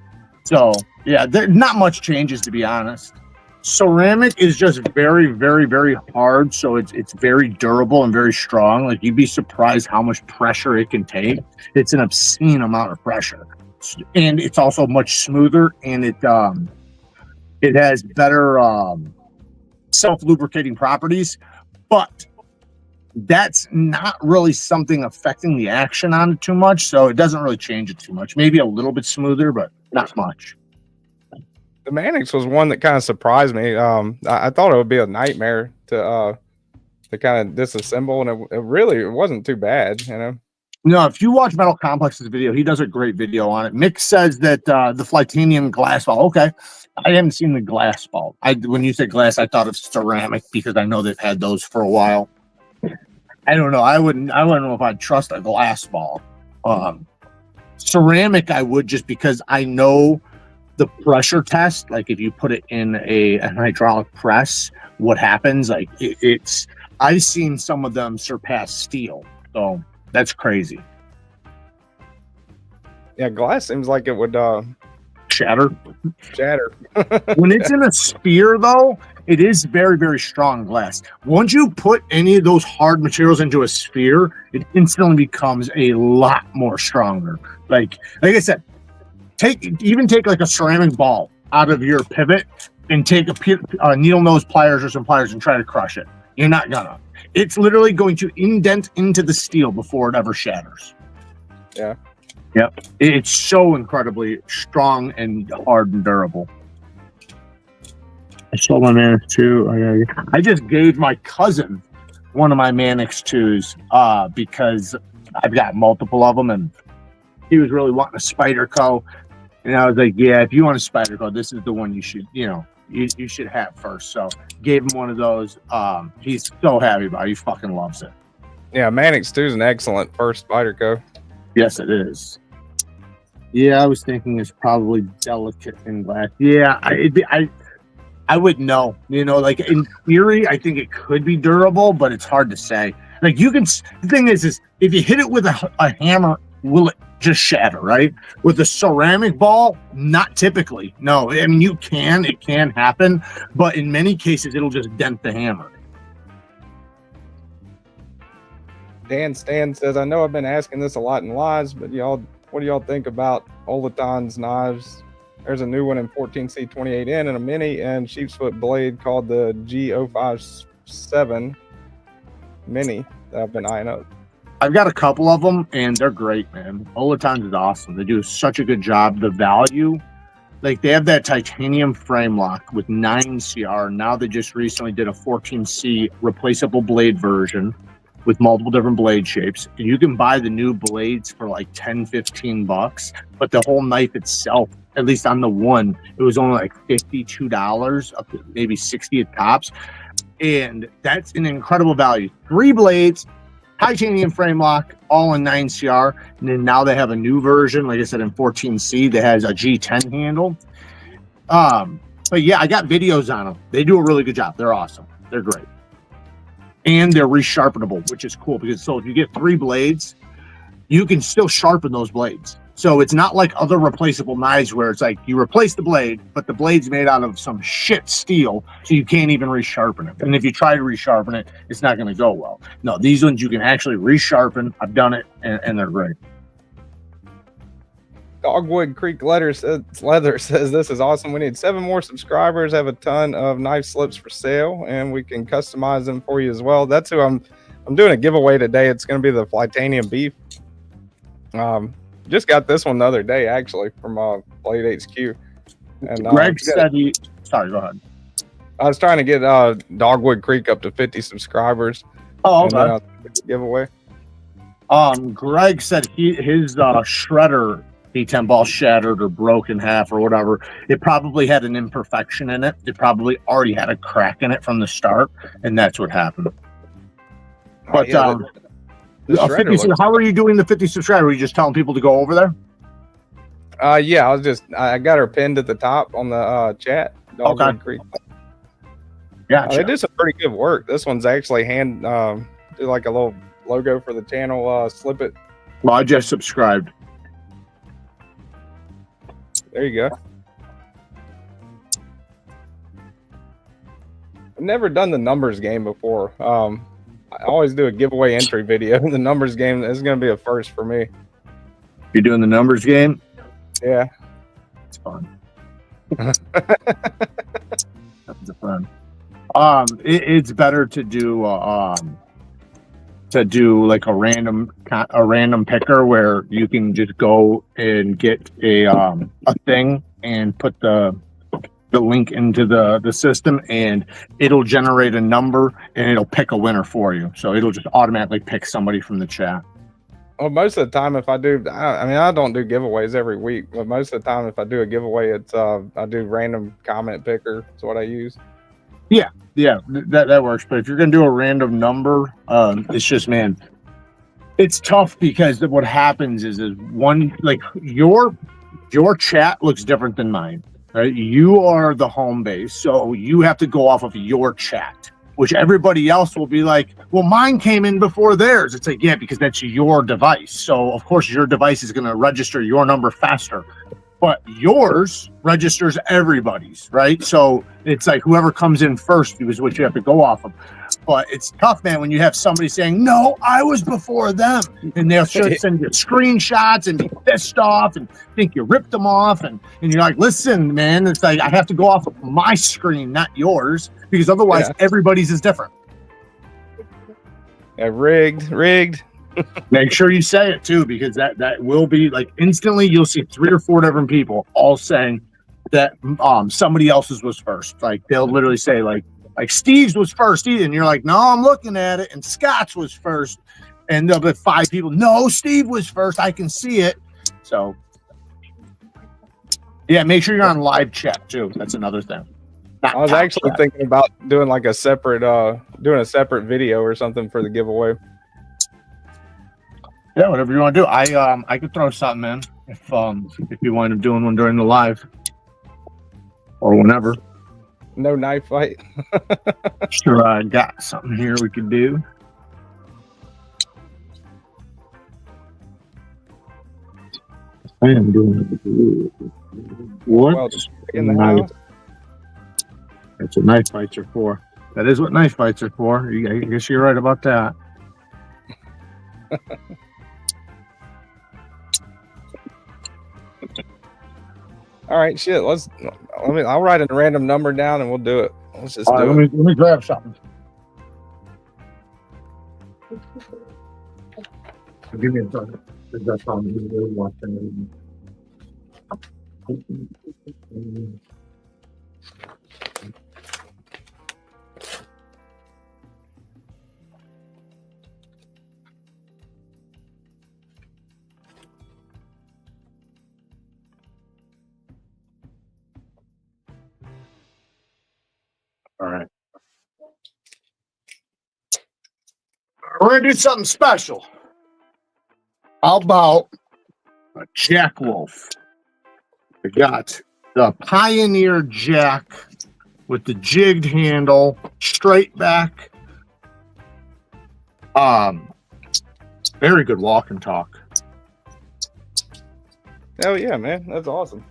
So yeah, there not much changes, to be honest. Ceramic is just very, very, very hard, so it's very durable and very strong. Like you'd be surprised how much pressure it can take. It's an obscene amount of pressure, and it's also much smoother. And It has better self-lubricating properties, but that's not really something affecting the action on it too much, so it doesn't really change it too much. Maybe a little bit smoother, but not much. The Mannix was one that kind of surprised me. I thought it would be a nightmare to kind of disassemble, and it wasn't too bad, you know. No, if you watch Metal Complex's video, he does a great video on it. Mick says that the Flytanium glass ball. Okay, I haven't seen the glass ball. When you said glass, I thought of ceramic because I know they've had those for a while. I don't know. I wouldn't know if I'd trust a glass ball. Ceramic, I would, just because I know the pressure test. Like if you put it in an hydraulic press, what happens? Like it's. I've seen some of them surpass steel. So that's crazy. Yeah, glass seems like it would Shatter. When it's in a sphere, though, it is very, very strong glass. Once you put any of those hard materials into a sphere, it instantly becomes a lot more stronger. Like I said, take like a ceramic ball out of your pivot and take a needle nose pliers or some pliers and try to crush it. You're not gonna. It's literally going to indent into the steel before it ever shatters. Yeah. Yep. It's so incredibly strong and hard and durable. I sold my Mannix 2. I just gave my cousin one of my Mannix 2s because I've got multiple of them, and he was really wanting a Spyderco. And I was like, yeah, if you want a Spyderco, this is the one you should, you should have first. So gave him one of those. He's so happy about it. He fucking loves it. Yeah, Mannix 2 is an excellent first Spyderco. Yes, it is. Yeah, I was thinking it's probably delicate in glass. Yeah, I wouldn't know. Like in theory, I think it could be durable, but it's hard to say. Like the thing is if you hit it with a hammer, will it just shatter, right? With a ceramic ball, not typically. No, I mean, it can happen, but in many cases, it'll just dent the hammer. Dan Stan says, I know I've been asking this a lot in lives, but what do y'all think about Olaton's knives? There's a new one in 14C 28N and a mini and sheepsfoot blade called the G057 mini that I've been eyeing up. I've got a couple of them and they're great, man. Olaton's is awesome. They do such a good job. The value, like they have that titanium frame lock with 9CR. Now they just recently did a 14C replaceable blade version with multiple different blade shapes. You can buy the new blades for like $10-15, but the whole knife itself, at least on the one, it was only like $52, up to maybe $60 at tops. And that's an incredible value. 3 blades, titanium frame lock, all in 9CR. And then now they have a new version, like I said, in 14C that has a G10 handle. But yeah, I got videos on them. They do a really good job. They're awesome. They're great. And they're resharpenable, which is cool because if you get 3 blades, you can still sharpen those blades. So it's not like other replaceable knives where it's like you replace the blade, but the blade's made out of some shit steel, so you can't even resharpen it. And if you try to resharpen it, it's not going to go well. No, these ones you can actually resharpen. I've done it, and they're great. DogCreekLeather says this is awesome. We need 7 more subscribers. Have a ton of knife slips for sale, and we can customize them for you as well. That's who I'm doing a giveaway today. It's going to be the Flytanium beef. Just got this one the other day actually from BladeHQ. And Greg said he. Sorry, go ahead. I was trying to get Dogwood Creek up to 50 subscribers. Oh, okay. Giveaway. Greg said his shredder D10 ball shattered or broke in half or whatever. It probably had an imperfection in it. It probably already had a crack in it from the start, and that's what happened. But yeah, how are you doing the 50 subscriber? Are you just telling people to go over there? Yeah, I got her pinned at the top on the chat. Dogwood Creek. Yeah, they do some pretty good work. This one's actually do like a little logo for the channel. Slip it. Well, I just subscribed. There you go. I've never done the numbers game before. I always do a giveaway entry video. The numbers game is going to be a first for me. You're doing the numbers game? Yeah. It's fun. That's a friend. It's better to do like a random picker where you can just go and get a thing and put the link into the system, and it'll generate a number and it'll pick a winner for you. So it'll just automatically pick somebody from the chat. Well, most of the time, if I do, I mean, I don't do giveaways every week, but most of the time, if I do a giveaway, it's I do random comment picker. That's what I use. Yeah, that works. But if you're gonna do a random number, it's just, man, it's tough because what happens is one, like your chat looks different than mine, right? You are the home base, so you have to go off of your chat, which everybody else will be like, well, mine came in before theirs. It's like, yeah, because that's your device. So of course your device is going to register your number faster, but yours registers everybody's, right? So it's like whoever comes in first is what you have to go off of. But it's tough, man, when you have somebody saying, no, I was before them. And they'll send you screenshots and be pissed off and think you ripped them off. And you're like, listen, man, it's like I have to go off of my screen, not yours, because otherwise everybody's is different. Yeah, rigged. Make sure you say it too, because that will be like instantly you'll see 3 or 4 different people all saying that somebody else's was first. Like they'll literally say like Steve's was first, and you're like, no, I'm looking at it, and Scott's was first, and there'll be 5 people, no, Steve was first, I can see it. So yeah, make sure you're on live chat too. That's another thing. I was actually thinking about doing like a separate video or something for the giveaway. Yeah, whatever you want to do. I could throw something in if you wind up doing one during the live or whenever. No knife fight. Sure, I got something here we could do. I am doing what? Well, in the house. That's what knife fights are for. That is what knife fights are for. I guess you're right about that. All right, shit. I'll write a random number down and we'll do it. Let's just do it. Let me grab something. Give me a second. That's watching. All right. We're going to do something special. How about a Jack Wolf? We got the Pioneer Jack with the jigged handle, straight back. Very good walk and talk. Hell yeah, man. That's awesome.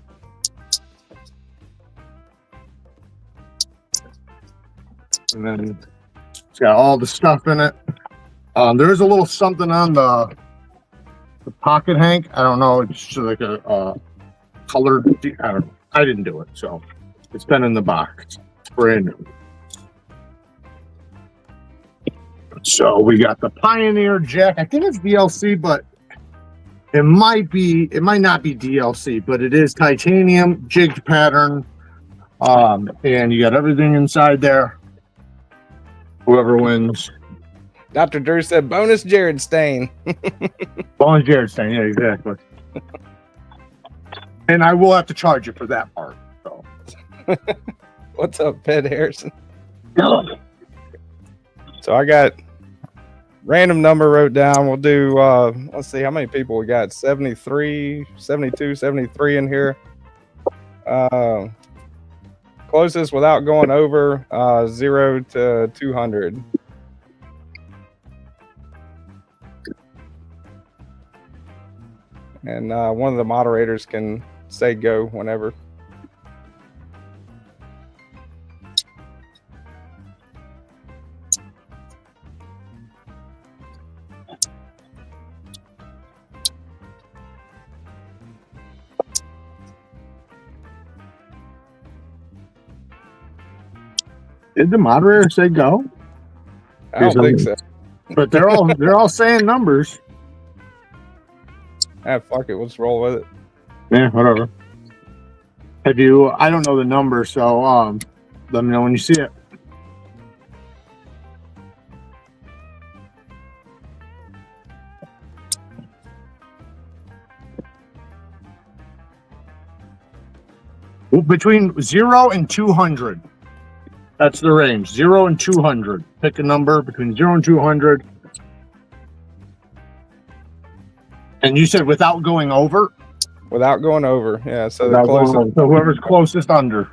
And then it's got all the stuff in it. There is a little something on the pocket hank. I don't know. It's just like a colored. I don't know. I didn't do it, so it's been in the box. It's brand new. So we got the Pioneer Jack. I think it's DLC, but it might not be DLC, but it is titanium jigged pattern. And you got everything inside there. Whoever wins. Dr. Drew said bonus Jared Stain. Bonus Jared Stain, yeah, exactly. And I will have to charge you for that part. So. What's up, Ped Harrison? So I got random number wrote down. We'll do, let's see how many people we got. 73, 72, 73 in here. Closest without going over 0 to 200. And one of the moderators can say go whenever. Did the moderator say go? I don't think so. But they're all saying numbers. Ah, fuck it. Let's roll with it. Yeah, whatever. Have you? I don't know the number, so let me know when you see it. Well, between 0 and 200. That's the range. 0 and 200. Pick a number between 0 and 200. And you said without going over? Without going over. Yeah, so Without the closest. so whoever's closest under.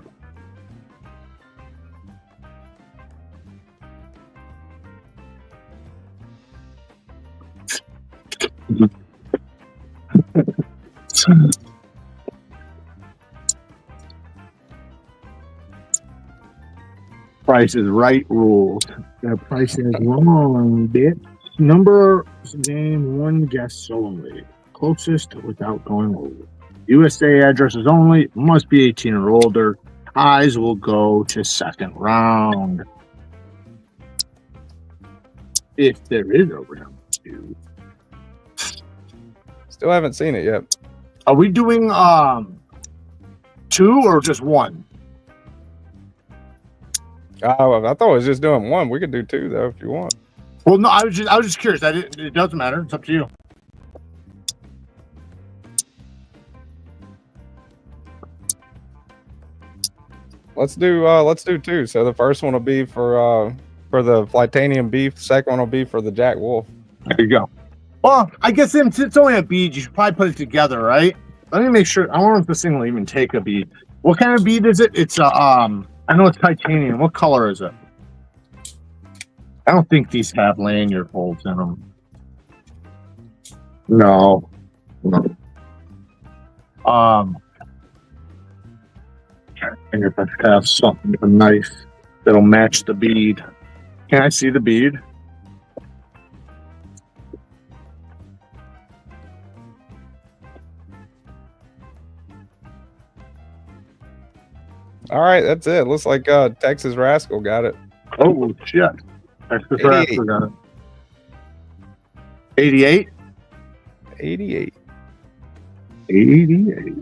Price is right rules. The price is wrong, bitch. Number game, one guess only. Closest without going over. USA addresses only. Must be 18 or older. Ties will go to second round. If there is a round two. Still haven't seen it yet. Are we doing 2 or just 1? Oh, I thought I was just doing 1. We could do 2 though if you want. Well, no, I was just curious. It doesn't matter. It's up to you. Let's do 2. So the first one will be for the Flytanium beef. The second one will be for the Jack Wolf. There you go. Well, I guess since it's only a bead, you should probably put it together, right? Let me make sure. I wonder if this thing will even take a bead. What kind of bead is it? It's I know it's titanium. What color is it? I don't think these have lanyard holes in them. No. And if I have something, a knife that'll match the bead. Can I see the bead? All right, that's it. Looks like Texas Rascal got it. Oh shit! Texas Rascal got it. 88. 88. 88.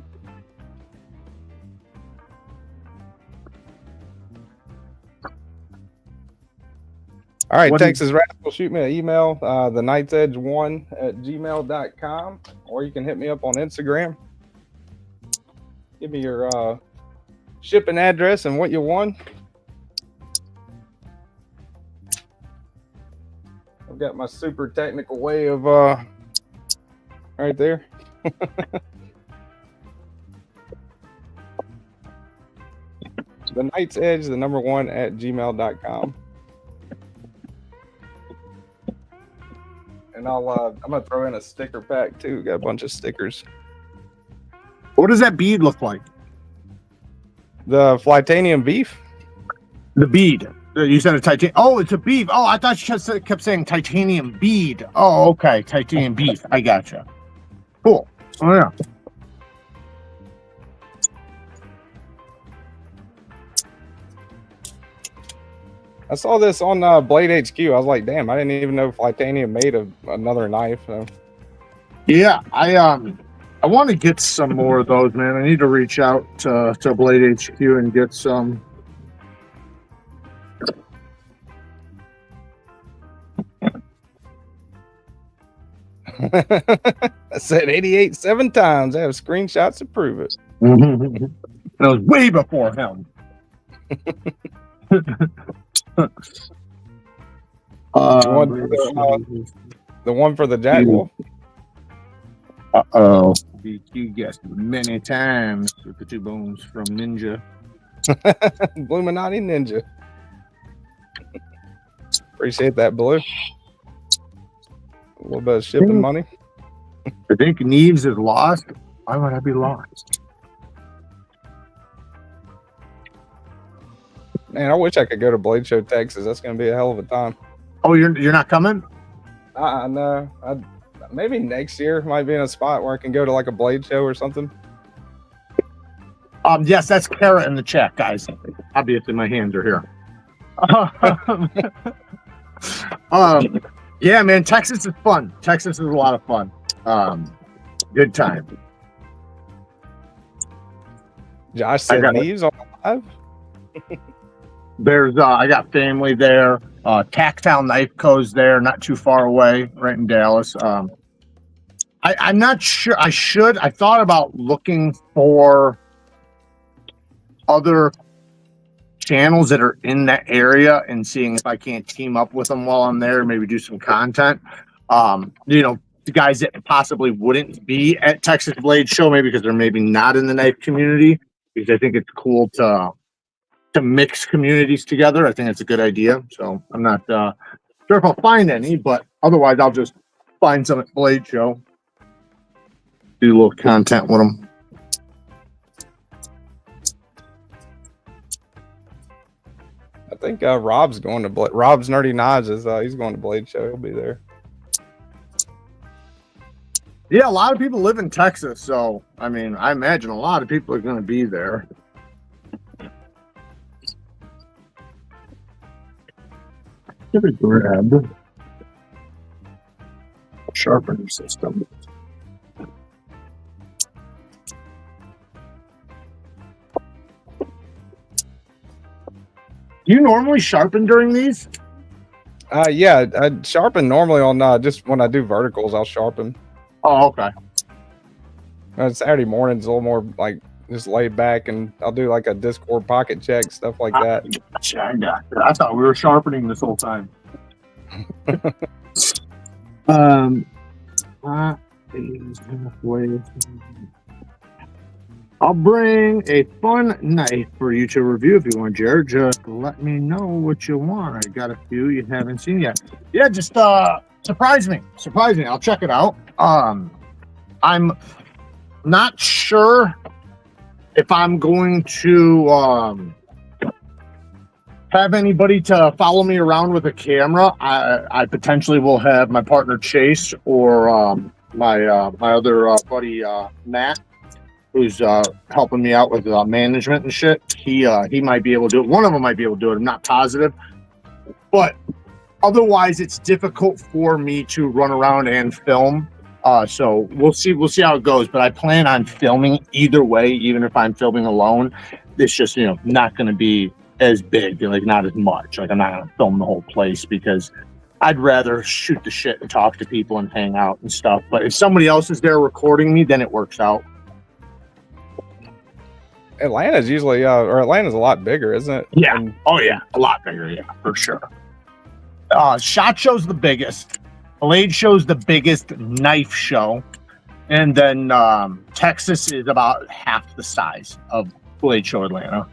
All right, Texas Rascal, shoot me an email, the knightsedge1@gmail.com, or you can hit me up on Instagram. Give me your shipping address and what you won. I've got my super technical way of right there. The Knight's Edge, the #1@gmail.com. And I'm gonna throw in a sticker pack too. Got a bunch of stickers. What does that bead look like? The Flytanium beef. The bead. You said a titanium. Oh, it's a beef. Oh, I thought you kept saying titanium bead. Oh, okay, titanium beef. I gotcha. Cool. Oh yeah. I saw this on BladeHQ. I was like, damn, I didn't even know Flytanium made another knife. So. Yeah, I want to get some more of those, man. I need to reach out to BladeHQ and get some. I said 88 7 times. I have screenshots to prove it. That was way before him. The one for the Jack Wolf. Uh-oh. You guessed many times with the 2 bones from Ninja. Illuminati Ninja. Appreciate that, Blue. A little bit of shipping money. I think Neeves is lost. Why would I be lost? Man, I wish I could go to Blade Show, Texas. That's going to be a hell of a time. Oh, you're not coming? No. Maybe next year might be in a spot where I can go to like a Blade Show or something. Yes, that's Kara in the chat, guys. Obviously, my hands are here. Yeah, man, Texas is fun. Texas is a lot of fun. Good time. Josh said Neeves on live. There's I got family there. Tactile Knife Co's there, not too far away, right in Dallas. I'm not sure. I thought about looking for other channels that are in that area and seeing if I can't team up with them while I'm there, maybe do some content. You know, the guys that possibly wouldn't be at Texas Blade Show, maybe because they're maybe not in the knife community, because I think it's cool to mix communities together. I think it's a good idea. So I'm not sure if I'll find any, but otherwise I'll just find some at Blade Show. Do a little content with them. I think Rob's going to Rob's Nerdy Knives is he's going to Blade Show. He'll be there. Yeah, a lot of people live in Texas, so I mean, I imagine a lot of people are going to be there. Give it grab. Sharpening system. Do you normally sharpen during these? Yeah, I sharpen normally on just when I do verticals, I'll sharpen. Oh, okay. Saturday morning's a little more like just laid back, and I'll do like a Discord pocket check, stuff like that. I thought we were sharpening this whole time. I'll bring a fun knife for you to review if you want, Jared. Just let me know what you want. I got a few you haven't seen yet. Yeah, just surprise me. I'll check it out. I'm not sure if I'm going to have anybody to follow me around with a camera. I potentially will have my partner Chase or my other buddy Matt, who's helping me out with management and shit. He might be able to do it. One of them might be able to do it. I'm not positive, but otherwise it's difficult for me to run around and film. So we'll see how it goes, but I plan on filming either way, even if I'm filming alone. It's just, you know, not going to be as big, like not as much. Like I'm not going to film the whole place because I'd rather shoot the shit and talk to people and hang out and stuff. But if somebody else is there recording me, then it works out. Atlanta's usually, or Atlanta's a lot bigger, isn't it? Yeah. Oh yeah, a lot bigger. Yeah, for sure. SHOT Show's the biggest. Blade Show's the biggest knife show, and then Texas is about half the size of Blade Show Atlanta.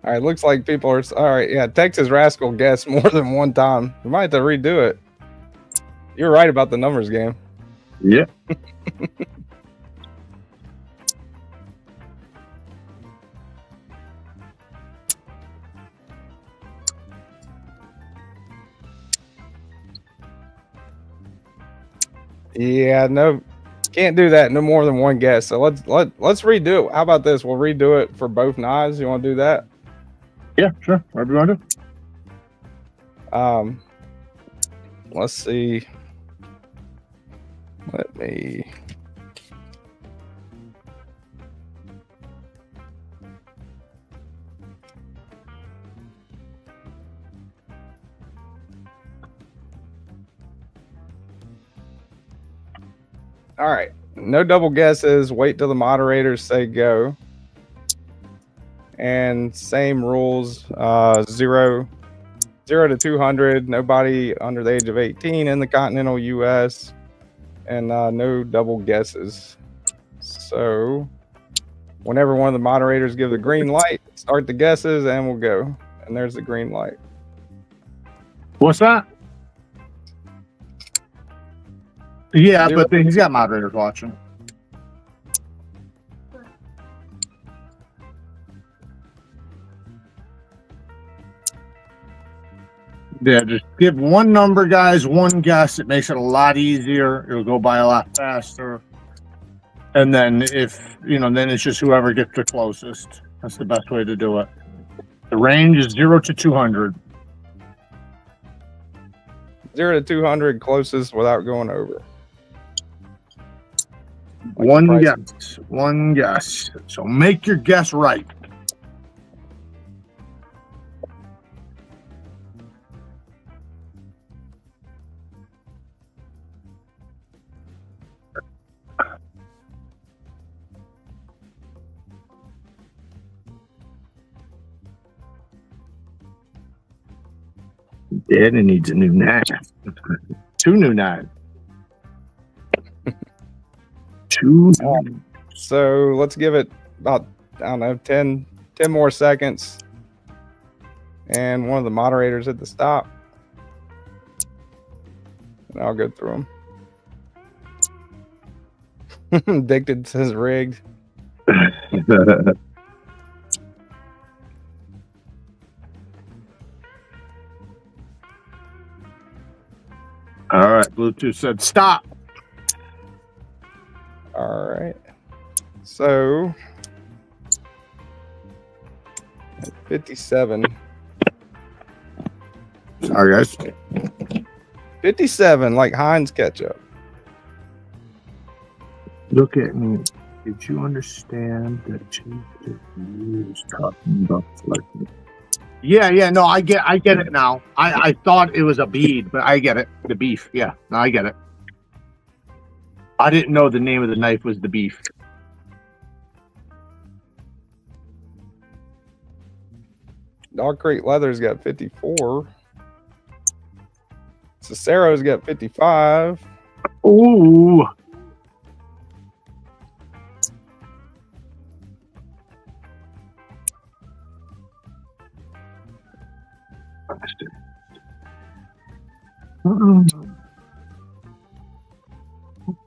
All right, looks like people are all right. Yeah, Texas Rascal guessed more than one time. We might have to redo it. You're right about the numbers game. Yeah. Yeah, no, can't do that. No more than one guess. So let's redo it. How about this? We'll redo it for both knives. You want to do that? Yeah, sure. Whatever you want to do. Let's see. Let me. All right. No double guesses. Wait till the moderators say go. And same rules. 0 to 200. Nobody under the age of 18 in the continental U.S. And no double guesses. So whenever one of the moderators give the green light, start the guesses and we'll go. And there's the green light. What's that? Yeah, but he's got moderators watching. Yeah, just give one number, guys, one guess. It makes it a lot easier. It'll go by a lot faster. And then if, then it's just whoever gets the closest. That's the best way to do it. The range is 0 to 200. 0 to 200 closest without going over. One guess. So make your guess right. Daddy needs a new knife. 2 new knives. 2. So let's give it about, I don't know, 10 more seconds. And one of the moderators at the stop. And I'll go through them. Addicted says rigged. All right, Bluetooth said stop. All right. So 57. Sorry, guys. 57, like Heinz ketchup. Look at me. Did you understand that you was talking about flipping? Yeah, no, I get it now. I thought it was a bead, but I get it. The beef. Yeah, no, I get it. I didn't know the name of the knife was the beef. DogCreekLeather's got 54. Cicero's got 55. Ooh.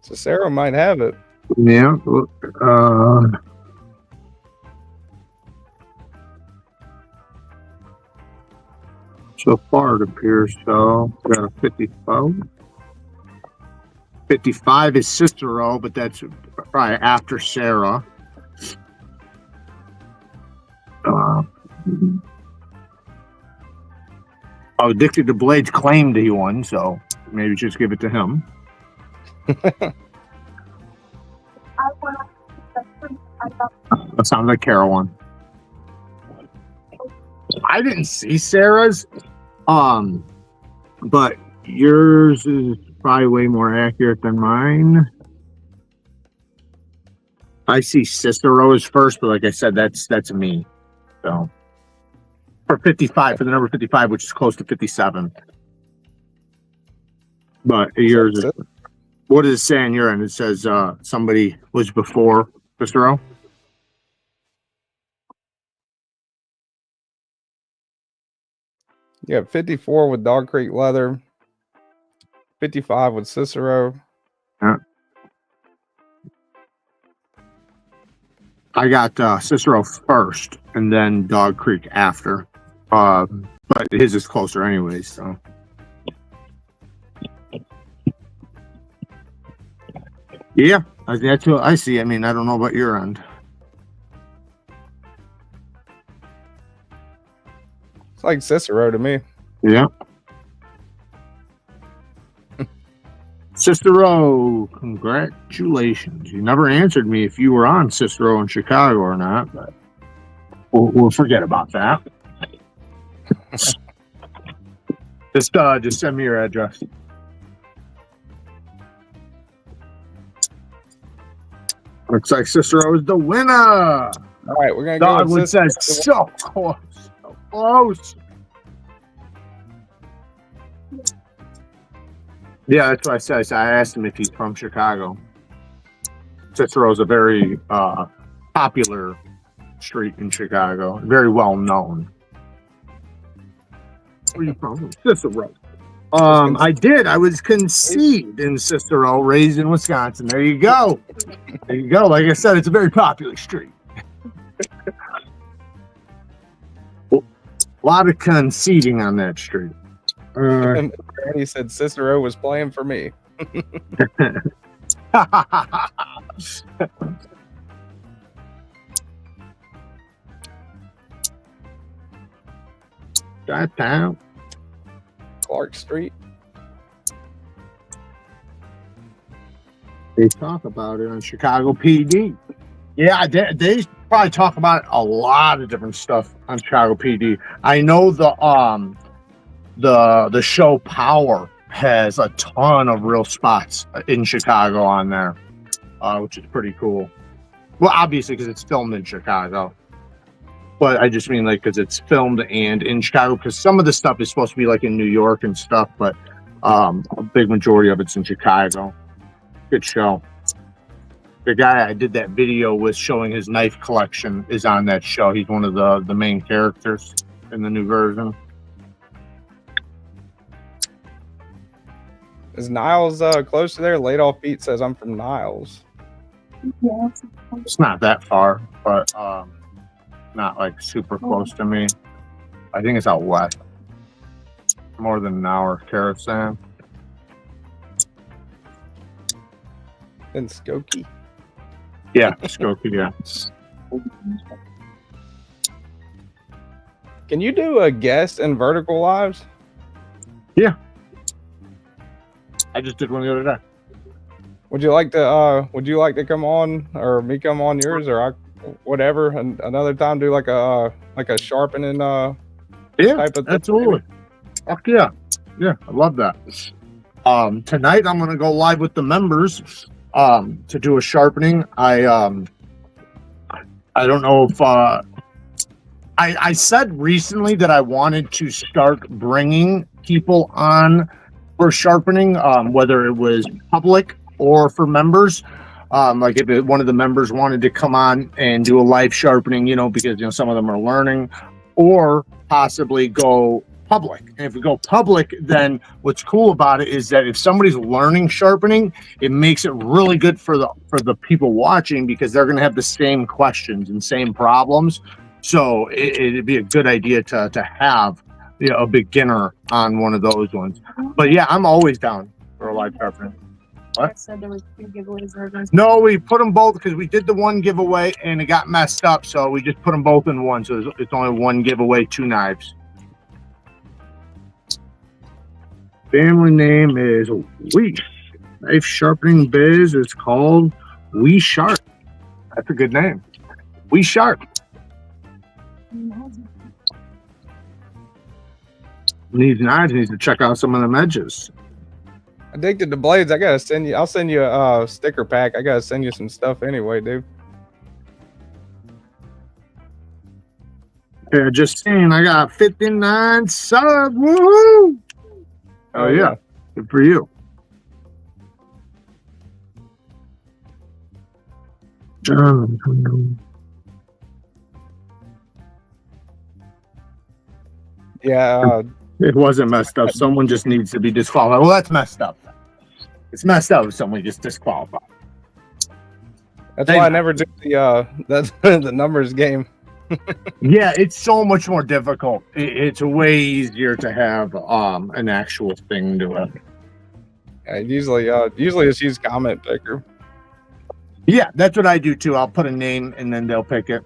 Cicero might have it. Yeah. So far it appears so. Got a 55. 55 is Cicero, but that's probably after Sarah. Addicted to Blades claimed he won, so maybe just give it to him. That sounds like Carol won. I didn't see Sarah's, but yours is probably way more accurate than mine. I see Cicero's first, but like I said, that's me. So for 55, for the number 55, which is close to 57. But yours is, what does it say on your end? It says somebody was before Cicero. Yeah, 54 with DogCreekLeather, 55 with Cicero. Yeah. I got Cicero first, and then Dog Creek after. But his is closer anyways, so. Yeah, that's what I see. I mean, I don't know about your end. It's like Cicero to me. Yeah. Cicero, congratulations. You never answered me if you were on Cicero in Chicago or not, but we'll forget about that. Just send me your address. Looks like Cicero is the winner. All right, we're gonna go. Dogwood says so close, so close. Yeah, that's what I said. I asked him if he's from Chicago. Cicero's a very popular street in Chicago, very well known. Where are you from? Cicero. I was conceived in Cicero, raised in Wisconsin. There you go. There you go. Like I said, it's a very popular street. A lot of conceding on that street. He said Cicero was playing for me. That town. Clark Street. They talk about it on Chicago PD. Yeah, they probably talk about a lot of different stuff on Chicago PD. I know the show Power has a ton of real spots in Chicago on there, which is pretty cool. Well, obviously because it's filmed in Chicago, but I just mean like because it's filmed and in Chicago. Because some of the stuff is supposed to be like in New York and stuff, but a big majority of it's in Chicago. Good show. The guy I did that video with showing his knife collection is on that show. He's one of the main characters in the new version. Is Niles close to there? Laid Off Beat says I'm from Niles. Yeah. It's not that far, but not like super close to me. I think it's out west. More than an hour, Caravan. In Skokie. Yeah, Skokie, yeah. Can you do a guest in Vertical Lives? Yeah. I just did one the other day. Would you like to come on, or me come on yours, or whatever, and another time do like a sharpening Yeah, type of thing? absolutely. Fuck yeah. Yeah, I love that. Tonight I'm gonna go live with the members to do a sharpening. I don't know if I said recently that I wanted to start bringing people on for sharpening, whether it was public or for members. Like if one of the members wanted to come on and do a live sharpening, because some of them are learning, or possibly go public. And if we go public, then what's cool about it is that if somebody's learning sharpening, it makes it really good for the people watching, because they're going to have the same questions and same problems. So it'd be a good idea to have a beginner on one of those ones. But yeah, I'm always down for a live sharpening. What? I said there was 2 giveaways. No, we put them both because we did the one giveaway and it got messed up. So we just put them both in one. So it's only one giveaway, 2 knives. Family name is We. Knife sharpening biz is called We Sharp. That's a good name. We Sharp. Neeves Knives needs to check out some of them edges. Addicted to blades. I'll send you a sticker pack. I gotta send you some stuff anyway, dude. Yeah, just saying, I got 59 subs. Woohoo! Oh yeah, good for you. Yeah, it wasn't messed up. Someone just needs to be disqualified. Well, that's messed up. It's messed up if someone gets disqualified. that's why I never do the numbers game. Yeah, it's so much more difficult. It's way easier to have an actual thing to it. Yeah, usually just use comment picker. Yeah, that's what I do too. I'll put a name and then they'll pick it.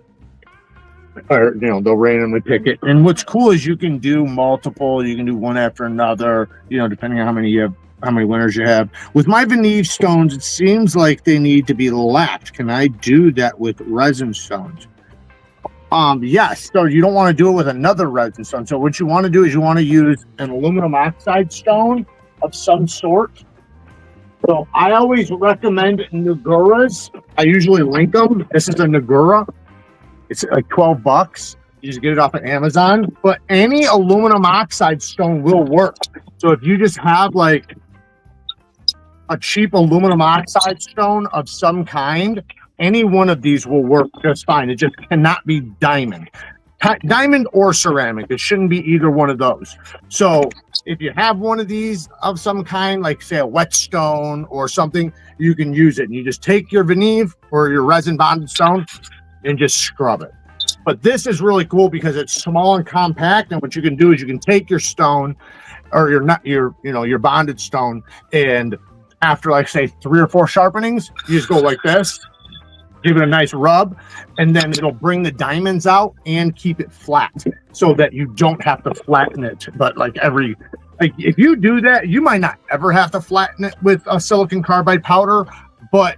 Or they'll randomly pick it. And what's cool is you can do multiple. You can do one after another. Depending on how many winners you have. With my Neeves stones, it seems like they need to be lapped. Can I do that with resin stones? Yes. So you don't want to do it with another resin stone. So what you want to do is you want to use an aluminum oxide stone of some sort. So I always recommend Naguras. I usually link them. This is a Nagura. It's like $12. You just get it off of Amazon. But any aluminum oxide stone will work. So if you just have like a cheap aluminum oxide stone of some kind, any one of these will work just fine. It just cannot be diamond. Diamond or ceramic. It shouldn't be either one of those. So if you have one of these of some kind, like say a whetstone or something, you can use it. And you just take your Neeves or your resin bonded stone and just scrub it. But this is really cool because it's small and compact. And what you can do is you can take your stone or your bonded stone and after like say 3 or 4 sharpenings, you just go like this, give it a nice rub, and then it'll bring the diamonds out and keep it flat so that you don't have to flatten it. But like if you do that, you might not ever have to flatten it with a silicon carbide powder, but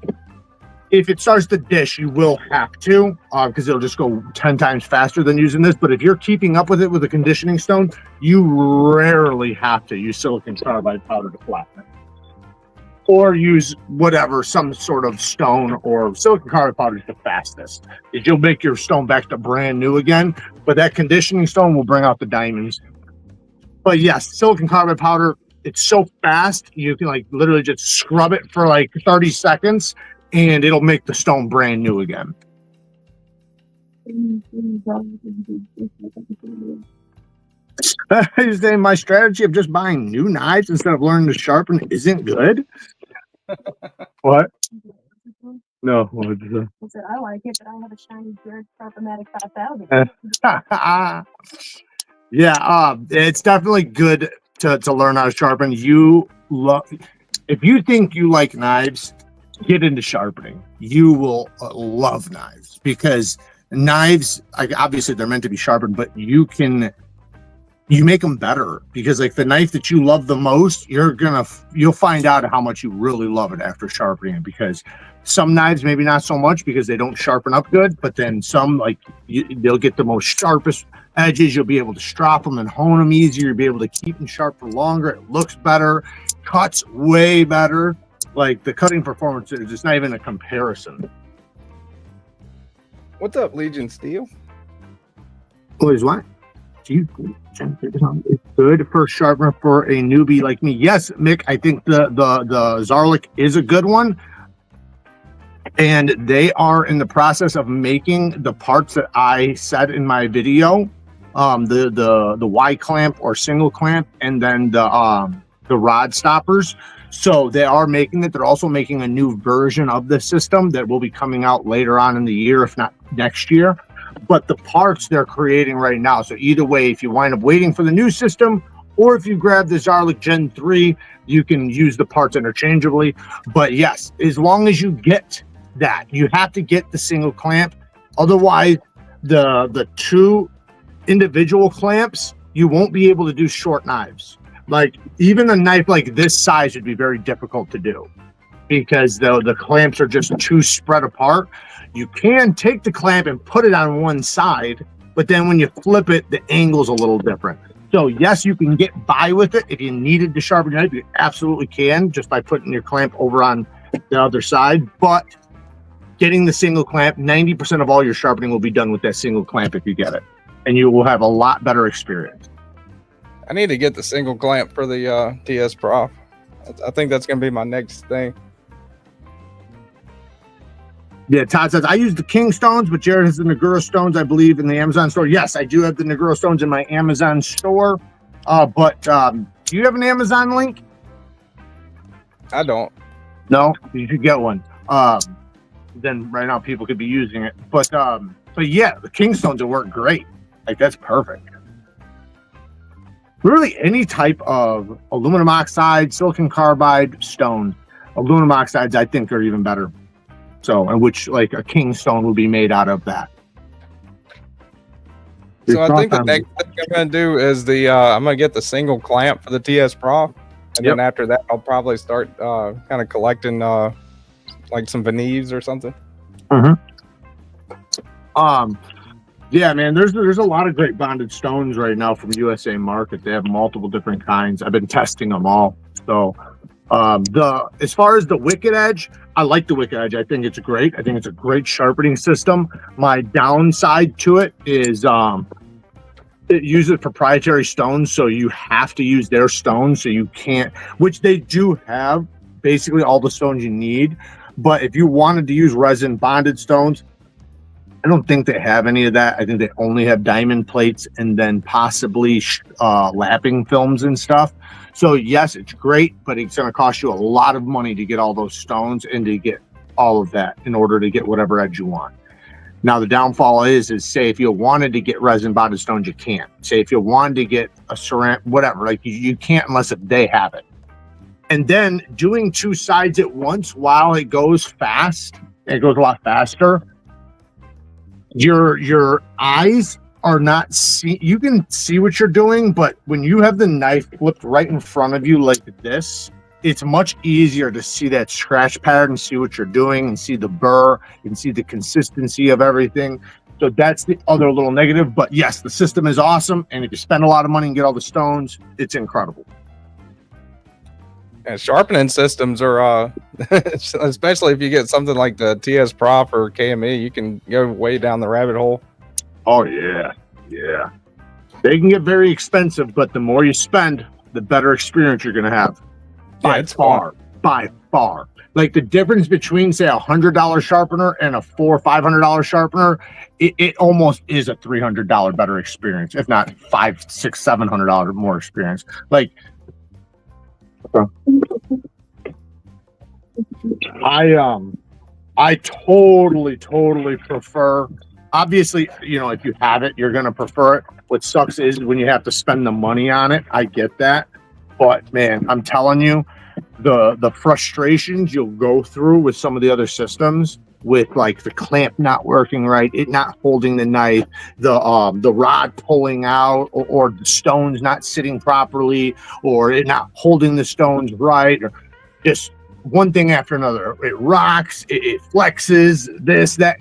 if it starts to dish, you will have to, because it'll just go 10 times faster than using this. But if you're keeping up with it with a conditioning stone, you rarely have to use silicon carbide powder to flatten it. Or use whatever, some sort of stone, or silicon carbide powder is the fastest. You'll make your stone back to brand new again, but that conditioning stone will bring out the diamonds. But yes, silicon carbide powder, it's so fast, you can like literally just scrub it for like 30 seconds and it'll make the stone brand new again. You're saying my strategy of just buying new knives instead of learning to sharpen isn't good? What? No. What is it? I said, I like it, but I have a shiny Sharpomatic 5000. Yeah, it's definitely good to learn how to sharpen. If you think you like knives, get into sharpening. You will love knives, because knives, obviously they're meant to be sharpened, but you make them better, because like the knife that you love the most, you'll find out how much you really love it after sharpening it, because some knives maybe not so much because they don't sharpen up good, but then some they'll get the most sharpest edges. You'll be able to strop them and hone them easier. You'll be able to keep them sharp for longer. It looks better, cuts way better. Like the cutting performance is just not even a comparison. What's up, Legion Steel? What is what? It's good for sharpener for a newbie like me. Yes, Mick, I think the Zarlik is a good one, and they are in the process of making the parts that I said in my video, the Y clamp or single clamp, and then the rod stoppers. So they are making it. They're also making a new version of the system that will be coming out later on in the year, if not next year. But the parts they're creating right now. So either way, if you wind up waiting for the new system, or if you grab the Zarlik Gen 3, you can use the parts interchangeably. But yes, as long as you get that, you have to get the single clamp. Otherwise, the 2 individual clamps, you won't be able to do short knives. Like even a knife like this size would be very difficult to do, because the clamps are just too spread apart. You can take the clamp and put it on one side, but then when you flip it, the angle's a little different. So yes, you can get by with it. If you needed to sharpen your knife, you absolutely can, just by putting your clamp over on the other side. But getting the single clamp, 90% of all your sharpening will be done with that single clamp if you get it, and you will have a lot better experience. I need to get the single clamp for the TS Prof. I think that's going to be my next thing. Yeah, Todd says, I use the King stones, but Jared has the Nagura stones, I believe, in the Amazon store. Yes, I do have the Nagura stones in my Amazon store. But do you have an Amazon link? I don't. No? You should get one. Then right now people could be using it. But yeah, the King stones will work great. Like, that's perfect. Really, any type of aluminum oxide, silicon carbide, stone. Aluminum oxides, I think, are even better. So, and which like a King stone will be made out of that. So I think the next thing I'm going to do is I'm going to get the single clamp for the TS Prof. And then after that, I'll probably start kind of collecting like some Neeves or something. Yeah, man, there's a lot of great bonded stones right now from USA Market. They have multiple different kinds. I've been testing them all. So as far as the Wicked Edge, I like the Wicked Edge. I think it's great. I think it's a great sharpening system. My downside to it is it uses proprietary stones, so you have to use their stones. So you can't, which they do have basically all the stones you need. But if you wanted to use resin bonded stones, I don't think they have any of that. I think they only have diamond plates and then possibly lapping films and stuff. So yes, it's great, but it's going to cost you a lot of money to get all those stones and to get all of that in order to get whatever edge you want. Now the downfall is say if you wanted to get resin bonded stones, you can't. Say if you wanted to get a ceramic, whatever, like you can't unless if they have it. And then doing two sides at once while it goes fast, it goes a lot faster. Your eyes are not see. You can see what you're doing, but when you have the knife flipped right in front of you like this, it's much easier to see that scratch pattern, see what you're doing, and see the burr, and see the consistency of everything. So that's the other little negative. But yes, the system is awesome, and if you spend a lot of money and get all the stones, it's incredible. And sharpening systems are, especially if you get something like the TS Prof or KME, you can go way down the rabbit hole. Oh yeah, yeah. They can get very expensive, but the more you spend, the better experience you're gonna have. By far. Like the difference between say $100 sharpener and a $400 or $500 sharpener, it almost is a $300 better experience, if not $500, $600, $700 more experience. Like I totally prefer. Obviously, you know, if you have it, you're gonna prefer it. What sucks is when you have to spend the money on it. I get that, but man, I'm telling you, the frustrations you'll go through with some of the other systems, with like the clamp not working right, it not holding the knife, the rod pulling out, or the stones not sitting properly, or it not holding the stones right, or just one thing after another. It rocks, it flexes, this, that.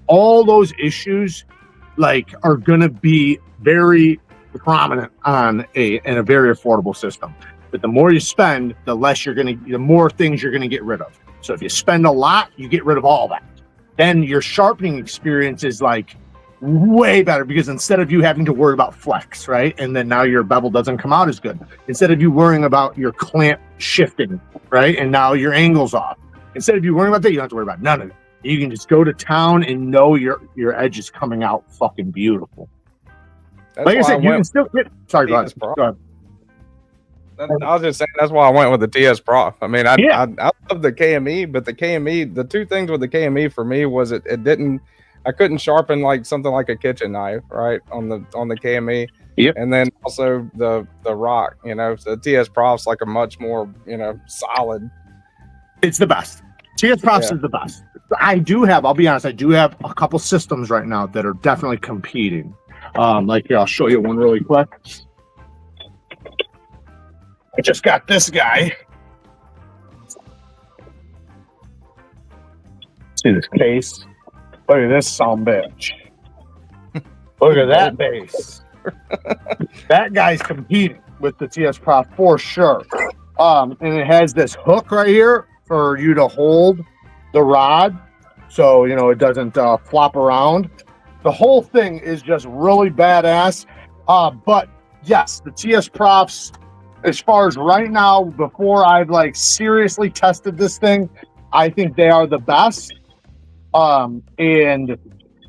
All those issues like are gonna be very prominent on in a very affordable system. But the more you spend, the more things you're gonna get rid of. So if you spend a lot, you get rid of all that. Then your sharpening experience is like way better, because instead of you having to worry about flex, right? And then now your bevel doesn't come out as good. Instead of you worrying about your clamp shifting, right? And now your angle's off. Instead of you worrying about that, you don't have to worry about none of it. You can just go to town and know your edge is coming out fucking beautiful. That's like I said, you can still get. Sorry, go ahead. I was just saying that's why I went with the TS Prof. I mean, I love the KME, but the KME, the two things with the KME for me was it didn't. I couldn't sharpen like something like a kitchen knife, right, on the KME. Yep. And then also the rock, you know, so the TS Prof's like a much more, you know, solid. It's the best. TS Profs is the best. I'll be honest, I do have a couple systems right now that are definitely competing. Like here, I'll show you one really quick. I just got this guy. See this case? Look at this bitch. Look at that base. That guy's competing with the TS Prof for sure. And it has this hook right here for you to hold the rod, so you know it doesn't flop around. The whole thing is just really badass. But yes, the TS Profs, as far as right now, before I've like seriously tested this thing, I think they are the best. And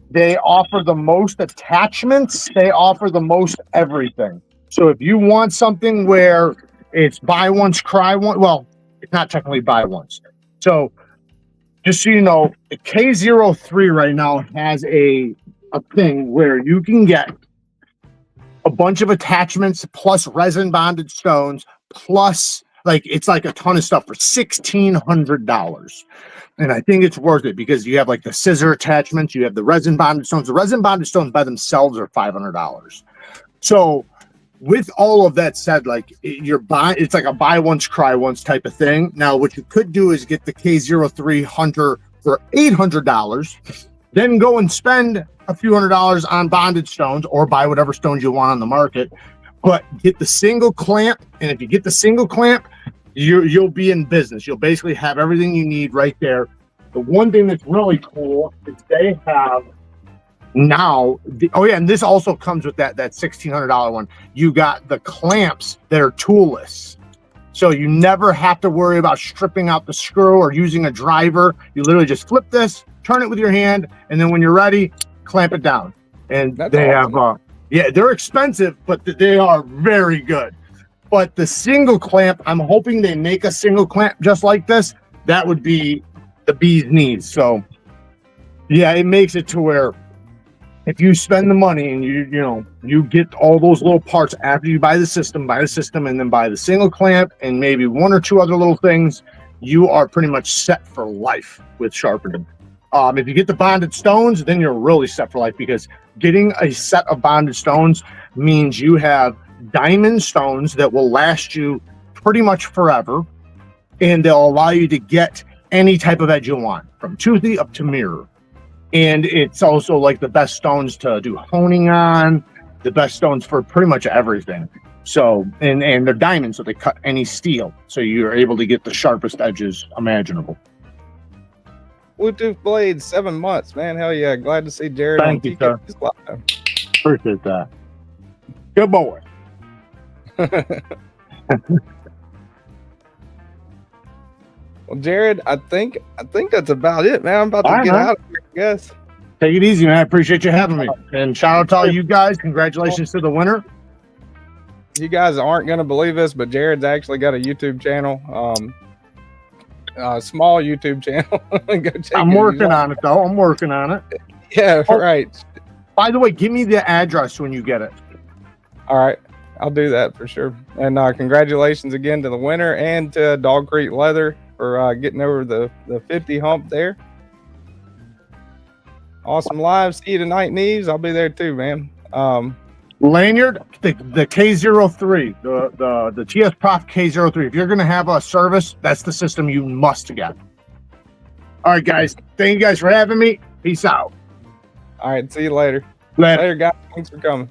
they offer the most attachments. They offer the most everything. So if you want something where it's buy once, cry once, well, it's not technically buy once. So just so you know, the K03 right now has a thing where you can get a bunch of attachments plus resin bonded stones plus like it's like a ton of stuff for $1,600. And I think it's worth it because you have like the scissor attachments, you have the resin bonded stones. The resin bonded stones by themselves are $500. So with all of that said, like it's like a buy once, cry once type of thing. Now, what you could do is get the K03 Hunter for $800, then go and spend a few $100s on bonded stones or buy whatever stones you want on the market, but get the single clamp. And if you get the single clamp, you'll be in business. You'll basically have everything you need right there. The one thing that's really cool is they have now, and this also comes with that $1,600 one. You got the clamps that are toolless. So you never have to worry about stripping out the screw or using a driver. You literally just flip this, turn it with your hand, and then when you're ready, clamp it down. And they awesome. They're expensive, but they are very good. But the single clamp, I'm hoping they make a single clamp just like this. That would be the bee's knees. So yeah, it makes it to where if you spend the money and you get all those little parts after you buy the system, and then buy the single clamp and maybe one or two other little things, you are pretty much set for life with sharpening. If you get the bonded stones, then you're really set for life, because getting a set of bonded stones means you have diamond stones that will last you pretty much forever, and they'll allow you to get any type of edge you want, from toothy up to mirror. And it's also like the best stones to do honing on, the best stones for pretty much everything. So, and they're diamonds, so they cut any steel, so you're able to get the sharpest edges imaginable. Bluetooth blades, 7 months, man. Hell yeah. Glad to see Jared. Thank you, sir. Appreciate that. Good boy. Well, Jared, I think that's about it, man. I'm about to get out of here, I guess. Take it easy, man. I appreciate you having me. And shout out to all you guys. Congratulations to the winner. You guys aren't going to believe this, but Jared's actually got a YouTube channel. Small YouTube channel. Go check I'm working on it, though. I'm working on it. Yeah, right. By the way, give me the address when you get it. All right. I'll do that for sure. And congratulations again to the winner and to DogCreekLeather for getting over the 50 hump there. Awesome live. See you tonight, Neeves. I'll be there too, man. Lanyard, the K03, the TS Prof K03. If you're going to have a service, that's the system you must get. All right, guys. Thank you guys for having me. Peace out. All right. See you later. Later. Later, guys. Thanks for coming.